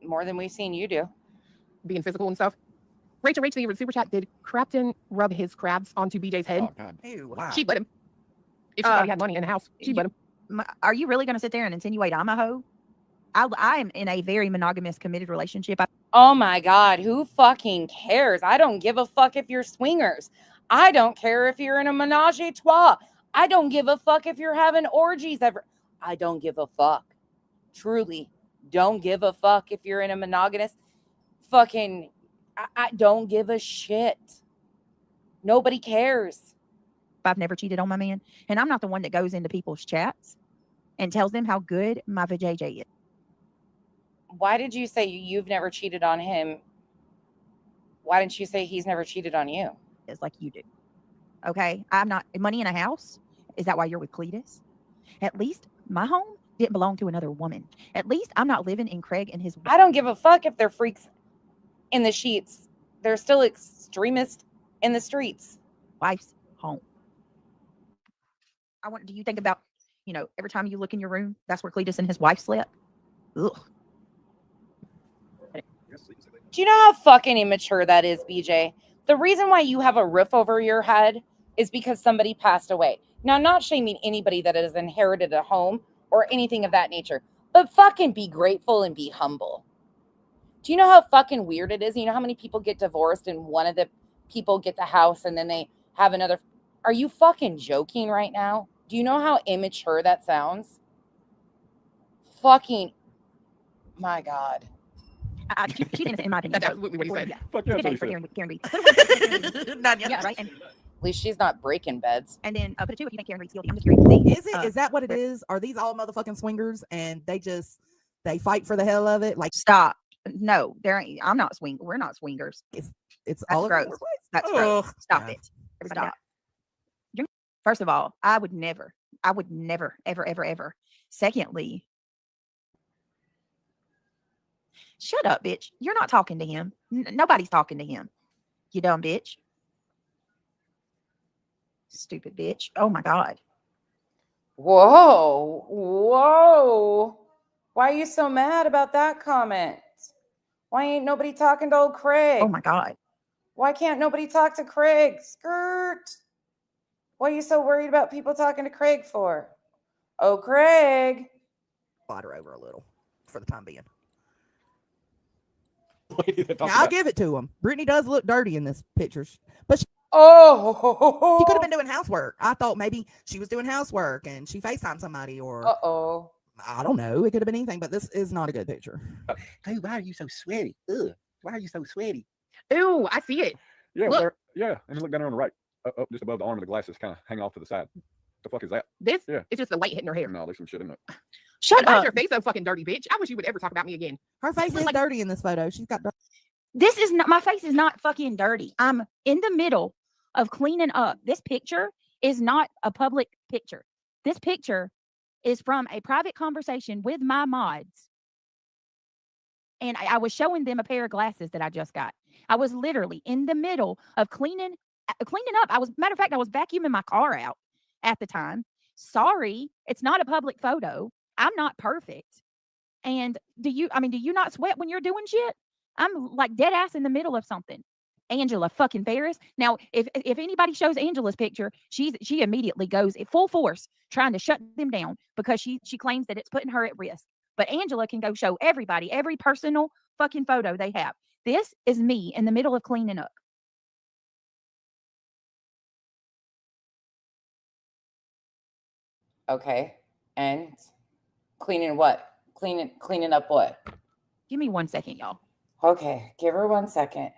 More than we've seen you do. Being physical and stuff. Rachel, the super chat, did Crafton rub his crabs onto BJ's head? Oh, God. Ew, wow. She'd let him. If she thought he had money in the house, she'd let him. Are you really going to sit there and insinuate I'm a hoe? I am in a very monogamous, committed relationship. Oh my God, who fucking cares? I don't give a fuck if you're swingers. I don't care if you're in a menage a trois. I don't give a fuck if you're having orgies ever. I don't give a fuck. Truly, don't give a fuck if you're in a monogamous fucking. I don't give a shit. Nobody cares. I've never cheated on my man, and I'm not the one that goes into people's chats and tells them how good my vajayjay is. Why did you say you've never cheated on him? Why didn't you say he's never cheated on you? It's like you do. Okay, I'm not money in a house. Is that why you're with Cletus? At least my home didn't belong to another woman. At least I'm not living in Craig and his. I don't give a fuck if they're freaks in the sheets. They're still extremists in the streets. Wife's home. Do you think about, every time you look in your room, that's where Cletus and his wife slept? Ugh. Do you know how fucking immature that is, BJ? The reason why you have a roof over your head is because somebody passed away. Now, I'm not shaming anybody that has inherited a home or anything of that nature, but fucking be grateful and be humble. Do you know how fucking weird it is? You know how many people get divorced and one of the people get the house and then they have another? Are you fucking joking right now? Do you know how immature that sounds? Fucking, my God. She didn't, in my opinion. That's absolutely what he said. Yeah. Fuck yeah, that's what he Karen Reed. Not yet. Yeah, right. And, At least she's not breaking beds. and then put it too if you think Karen Reed's guilty. I'm just curious to see. Is it? Is that what it is? Are these all motherfucking swingers and they fight for the hell of it? Like, Stop. No, there ain't. I'm not swing. We're not swingers. it's That's all gross. over the place. That's Ugh. gross. Stop Yeah. it. Stop. First of all, I would never, ever, ever, ever. Secondly, shut up, bitch. You're not talking to him. Nobody's talking to him. You dumb bitch. Stupid bitch. Oh my God. Whoa. Why are you so mad about that comment? Why ain't nobody talking to old Craig? Oh my God. Why can't nobody talk to Craig? Skirt. What are you so worried about people talking to Craig for? Oh, Craig. Slide her over a little for the time being. Talk Now, I'll about- give it to him. Brittany does look dirty in this picture, but she Oh. could have been doing housework. I thought maybe she was doing housework and she FaceTimed somebody, or Uh-oh. I don't know. It could have been anything, but this is not a good picture. Hey, why are you so sweaty? Ugh, why are you so sweaty? Ooh, I see it. Yeah, Look. there, yeah. And look down there on the right. Up just above the arm of the glasses kind of hang off to the side. The fuck is that? This Yeah. it's just the light hitting her hair. No, there's some shit in it. Shut Why is up. your face so fucking dirty, bitch? I wish you would ever talk about me again. Her face is Like- dirty in this photo. She's got dirt. This is not, my face is not fucking dirty. I'm in the middle of cleaning up. This picture is not a public picture. This picture is from a private conversation with my mods. And I was showing them a pair of glasses that I just got. I was literally in the middle of cleaning up. Matter of fact, I was vacuuming my car out at the time. Sorry, it's not a public photo. I'm not perfect. And do you not sweat when you're doing shit? I'm like dead ass in the middle of something. Angela fucking Ferris. Now, if anybody shows Angela's picture, she immediately goes at full force trying to shut them down because she claims that it's putting her at risk. But Angela can go show everybody every personal fucking photo they have. This is me in the middle of cleaning up. Okay. And cleaning what? Cleaning up what? Give me 1 second, y'all. Okay, give her 1 second.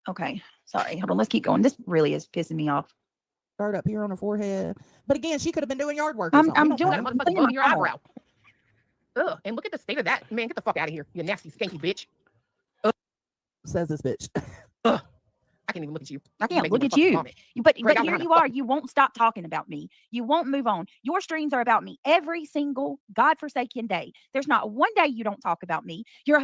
Okay, sorry. Hold on. Let's keep going. This really is pissing me off. Start up here on her forehead. But again, she could have been doing yard work. Or I'm something. We don't doing know. I'm Motherfucker cleaning above your my eyebrow. Ugh, and look at the state of that. Man, get the fuck out of here. You nasty, skanky bitch. Says this bitch. Ugh. I can't even look at you. I You can't make me look wanna at fucking you. vomit. But Greg, I'm here behind you the are. You won't stop talking about me. You won't move on. Your streams are about me every single godforsaken day. There's not one day you don't talk about me. Even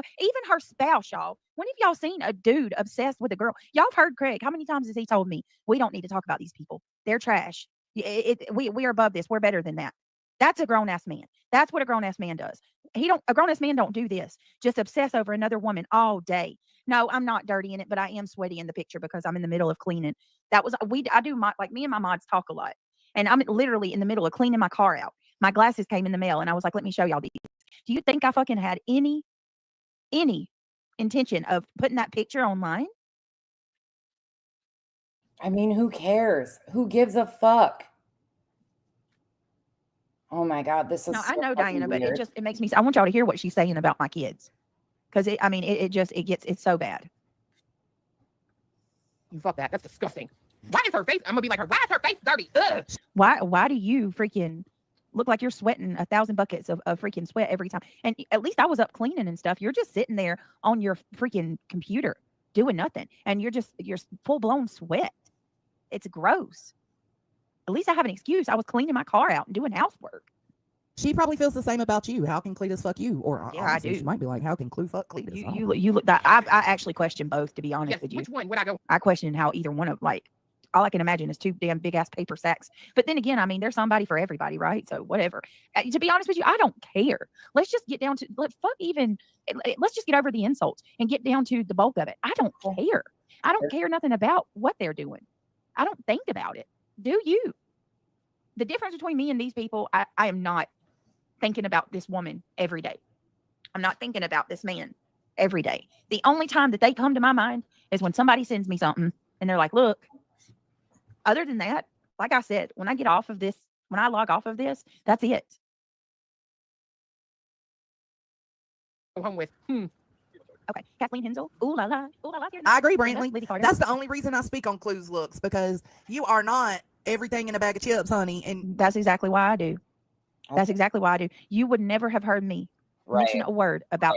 her spouse, y'all. When have y'all seen a dude obsessed with a girl? Y'all have heard Craig. How many times has he told me we don't need to talk about these people? They're trash. We are above this. We're better than that. That's a grown ass man. That's what a grown ass man does. A grown ass man don't do this. Just obsess over another woman all day. No, I'm not dirty in it, but I am sweaty in the picture because I'm in the middle of cleaning. I do me and my mods talk a lot, and I'm literally in the middle of cleaning my car out. My glasses came in the mail, and I was like, let me show y'all these. Do you think I fucking had any intention of putting that picture online? I mean, who cares? Who gives a fuck? Oh my God, this is No, I so know, fucking Diana, but weird. it makes me. I want y'all to hear what she's saying about my kids, because it's so bad. You fuck that. That's disgusting. Why is her face? I'm gonna be like her. Why is her face dirty? Ugh. Why do you freaking look like you're sweating 1,000 buckets of freaking sweat every time? And at least I was up cleaning and stuff. You're just sitting there on your freaking computer doing nothing, and you're full blown sweat. It's gross. At least I have an excuse. I was cleaning my car out and doing housework. She probably feels the same about you. How can Cletus fuck you? Or Yeah, honestly, I do. She might be like, how can Clue fuck Cletus? You look that I actually question both, to be honest Yes, with you. which one would I go? I question how either one of all I can imagine is two damn big ass paper sacks. But then again, I mean, there's somebody for everybody, right? So whatever. To be honest with you, I don't care. Let's just get down to let's just get over the insults and get down to the bulk of it. I don't care. I don't care nothing about what they're doing. I don't think about it. Do you? The difference between me and these people, I am not thinking about this woman every day. I'm not thinking about this man every day. The only time that they come to my mind is when somebody sends me something and they're like, look. Other than that, like I said, when I log off of this, that's it. Go home with. Okay, Kathleen Hensel. Ooh la la. Ooh la la. I agree, Brantley. That's the only reason I speak on Clue's looks, because you are not everything in a bag of chips, honey. And that's exactly why I do. That's exactly why I do. You would never have heard me mention a word about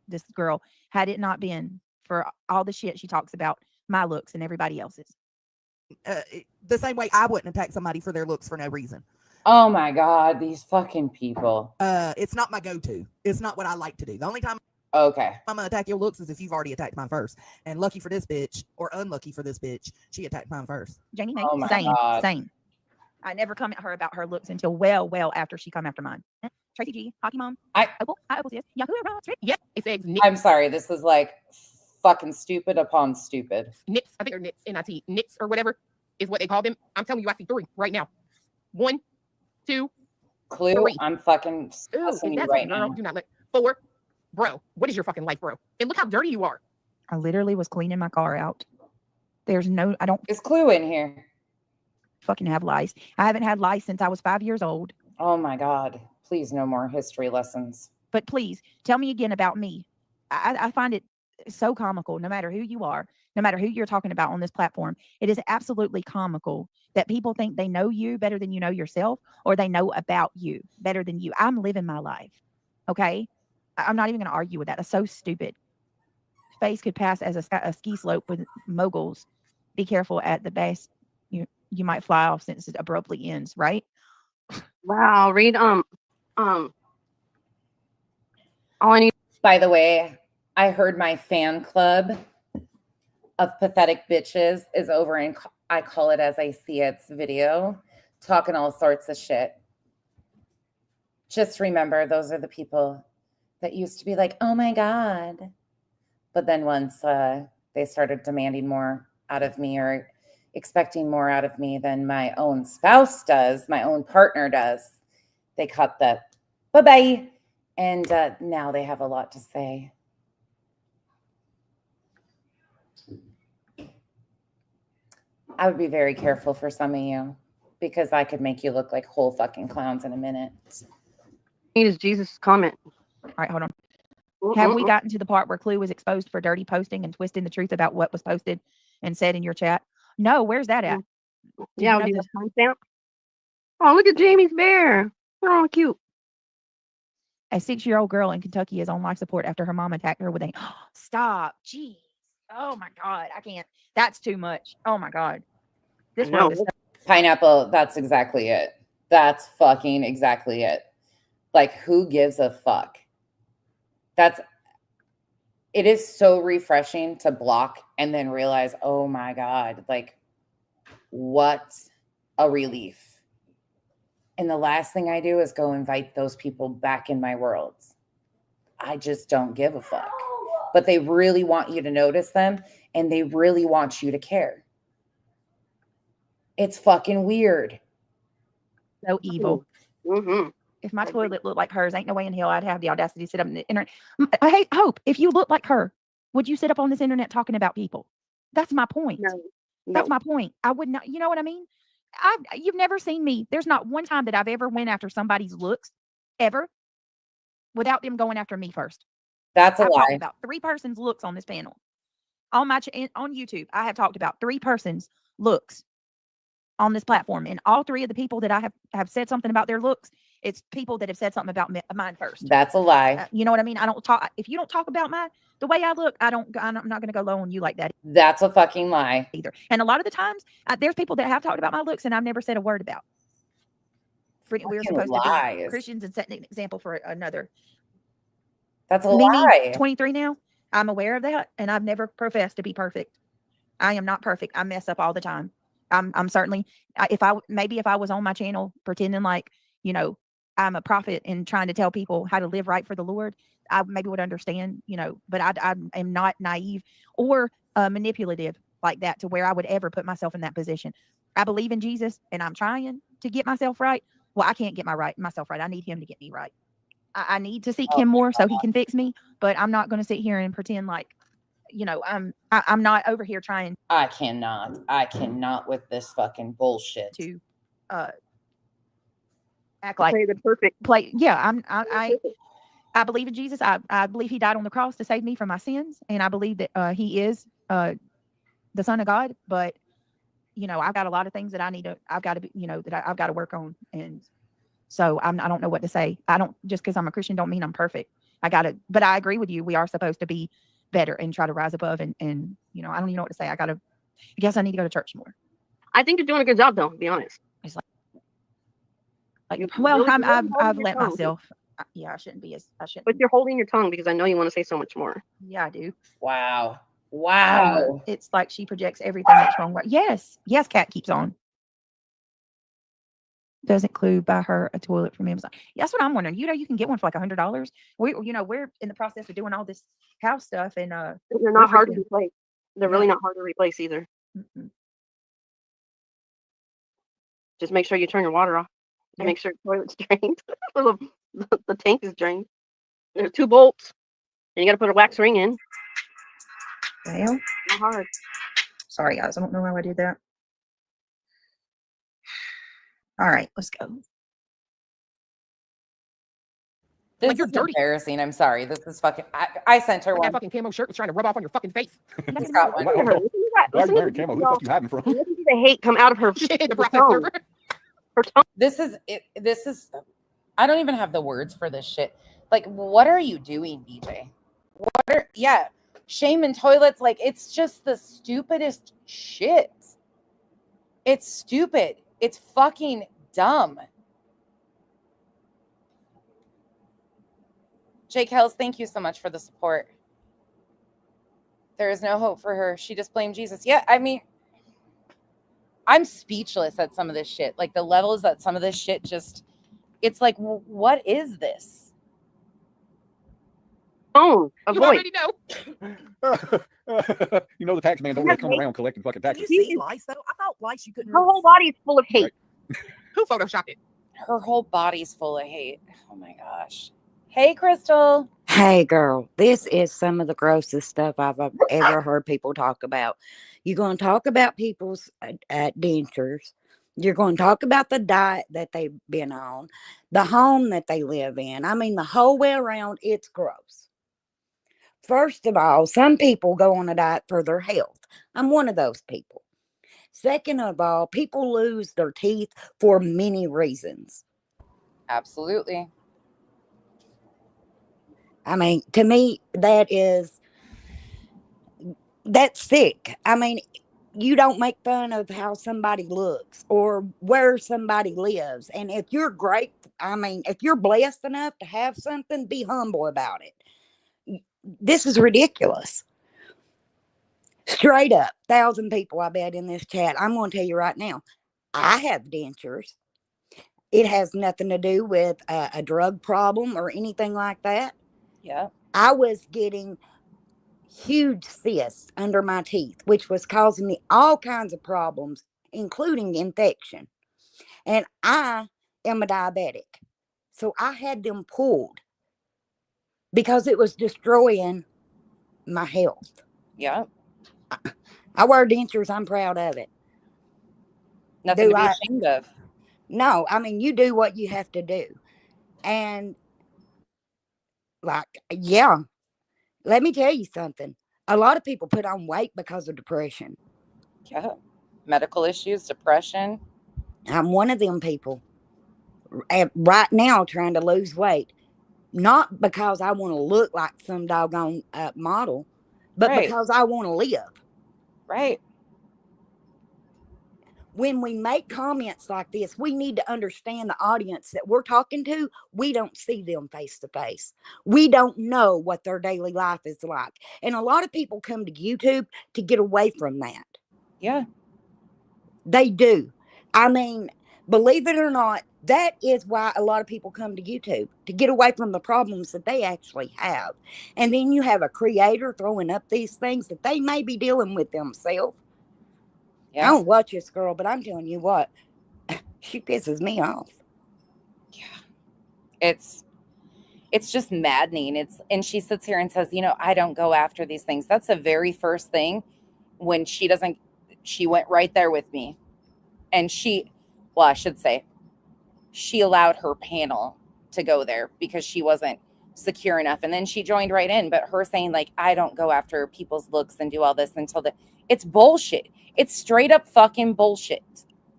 this girl had it not been for all the shit she talks about my looks and everybody else's. The same way I wouldn't attack somebody for their looks for no reason. Oh my God, these fucking people. It's not my go-to. It's not what I like to do. The only time I'm gonna attack your looks is if you've already attacked mine first. And lucky for this bitch, or unlucky for this bitch, she attacked mine first. Janie, Oh my same, God. same. I never come at her about her looks until well after she come after mine. Tracy G, Hockey Mom. Opal, yes. Yahoo, yeah, it says I'm sorry. This is like fucking stupid upon stupid. Nits, I think they're nits, N-I-T, nits or whatever is what they call them. I'm telling you, I see 3 right now. 1, 2, Clue, 3. I'm fucking cussing you you right girl? now. Do not let 4. Bro, what is your fucking life, bro? And look how dirty you are. I literally was cleaning my car out. I don't. Is Clue in here? Fucking have lice. I haven't had lice since I was 5 years old. Oh my God. Please, no more history lessons. But please, tell me again about me. I find it so comical, no matter who you are, no matter who you're talking about on this platform. It is absolutely comical that people think they know you better than you know yourself, or they know about you better than you. I'm living my life. Okay? I'm not even going to argue with that. That's so stupid. Face could pass as a ski slope with moguls. Be careful at the base. You might fly off since it abruptly ends, right? Wow, read All I need. By the way, I heard my fan club of pathetic bitches is over in I Call It As I See It's video, talking all sorts of shit. Just remember, those are the people that used to be like, oh my God. But then once they started demanding more out of me or expecting more out of me than my own spouse does, my own partner does, they cut the bye-bye. And now they have a lot to say. I would be very careful for some of you because I could make you look like whole fucking clowns in a minute. Need is Jesus' comment. All right, hold on. Have we gotten to the part where Clue was exposed for dirty posting and twisting the truth about what was posted and said in your chat? No, where's that at? Yeah, I'll do this timestamp. Oh, look at Jamie's bear. Oh, cute. A 6-year-old girl in Kentucky is on life support after her mom attacked her with a stop. Jeez. Oh my God. I can't. That's too much. Oh my God. This world is Pineapple, that's exactly it. That's fucking exactly it. Like, who gives a fuck? It is so refreshing to block and then realize, oh my God, like, what a relief. And the last thing I do is go invite those people back in my worlds. I just don't give a fuck. But they really want you to notice them and they really want you to care. It's fucking weird. So evil. Mm-hmm. If my toilet looked like hers, ain't no way in hell I'd have the audacity to sit up in the internet. I hope if you look like her, would you sit up on this internet talking about people? That's my point. No. That's my point. I would not, you know what I mean? You've never seen me. There's not one time that I've ever went after somebody's looks ever without them going after me first. That's a I've lie. talked about 3 persons' looks on this panel. On my on YouTube, I have talked about 3 persons' looks on this platform, and all 3 of the people that I have said something about their looks, it's people that have said something about mine first. That's a lie. You know what I mean? I don't talk. If you don't talk about the way I look, I'm not going to go low on you like that. That's a fucking lie. Either. And a lot of the times, there's people that have talked about my looks, and I've never said a word about. We're supposed to be Christians and setting an example for another. That's a lie. 23 now. I'm aware of that, and I've never professed to be perfect. I am not perfect. I mess up all the time. I'm certainly, if I was on my channel pretending like, you know, I'm a prophet and trying to tell people how to live right for the Lord, I maybe would understand, you know, but I am not naive or manipulative like that to where I would ever put myself in that position. I believe in Jesus and I'm trying to get myself right. Well, I can't get myself right. I need him to get me right. I need to seek him more so he can fix me, but I'm not going to sit here and pretend like, you know, I'm not over here trying. I cannot with this fucking bullshit to act like play the perfect play. Yeah, I believe in Jesus. I believe he died on the cross to save me from my sins, and I believe that he is the Son of God. But you know, I've got a lot of things that I've got to work on, and so I don't know what to say. I don't, just because I'm a Christian don't mean I'm perfect. But I agree with you. We are supposed to be better and try to rise above, and you know, I don't even know what to say. I guess I need to go to church more. I think you're doing a good job, though, to be honest. It's well, I've let myself. Yeah, I shouldn't. But you're holding your tongue because I know you want to say so much more. Yeah, I do. Wow. It's like she projects everything that's wrong. Yes, Cat keeps on. Doesn't Clue buy her a toilet from Amazon? Yeah, that's what I'm wondering. You know, you can get one for like $100. We're in the process of doing all this house stuff, and they're not hard to replace. They're really not hard to replace either. Mm-mm. Just make sure you turn your water off. And make sure the toilet's drained. the tank is drained. There's 2 bolts. And you got to put a wax ring in. Well, not hard. Sorry, guys. I don't know how I did that. All right, let's go. This is embarrassing. I'm sorry. This is fucking. I sent her one. That fucking camo shirt was trying to rub off on your fucking face. He's got one. Why are you wearing camo? Who the fuck you hiding from? Listen to the hate come out of her. Her tongue. This is. I don't even have the words for this shit. Like, what are you doing, DJ? Shame in toilets. Like, it's just the stupidest shit. It's stupid. It's fucking dumb. Jake Hells, thank you so much for the support. There is no hope for her. She just blamed Jesus. Yeah, I mean, I'm speechless at some of this shit. Like the levels that some of this shit just, it's like, what is this? Oh, a You voice. already know. You know the tax man don't really come around collecting fucking Can you taxes. see lice though? I thought lice you couldn't. Her really whole see. body is full of hate. Who photoshopped it? Her whole body's full of hate. Oh my gosh. Hey, Crystal. Hey, girl, this is some of the grossest stuff I've ever heard people talk about. You're going to talk about people's dentures. You're going to talk about the diet that they've been on, the home that they live in. I mean, the whole way around, it's gross. First of all, some people go on a diet for their health. I'm one of those people. Second of all, people lose their teeth for many reasons. Absolutely. I mean, to me, that's sick. I mean, you don't make fun of how somebody looks or where somebody lives. And if you're great, I mean, if you're blessed enough to have something, be humble about it. This is ridiculous. Straight up, 1,000 people, I bet, in this chat. I'm going to tell you right now, I have dentures. It has nothing to do with a drug problem or anything like that. Yeah. I was getting huge cysts under my teeth, which was causing me all kinds of problems, including infection. And I am a diabetic. So I had them pulled because it was destroying my health. Yeah. I wear dentures. I'm proud of it. Nothing to be ashamed of. No, I mean, you do what you have to do. And like, yeah, let me tell you something. A lot of people put on weight because of depression. Yeah. Medical issues, depression. I'm one of them people right now trying to lose weight. Not because I want to look like some doggone model, but Right. because I want to live. Right. When we make comments like this, we need to understand the audience that we're talking to. We don't see them face to face. We don't know what their daily life is like. And a lot of people come to YouTube to get away from that. Yeah. They do. I mean, believe it or not, that is why a lot of people come to YouTube, to get away from the problems that they actually have. And then you have a creator throwing up these things that they may be dealing with themselves. Yeah. I don't watch this girl, but I'm telling you what, she pisses me off. Yeah. It's just maddening. And she sits here and says, I don't go after these things. That's the very first thing when she went right there with me. And I should say, she allowed her panel to go there because she wasn't secure enough. And then she joined right in. But her saying, like, I don't go after people's looks and do all this it's bullshit. It's straight up fucking bullshit.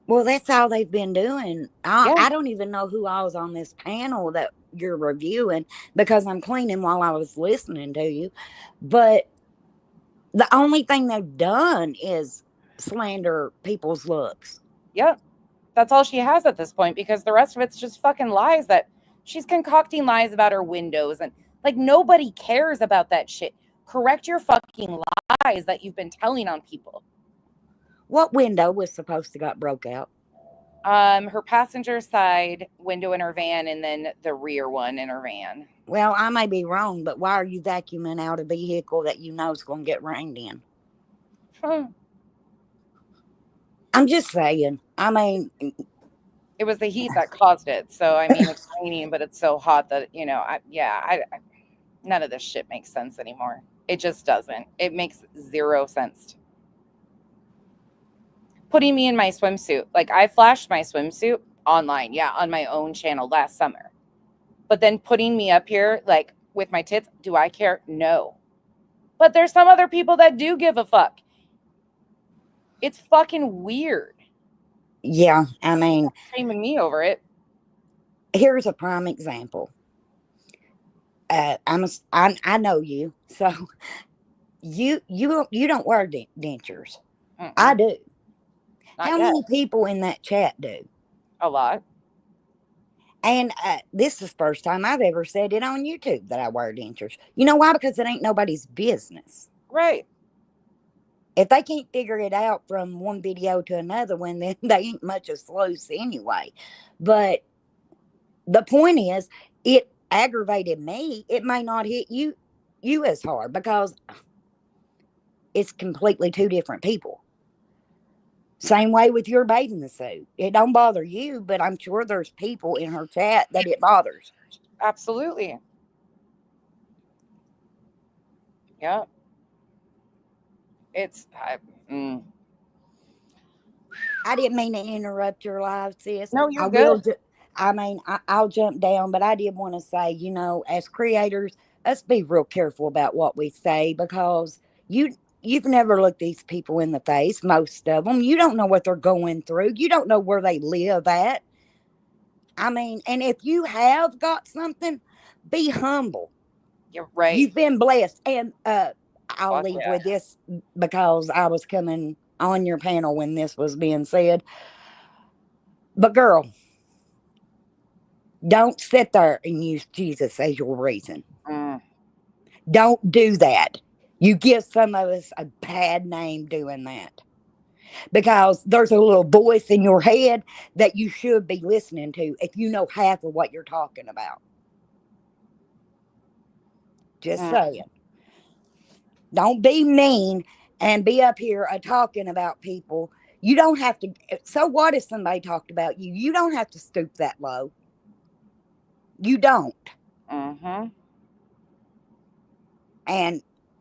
Well, that's all they've been doing. I don't even know who I was on this panel that you're reviewing because I'm cleaning while I was listening to you. But the only thing they've done is slander people's looks. Yep. That's all she has at this point because the rest of it's just fucking lies that she's concocting lies about her windows. And like nobody cares about that shit. Correct your fucking lies that you've been telling on people. What window was supposed to got broke out? Her passenger side window in her van and then the rear one in her van. Well, I may be wrong, but why are you vacuuming out a vehicle that you know is going to get rained in? I'm just saying. I mean, it was the heat that caused it. So, I mean, it's raining, but it's so hot that, none of this shit makes sense anymore. It just doesn't. It makes zero sense. Putting me in my swimsuit. Like, I flashed my swimsuit online, on my own channel last summer. But then putting me up here, like, with my tits, do I care? No. But there's some other people that do give a fuck. It's fucking weird. Yeah, I mean, shaming me over it. Here's a prime example. I know you, so you don't wear dentures. Mm-mm. I do. Not How yet. many people in that chat do? A lot. And this is the first time I've ever said it on YouTube that I wear dentures. You know why? Because it ain't nobody's business. Right. If they can't figure it out from one video to another one, then they ain't much of sleuths anyway. But the point is, it aggravated me. It may not hit you as hard because it's completely two different people. Same way with your bathing suit. It don't bother you, but I'm sure there's people in her chat that it bothers. Absolutely. Yeah. It's I didn't mean to interrupt your live, sis. No, you're I will. good. I'll jump down, but I did want to say, as creators, let's be real careful about what we say because you've never looked these people in the face. Most of them, you don't know what they're going through. You don't know where they live at. And if you have got something, be humble. You're right. You've been blessed, and I'll Fuck leave yeah. with this because I was coming on your panel when this was being said. But girl, don't sit there and use Jesus as your reason. Don't do that. You give some of us a bad name doing that because there's a little voice in your head that you should be listening to if you know half of what you're talking about. Just saying. Don't be mean and be up here talking about people. You don't have to. So what if somebody talked about you? You don't have to stoop that low. You don't. And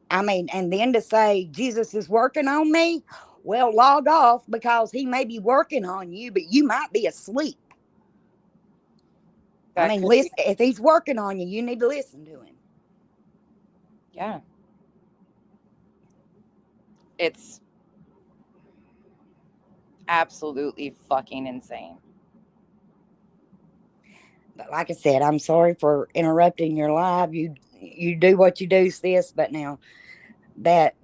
and then to say Jesus is working on me, well, log off because he may be working on you, but you might be asleep. Listen, if he's working on you, you need to listen to him. Yeah. It's absolutely fucking insane. But like I said, I'm sorry for interrupting your live. You do what you do, sis, but now that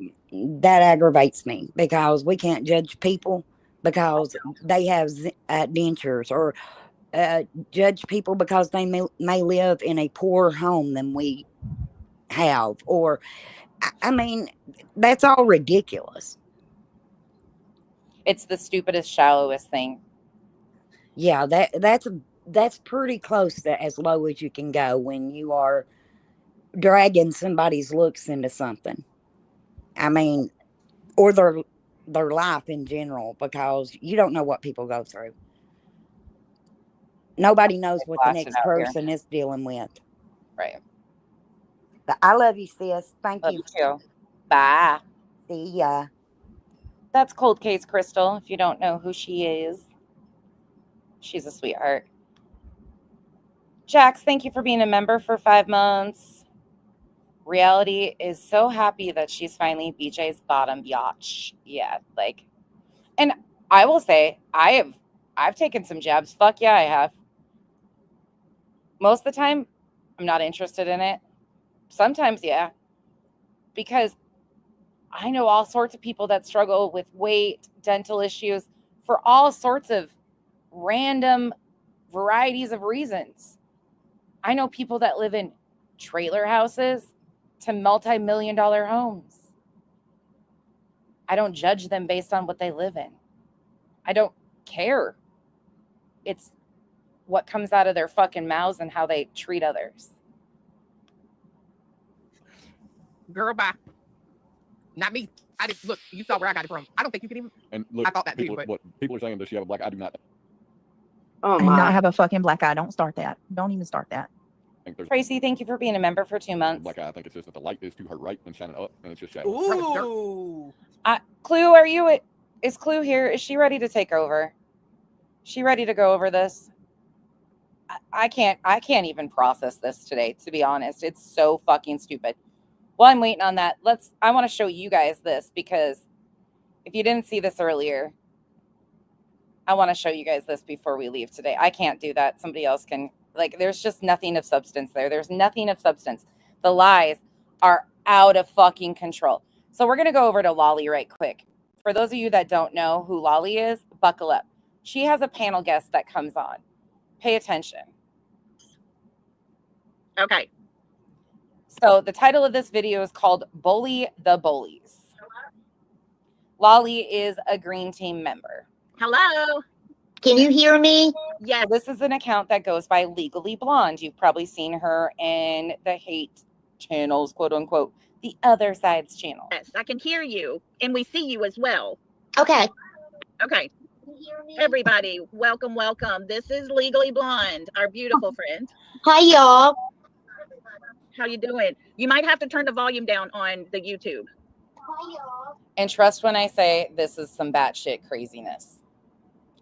aggravates me because we can't judge people because they have dentures or judge people because they may live in a poorer home than we have, or that's all ridiculous. It's the stupidest, shallowest thing. Yeah, that's pretty close to as low as you can go when you are dragging somebody's looks into something. Or their life in general, because you don't know what people go through. Nobody knows what the next person is dealing with. Right. But I love you, sis. Thank Love you. you too. Bye. See ya. That's Cold Case Crystal. If you don't know who she is, she's a sweetheart. Jax, thank you for being a member for 5 months. Reality is so happy that she's finally BJ's bottom biatch. Yeah, and I will say I've taken some jabs. Fuck yeah, I have. Most of the time, I'm not interested in it. Sometimes, yeah. Because I know all sorts of people that struggle with weight, dental issues for all sorts of random varieties of reasons. I know people that live in trailer houses to multi-million-dollar homes. I don't judge them based on what they live in. I don't care. It's what comes out of their fucking mouths and how they treat others. Girl, bye. Not me. I didn't look. You saw where I got it from. I don't think you can even. And look, I thought that people, too. But what people are saying, does she have a black eye? I do not. I do not have a fucking black eye. Don't start that. Don't even start that. Tracy, thank you for being a member for 2 months. Black eye, I think it's just that the light is to her right and shining up, and it's just shadow. Ooh. Clue, is Clue here? Is she ready to take over? She ready to go over this? I can't even process this today, to be honest. It's so fucking stupid. While I'm waiting on that, I want to show you guys this because if you didn't see this earlier, I want to show you guys this before we leave today. I can't do that. Somebody else can. There's just nothing of substance there. There's nothing of substance. The lies are out of fucking control. So we're going to go over to Lolly right quick. For those of you that don't know who Lolly is, buckle up. She has a panel guest that comes on. Pay attention. Okay. So the title of this video is called Bully the Bullies. Lolly is a Green Team member. Hello. Can you hear me? Yes. So this is an account that goes by Legally Blonde. You've probably seen her in the hate channels, quote unquote, the other side's channel. Yes, I can hear you, and we see you as well. Okay. Okay. Everybody, welcome, welcome. This is Legally Blonde, our beautiful friend. Hi, y'all. How you doing? You might have to turn the volume down on the YouTube. And trust when I say this is some batshit craziness.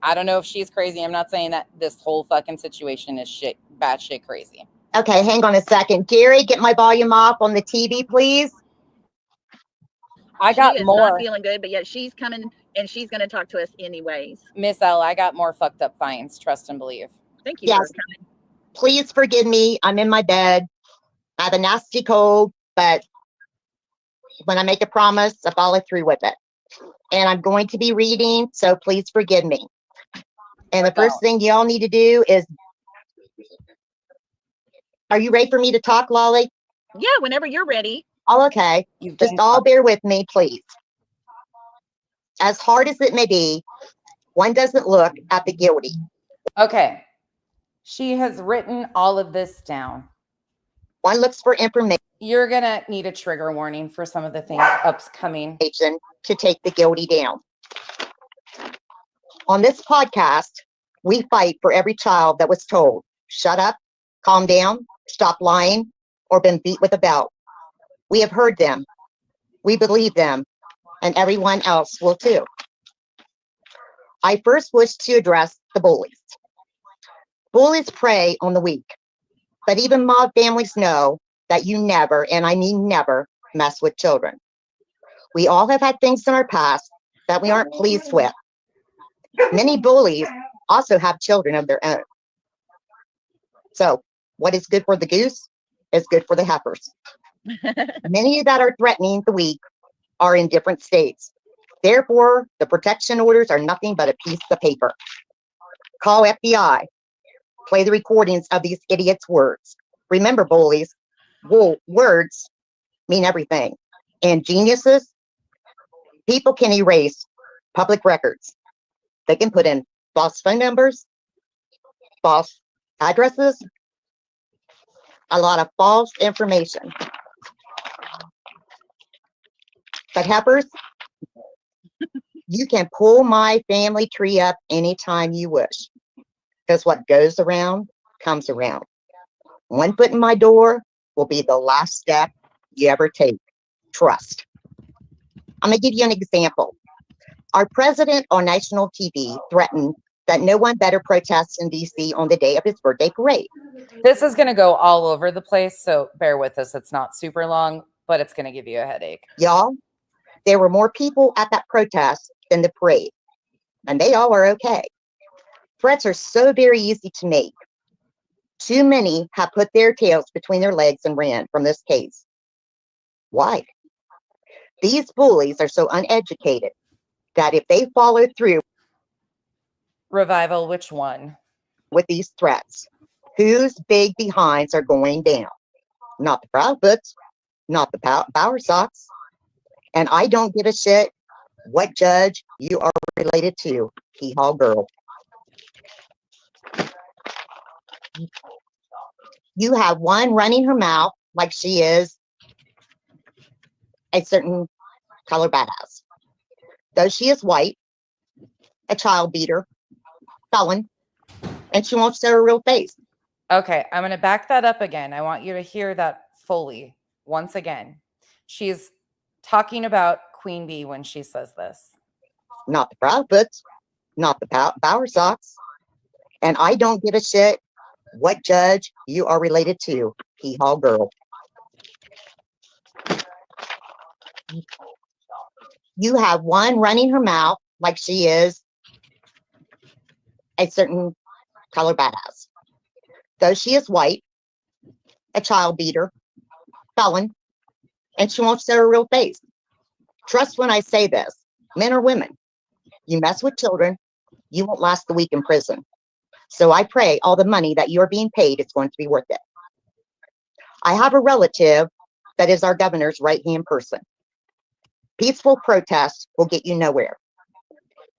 I don't know if she's crazy. I'm not saying that this whole fucking situation is batshit crazy. Okay, hang on a second. Gary, get my volume off on the TV, please. I got she is more. Not feeling good, but yet she's coming and she's going to talk to us anyways. Miss L, I got more fucked up finds. Trust and believe. Thank you. Yes. Please forgive me. I'm in my bed. I have a nasty cold, but when I make a promise, I follow through with it. And I'm going to be reading, so please forgive me. And the first thing y'all need to do is, are you ready for me to talk, Lolly? Yeah, whenever you're ready. Oh, okay. Just all bear with me, please. As hard as it may be, one doesn't look at the guilty. Okay. She has written all of this down. One looks for information. You're going to need a trigger warning for some of the things upcoming. To take the guilty down. On this podcast, we fight for every child that was told, shut up, calm down, stop lying, or been beat with a belt. We have heard them. We believe them, and everyone else will too. I first wish to address the bullies. Bullies prey on the weak, but even mob families know that you never, and I mean never, mess with children. We all have had things in our past that we aren't pleased with. Many bullies also have children of their own. So what is good for the goose is good for the heifers. Many that are threatening the weak are in different states. Therefore, the protection orders are nothing but a piece of paper. Call FBI. Play the recordings of these idiots' words. Remember, bullies, words mean everything. And geniuses, people can erase public records. They can put in false phone numbers, false addresses, a lot of false information. But heifers, you can pull my family tree up anytime you wish. Because what goes around comes around. One foot in my door will be the last step you ever take. Trust. I'm going to give you an example. Our president on national TV threatened that no one better protest in DC on the day of his birthday parade. This is going to go all over the place, so bear with us. It's not super long, but it's going to give you a headache. Y'all, there were more people at that protest than the parade, and they all are okay. Threats are so very easy to make. Too many have put their tails between their legs and ran from this case. Why? These bullies are so uneducated that if they follow through Revival, which one? With these threats, whose big behinds are going down? Not the Proudfoots, not the Power Sox. And I don't give a shit what judge you are related to, hee-haw girl. You have one running her mouth like she is a certain color badass. Though she is white, a child beater, felon, and she won't show her real face. Okay, I'm going to back that up again. I want you to hear that fully once again. She's talking about Queen Bee when she says this. Not the Proudfoots, not the Power Sox. And I don't give a shit what judge you are related to, hee-haw girl. You have one running her mouth like she is a certain color badass. Though she is white, a child beater, felon, and she won't show her real face. Trust when I say this, men or women, you mess with children, you won't last the week in prison. So I pray all the money that you're being paid is going to be worth it. I have a relative that is our governor's right-hand person. Peaceful protests will get you nowhere.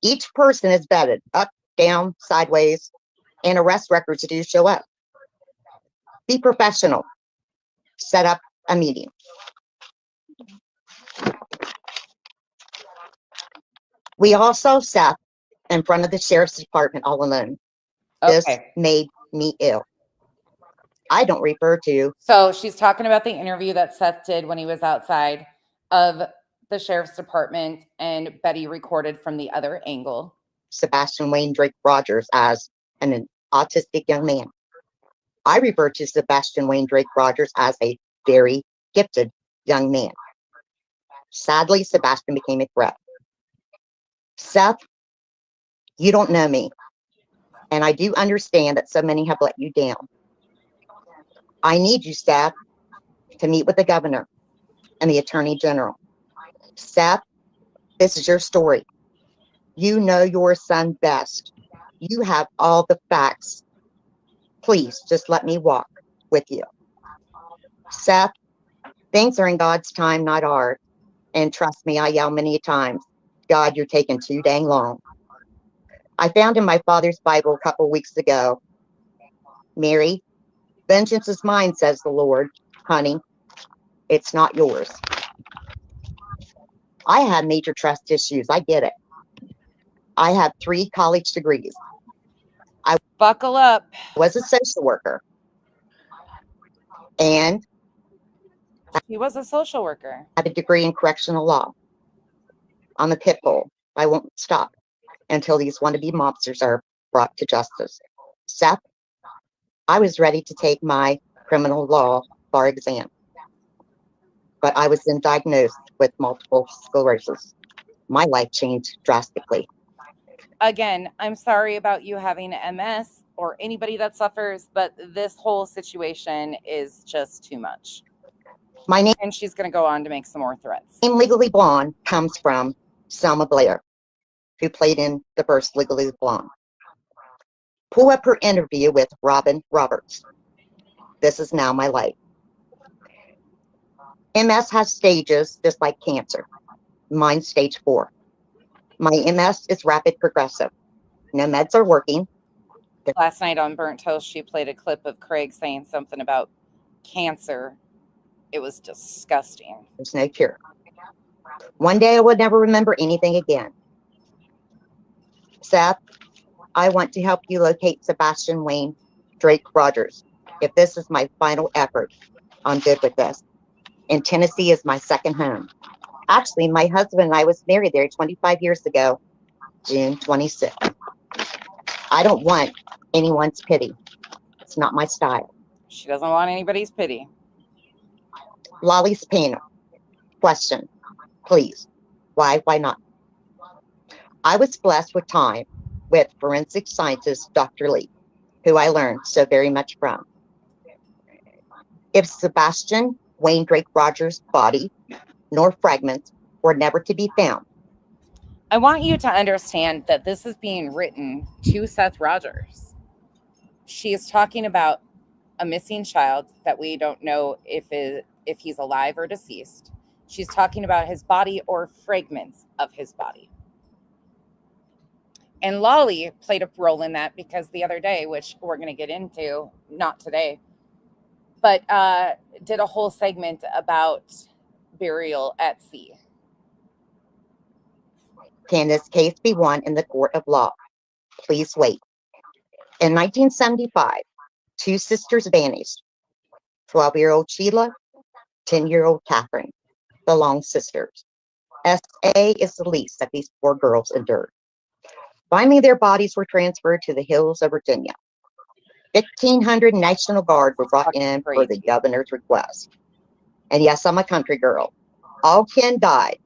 Each person is vetted up, down, sideways, and arrest records do show up. Be professional. Set up a meeting. We also sat in front of the sheriff's department all alone. This Okay. made me ill. I don't refer to. So she's talking about the interview that Seth did when he was outside of the sheriff's department, and Betty recorded from the other angle. Sebastian Wayne Drake Rogers as an autistic young man. I refer to Sebastian Wayne Drake Rogers as a very gifted young man. Sadly, Sebastian became a threat. Seth, you don't know me, and I do understand that so many have let you down. I need you, Seth, to meet with the governor and the attorney general. Seth, this is your story. You know your son best. You have all the facts. Please just let me walk with you. Seth, things are in God's time, not ours. And trust me, I yell many times, God, you're taking too dang long. I found in my father's Bible a couple weeks ago, Mary, vengeance is mine, says the Lord. Honey, it's not yours. I had major trust issues. I get it. I have 3 college degrees. I Buckle up. was a social worker. And He was a social worker. I had a degree in correctional law. I'm a pit bull. I won't stop until these wannabe mobsters are brought to justice. Seth, I was ready to take my criminal law bar exam, but I was then diagnosed with multiple sclerosis. My life changed drastically. Again, I'm sorry about you having MS or anybody that suffers, but this whole situation is just too much. My name, and she's going to go on to make some more threats. Legally Blonde, comes from Selma Blair, who played in the first Legally Blonde. Pull up her interview with Robin Roberts. This is now my life. MS has stages just like cancer. Mine's stage 4. My MS is rapid progressive. No meds are working. Last night on Burnt Toast, she played a clip of Craig saying something about cancer. It was disgusting. There's no cure. One day I would never remember anything again. Seth, I want to help you locate Sebastian Wayne Drake Rogers. If this is my final effort, I'm good with this. And Tennessee is my second home. Actually, my husband and I was married there 25 years ago, June 26th. I don't want anyone's pity. It's not my style. She doesn't want anybody's pity. Lolly's panel. Question, please. Why not? I was blessed with time with forensic scientist Dr. Lee, who I learned so very much from. If Sebastian Wayne Drake Rogers' body nor fragments were never to be found. I want you to understand that this is being written to Seth Rogers. She is talking about a missing child that we don't know if he's alive or deceased. She's talking about his body or fragments of his body. And Lolly played a role in that because the other day, which we're going to get into, not today, but did a whole segment about burial at sea. Can this case be won in the court of law? Please wait. In 1975, 2 sisters vanished. 12-year-old Sheila, 10-year-old Catherine, the Long sisters. SA is the least that these 4 girls endured. Finally, their bodies were transferred to the hills of Virginia. 1,500 National Guard were brought in for the governor's request. And yes, I'm a country girl. All 10 died,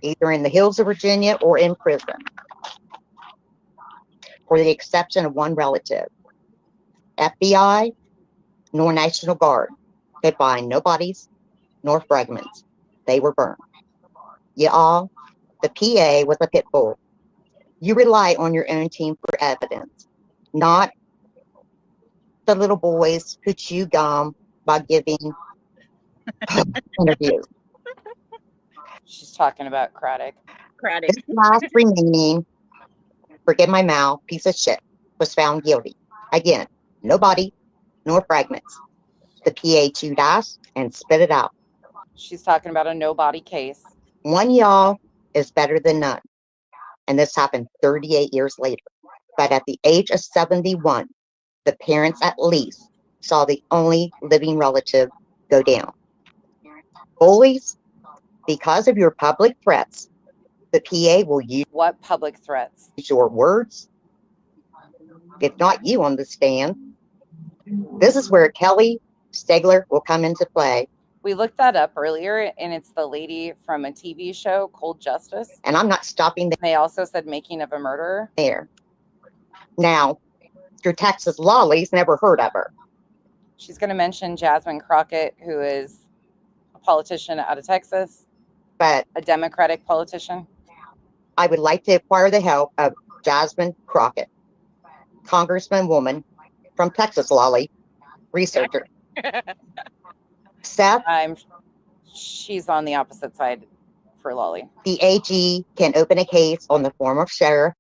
either in the hills of Virginia or in prison, for the exception of 1 relative. FBI nor National Guard could find no bodies nor fragments. They were burned. Y'all, the PA was a pit bull. You rely on your own team for evidence, not the little boys who chew gum by giving interview. She's talking about Craddock. Craddock. This last remaining, forgive my mouth, piece of shit was found guilty. Again, no body, nor fragments. The PA chewed ass and spit it out. She's talking about a no body case. One y'all is better than none. And this happened 38 years later. But at the age of 71, the parents at least saw the only living relative go down. Bullies, because of your public threats, the PA will use What public threats? your words, if not you on the stand. This is where Kelly Stegler will come into play. We looked that up earlier, and it's the lady from a TV show, Cold Justice. And I'm not stopping They also said Making of a Murderer. there. Now, your Texas lollies never heard of her. She's going to mention Jasmine Crockett, who is a politician out of Texas, But a Democratic politician. I would like to acquire the help of Jasmine Crockett, congressman woman from Texas, lolly, researcher. Seth, She's on the opposite side for Lolly. the AG can open a case on the former sheriff,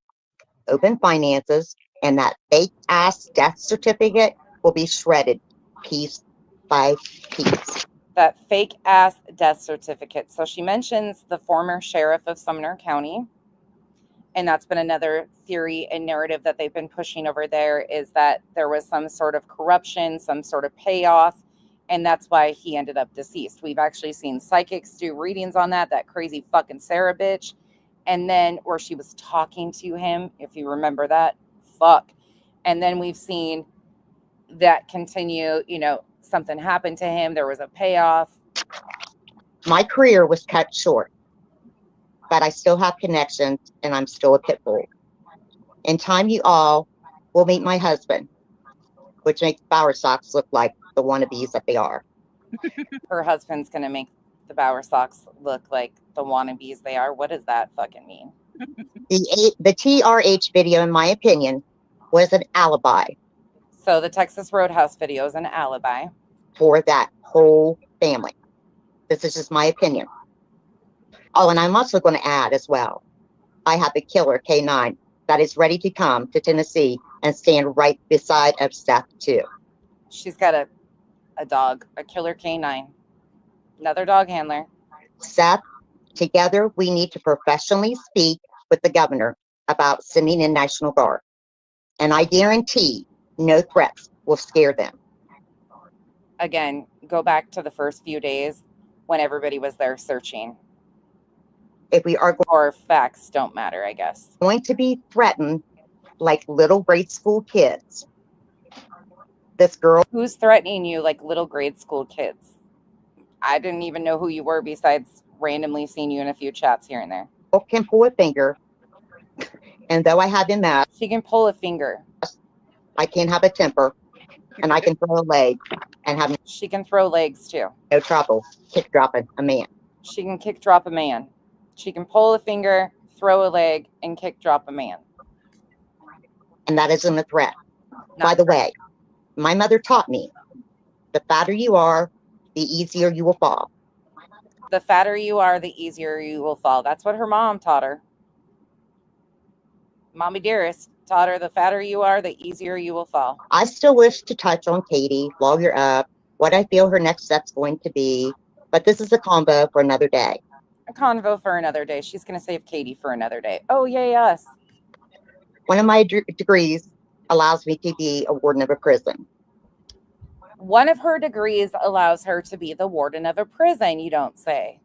open finances, and that fake ass death certificate will be shredded piece by piece. That fake ass death certificate. So she mentions the former sheriff of Sumner County. And that's been another theory and narrative that they've been pushing over there, is that there was some sort of corruption, some sort of payoff. And that's why he ended up deceased. We've actually seen psychics do readings on that crazy fucking Sarah bitch. And then where she was talking to him, if you remember that, fuck. And then we've seen that continue, something happened to him. There was a payoff. My career was cut short, but I still have connections and I'm still a pit bull. In time, you all will meet my husband, which makes Bower Sox look like the wannabes that they are. Her husband's going to make the Bower Sox look like the wannabes they are. What does that fucking mean? The TRH video, in my opinion, was an alibi. So the Texas Roadhouse video is an alibi for that whole family. This is just my opinion. Oh, and I'm also going to add as well, I have a killer K9 that is ready to come to Tennessee and stand right beside of Seth too. She's got a dog, a killer K9, another dog handler. Seth, together we need to professionally speak with the governor about sending in National Guard. And I guarantee no threats will scare them. Again, go back to the first few days when everybody was there searching. If we are or facts don't matter, I guess. Going to be threatened like little grade school kids. This girl. Who's threatening you like little grade school kids? I didn't even know who you were besides randomly seeing you in a few chats here and there. Can pull a finger. And though I have MS, she can pull a finger. I can have a temper. And I can throw a leg and have. She can throw legs too. No trouble kick dropping a man. She can kick drop a man. She can pull a finger, throw a leg, and kick drop a man. And that isn't a threat. By the way, my mother taught me, the fatter you are, the easier you will fall. The fatter you are, the easier you will fall. That's what her mom taught her. Mommy Dearest taught her, the fatter you are, the easier you will fall. I still wish to touch on Katie, lawyer up, what I feel her next step's going to be, but this is a combo for another day. A convo for another day. She's going to save Katie for another day. Oh, yay, us. One of my degrees allows me to be a warden of a prison. One of her degrees allows her to be the warden of a prison, you don't say.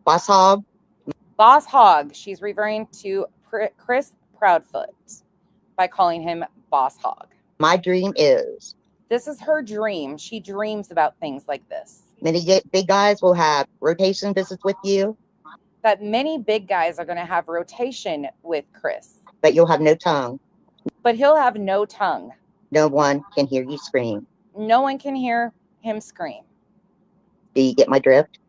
Boss Hog. Boss Hog. She's referring to Chris Proudfoot by calling him Boss Hog. My dream is. This is her dream. She dreams about things like this. Many big guys will have rotation visits with you. That many big guys are going to have rotation with Chris. But you'll have no tongue. But he'll have no tongue. No one can hear you scream. No one can hear him scream. Do you get my drift?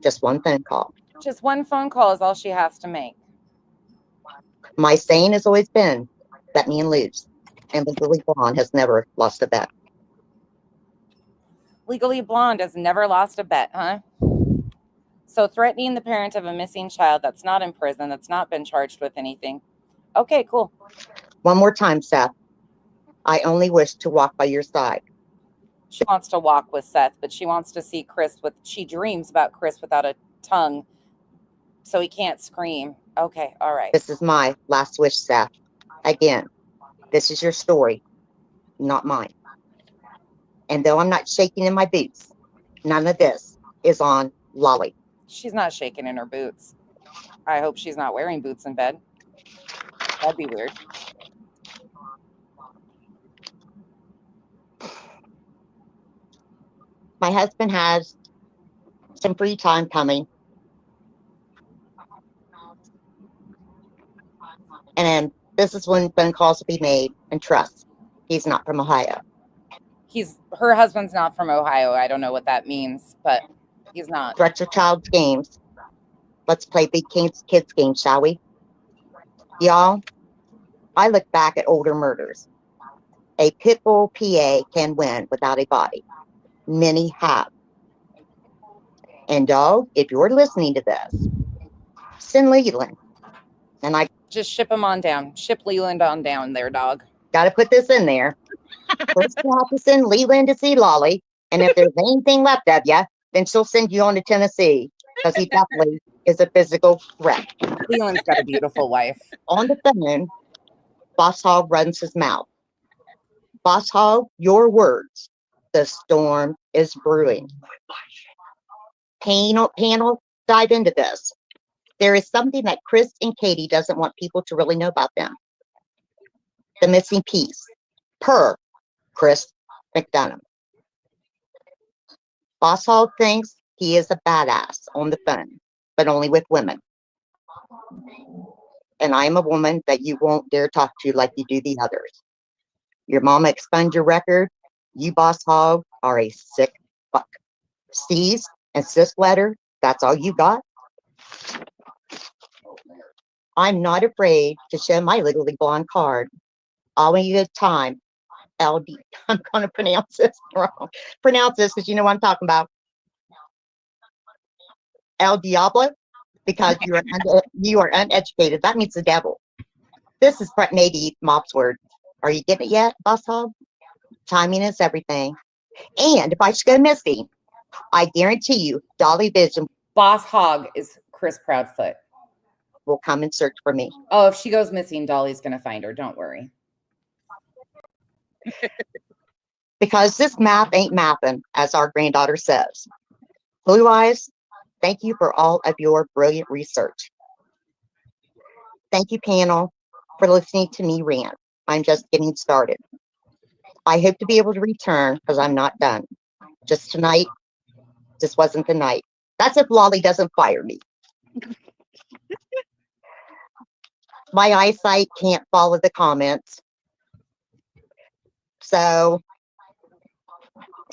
Just one phone call. Just one phone call is all she has to make. My saying has always been, bet me and lose. And Legally Blonde has never lost a bet. Legally Blonde has never lost a bet, huh? So threatening the parent of a missing child that's not in prison, that's not been charged with anything. Okay, cool. One more time, Seth. I only wish to walk by your side. She wants to walk with Seth, but she wants to see Chris she dreams about Chris without a tongue, so he can't scream. Okay, all right. This is my last wish, Seth. Again, this is your story, not mine. And though I'm not shaking in my boots, none of this is on Lolly. She's not shaking in her boots. I hope she's not wearing boots in bed. That'd be weird. My husband has some free time coming. And this is when phone calls will be made, and trust, he's not from Ohio. Her husband's not from Ohio. I don't know what that means, but he's not. Threats are child's games. Let's play big kids games, shall we? Y'all, I look back at older murders. A pit bull PA can win without a body. Many have. And dog, if you're listening to this, send Leland. And I just ship him on down. Ship Leland on down there, dog. Got to put this in there. First, you have to send Leland to see Lolly. And if there's anything left of you, then she'll send you on to Tennessee. Because he definitely is a physical threat. Leland's got a beautiful wife. On the phone, Boss Hog runs his mouth. Boss Hog, your words. The storm is brewing. Panel, dive into this. There is something that Chris and Katie doesn't want people to really know about them. The missing piece, per Chris McDonough. Boss Hog thinks he is a badass on the phone, but only with women. And I am a woman that you won't dare talk to like you do the others. Your mama expunged your record. You, Boss Hog, are a sick fuck. C's and sis letter, that's all you got? I'm not afraid to show my legally blonde card. All we need is time. LD. I'm going to pronounce this wrong. Pronounce this because you know what I'm talking about. El Diablo, because you are uneducated. That means the devil. This is Nady Mop's word. Are you getting it yet, Boss Hog? Timing is everything. And if I should go missing, I guarantee you, Dolly Vision, Boss Hog is Chris Proudfoot, will come and search for me. Oh, if she goes missing, Dolly's going to find her. Don't worry. Because this math ain't mapping, as our granddaughter says. Blue Eyes, thank you for all of your brilliant research. Thank you, panel, for listening to me rant. I'm just getting started. I hope to be able to return because I'm not done. Just tonight, this wasn't the night. That's if Lolly doesn't fire me. My eyesight can't follow the comments. So,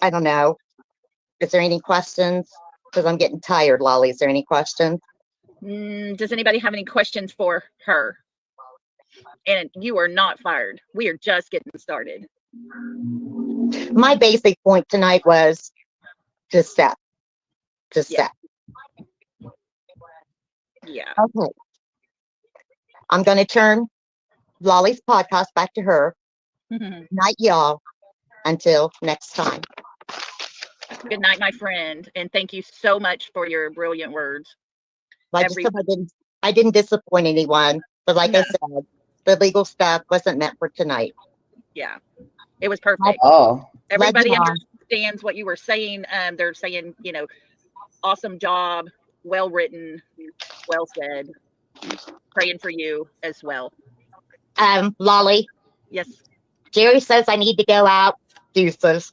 I don't know. Is there any questions? Because I'm getting tired, Lolly. Is there any questions? Does anybody have any questions for her? And you are not fired. We are just getting started. My basic point tonight was just Seth. Seth. Yeah. Okay. I'm going to turn Lolly's podcast back to her. Night, y'all. Until next time. Good night, my friend. And thank you so much for your brilliant words. I just hope I didn't disappoint anyone. But like I said, the legal stuff wasn't meant for tonight. Yeah. It was perfect. Oh. Everybody understands what you were saying. They're saying, awesome job, well written, well said. Praying for you as well. Lolly. Yes. Jerry says I need to go out. Deuces.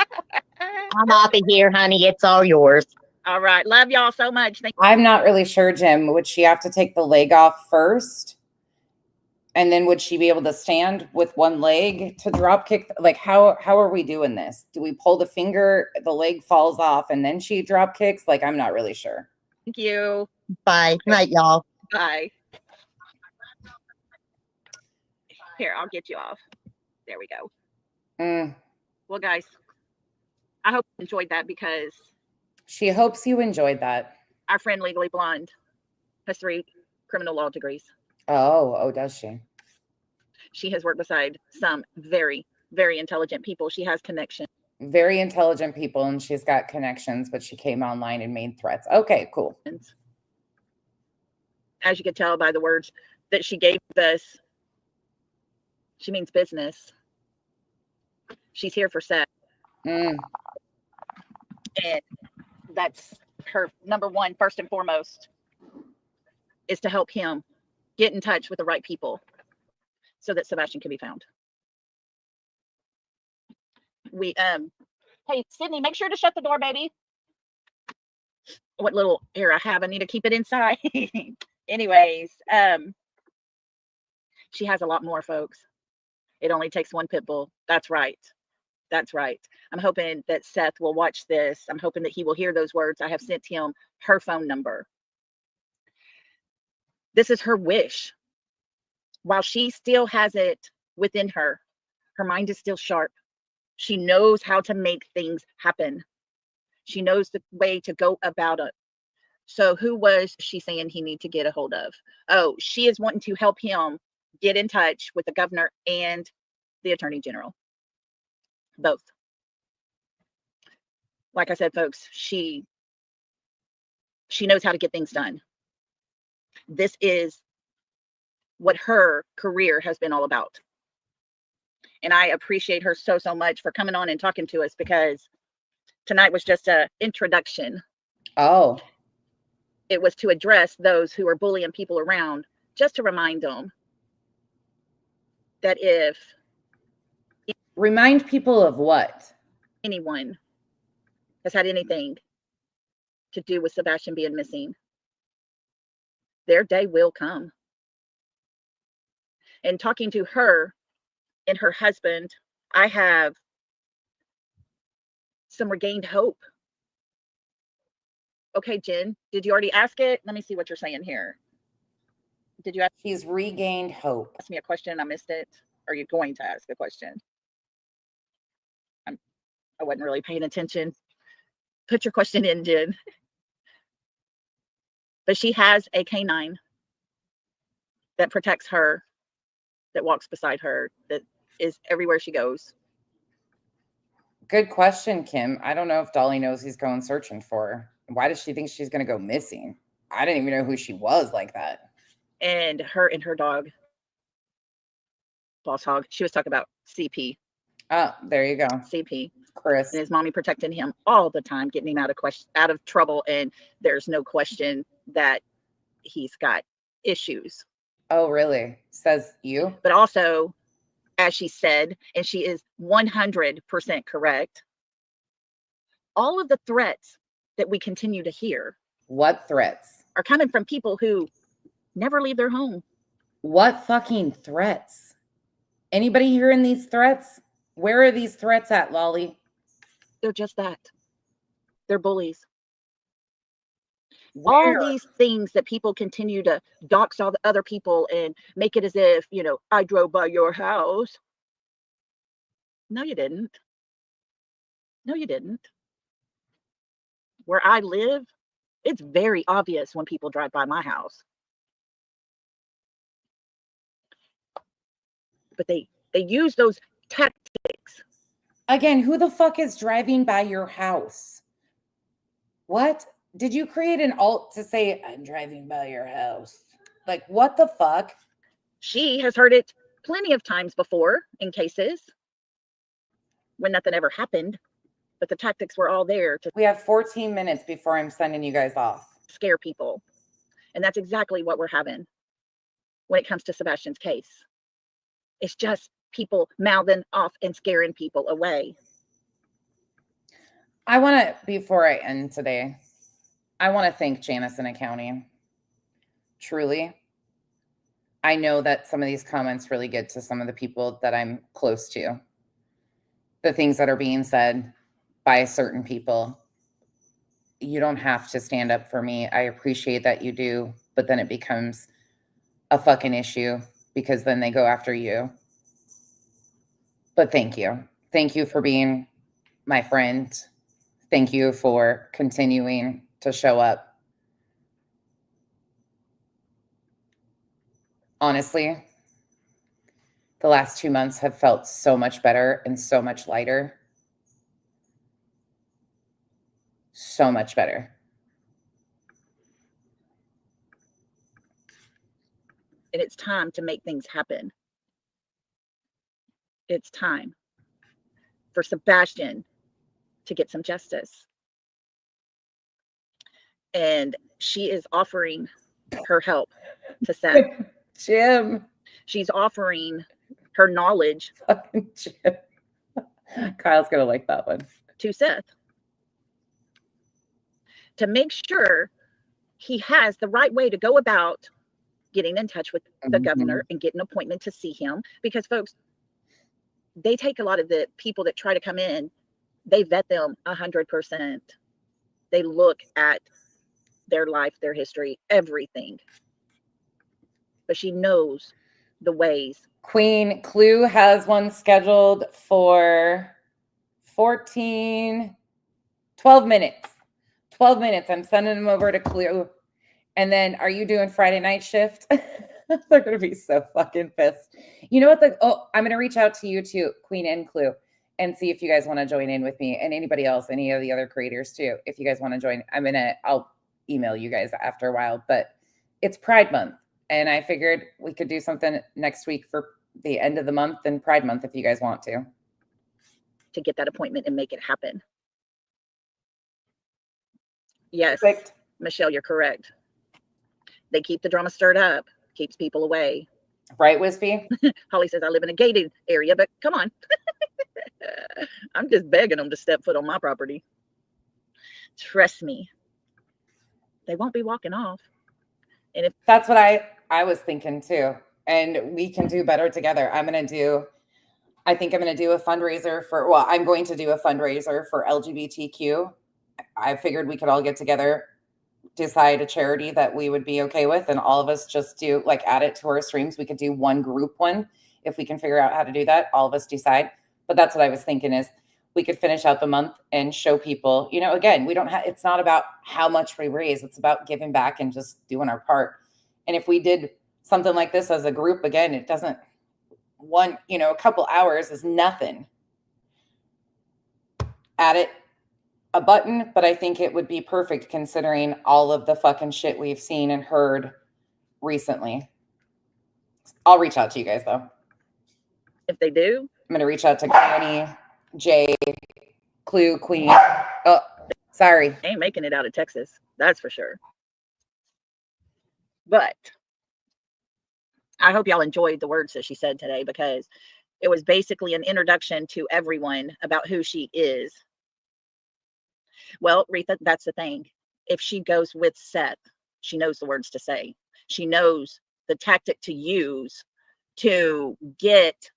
I'm off of here, honey. It's all yours. All right. Love y'all so much. I'm not really sure, Jim. Would she have to take the leg off first? And then would she be able to stand with one leg to drop kick? Like, how are we doing this? Do we pull the finger, the leg falls off, and then she drop kicks? Like, I'm not really sure. Thank you. Bye. Night, y'all. Bye. Here, I'll get you off. There we go. Well, guys, I hope you enjoyed that because She hopes you enjoyed that. our friend Legally Blonde has 3 criminal law degrees. Oh, does she? She has worked beside some very, very intelligent people. She has connections. Very intelligent people, and she's got connections, but she came online and made threats. Okay, cool. As you could tell by the words that she gave us, she means business. She's here for sex. Mm. And that's her number one, first and foremost, is to help him get in touch with the right people so that Sebastian can be found. Hey, Sydney, make sure to shut the door, baby. What little air I have, I need to keep it inside. Anyways, she has a lot more, folks. It only takes one pit bull. That's right. That's right. I'm hoping that Seth will watch this. I'm hoping that he will hear those words. I have sent him her phone number. This is her wish. While she still has it within her, her mind is still sharp. She knows how to make things happen. She knows the way to go about it. So who was she saying he need to get a hold of? Oh, she is wanting to help him get in touch with the governor and the attorney general. Both. Like I said, folks, she knows how to get things done. This is what her career has been all about. And I appreciate her so much for coming on and talking to us, because tonight was just an introduction. Oh. It was to address those who are bullying people around, just to remind them that if remind people of what? Anyone has had anything to do with Sebastian being missing, their day will come. And talking to her and her husband, I have some regained hope. Okay, Jen, did you already ask it? Let me see what you're saying here. Did you ask? He's regained hope. Ask me a question and I missed it. Are you going to ask a question? I wasn't really paying attention. Put your question in, Jen. But she has a canine that protects her, that walks beside her, that is everywhere she goes. Good question, Kim. I don't know if Dolly knows he's going searching for her. Why does she think she's going to go missing? I didn't even know who she was like that. And her dog, Boss Hog, she was talking about CP. Oh, there you go. CP. Chris. And his mommy protecting him all the time, getting him out of trouble. And there's no question that he's got issues. Oh, really? Says you? But also, as she said, and she is 100% correct, all of the threats that we continue to hear. What threats? Are coming from people who never leave their home. What fucking threats? Anybody hearing these threats? Where are these threats at, Lolly? They're just that. They're bullies. Where? All these things that people continue to dox all the other people and make it as if, I drove by your house. No, you didn't. No, you didn't. Where I live, it's very obvious when people drive by my house. But they use those tactics. Again, who the fuck is driving by your house? What? Did you create an alt to say, I'm driving by your house? Like, what the fuck? She has heard it plenty of times before in cases when nothing ever happened, but the tactics were all there. We have 14 minutes before I'm sending you guys off. Scare people. And that's exactly what we're having when it comes to Sebastian's case. It's just people mouthing off and scaring people away. I want to, before I end today, I want to thank Janison County. Truly. I know that some of these comments really get to some of the people that I'm close to. The things that are being said by certain people. You don't have to stand up for me. I appreciate that you do, but then it becomes a fucking issue because then they go after you. But thank you. Thank you for being my friend. Thank you for continuing to show up. Honestly, the last 2 months have felt so much better and so much lighter. So much better. And it's time to make things happen. It's time for Sebastian to get some justice. And she is offering her help to Seth. Jim. She's offering her knowledge. Fucking Jim. Kyle's going to like that one. To Seth. To make sure he has the right way to go about getting in touch with the governor and get an appointment to see him. Because folks, they take a lot of the people that try to come in, they vet them 100%. They look at their life, their history, everything. But she knows the ways. Queen Clue has one scheduled for 12 minutes. 12 minutes. I'm sending them over to Clue. And then are you doing Friday night shift? They're going to be so fucking pissed. You know what? I'm going to reach out to you too, Queen and Clue, and see if you guys want to join in with me and anybody else, any of the other creators too. If you guys want to join, I'll email you guys after a while, but it's Pride Month. And I figured we could do something next week for the end of the month and Pride Month if you guys want to. To get that appointment and make it happen. Yes, Perfect. Michelle, you're correct. They keep the drama stirred up, keeps people away. Right, Wispy? Holly says, I live in a gated area, but come on. I'm just begging them to step foot on my property. Trust me. They won't be walking off. And if that's what I was thinking too. And we can do better together. I think I'm going to do a fundraiser I'm going to do a fundraiser for LGBTQ. I figured we could all get together, decide a charity that we would be okay with, and all of us just do add it to our streams. We could do one group one if we can figure out how to do that. All of us decide. But that's what I was thinking is we could finish out the month and show people, again, it's not about how much we raise. It's about giving back and just doing our part. And if we did something like this as a group, again, it doesn't a couple hours is nothing. Add it a button, but I think it would be perfect considering all of the fucking shit we've seen and heard recently. I'll reach out to you guys though. If they do, I'm going to reach out to Granny, Jay, Clue, Queen. Oh, sorry. Ain't making it out of Texas. That's for sure. But I hope y'all enjoyed the words that she said today, because it was basically an introduction to everyone about who she is. Well, Retha, that's the thing. If she goes with Seth, she knows the words to say. She knows the tactic to use to get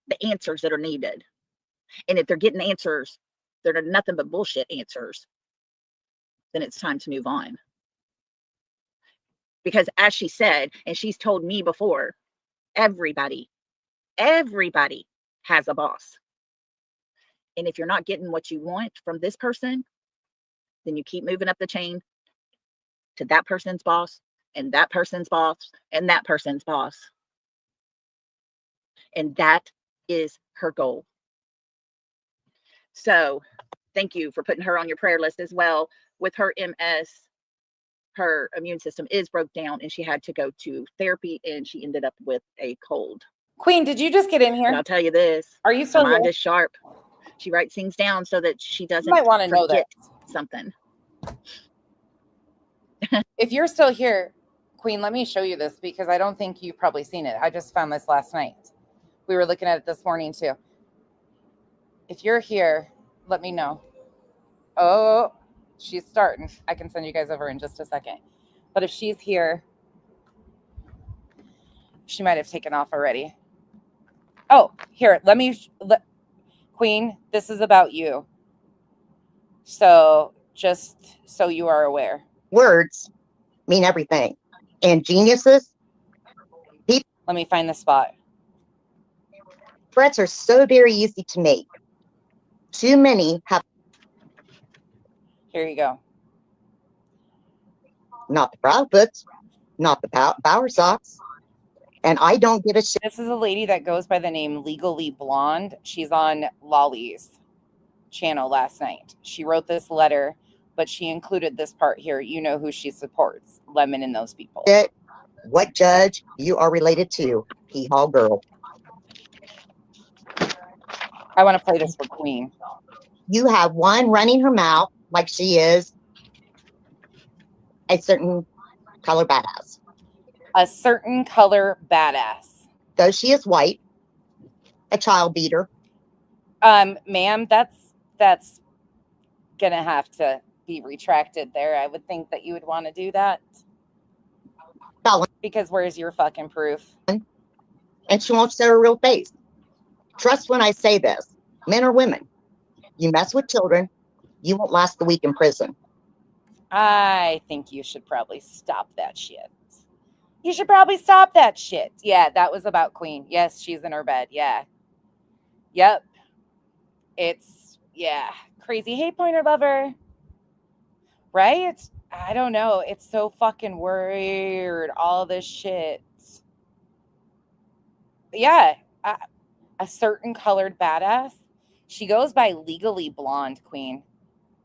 the answers that are needed. And if they're getting answers that are nothing but bullshit answers, then it's time to move on. Because as she said, and she's told me before, everybody has a boss. And if you're not getting what you want from this person, then you keep moving up the chain to that person's boss, and that person's boss, and that person's boss. And that is her goal. So thank you for putting her on your prayer list as well. With her MS, her immune system is broke down and she had to go to therapy, and she ended up with a cold. Queen, did you just get in here? And I'll tell you this. Are you still her mind here? is sharp. She writes things down so that she doesn't You might want to know that. Something. If you're still here, Queen, let me show you this, because I don't think you've probably seen it. I just found this last night. We were looking at it this morning too. If you're here, let me know. Oh, she's starting. I can send you guys over in just a second. But if she's here, she might have taken off already. Oh, here, Queen, this is about you. So just so you are aware. Words mean everything. And geniuses, let me find the spot. Threats are so very easy to make. Too many have Here you go. not the Proudfoots, not the Bower Socks, and I don't give a shit. This is a lady that goes by the name Legally Blonde. She's on Lolly's channel last night. She wrote this letter, but she included this part here. You know who she supports, Lemon and those people. What judge you are related to, Hee-haw girl. I want to play this for Queen. You have one running her mouth like she is a certain color badass. A certain color badass. Though she is white, a child beater. Ma'am, that's gonna have to be retracted there. I would think that you would want to do that. Because where's your fucking proof? And she won't show her real face. Trust when I say this, men or women, you mess with children, you won't last the week in prison. I think you should probably stop that shit. You should probably stop that shit. Yeah, that was about Queen. Yes, she's in her bed. Yeah. Yep. It's, yeah, crazy. Hey, Pointer Lover. Right? I don't know. It's so fucking weird. All this shit. Yeah. A certain colored badass. She goes by Legally Blonde Queen.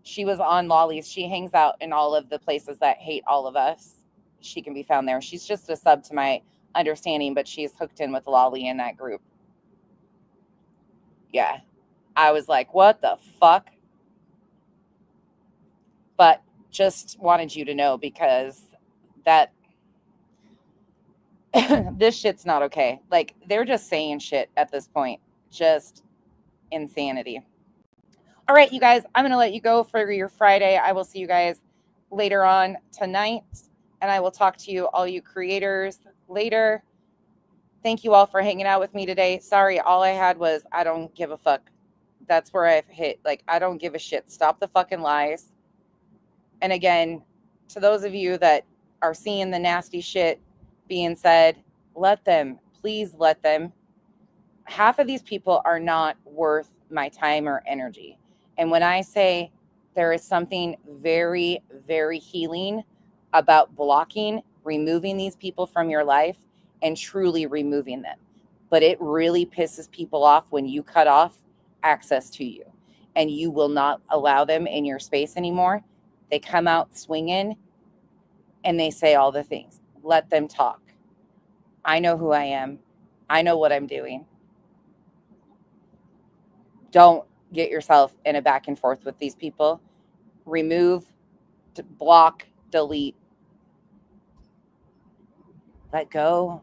She was on Lolly's. She hangs out in all of the places that hate all of us. She can be found there. She's just a sub to my understanding, but she's hooked in with Lolly in that group. Yeah. I was like, what the fuck? But just wanted you to know because that this shit's not okay. Like, they're just saying shit at this point. Just insanity. All right, you guys, I'm going to let you go for your Friday. I will see you guys later on tonight, and I will talk to you, all you creators, later. Thank you all for hanging out with me today. Sorry, all I had was I don't give a fuck. That's where I've hit. Like, I don't give a shit. Stop the fucking lies. And again, to those of you that are seeing the nasty shit being said, let them. Please let them. Half of these people are not worth my time or energy. And when I say there is something very, very healing about blocking, removing these people from your life and truly removing them. But it really pisses people off when you cut off access to you and you will not allow them in your space anymore. They come out swinging and they say all the things. Let them talk. I know who I am. I know what I'm doing. Don't get yourself in a back and forth with these people. Remove, block, delete. Let go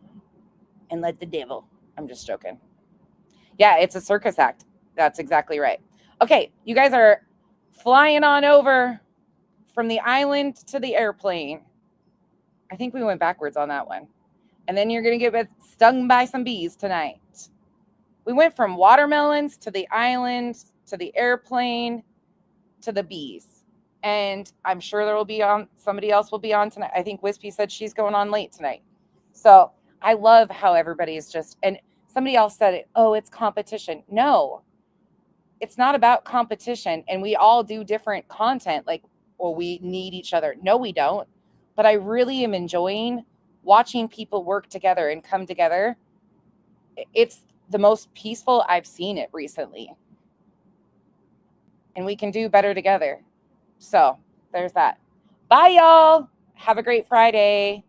and let the devil. I'm just joking. Yeah, it's a circus act. That's exactly right. Okay, you guys are flying on over from the island to the airplane. I think we went backwards on that one. And then you're going to get stung by some bees tonight. We went from watermelons to the island to the airplane to the bees. And I'm sure there will be on, somebody else will be on tonight. I think Wispy said she's going on late tonight. So I love how everybody is just, and somebody else said it, oh, it's competition. No, it's not about competition. And we all do different content. Like, well, we need each other. No, we don't. But I really am enjoying watching people work together and come together. It's the most peaceful I've seen it recently. And we can do better together. So there's that. Bye, y'all. Have a great Friday.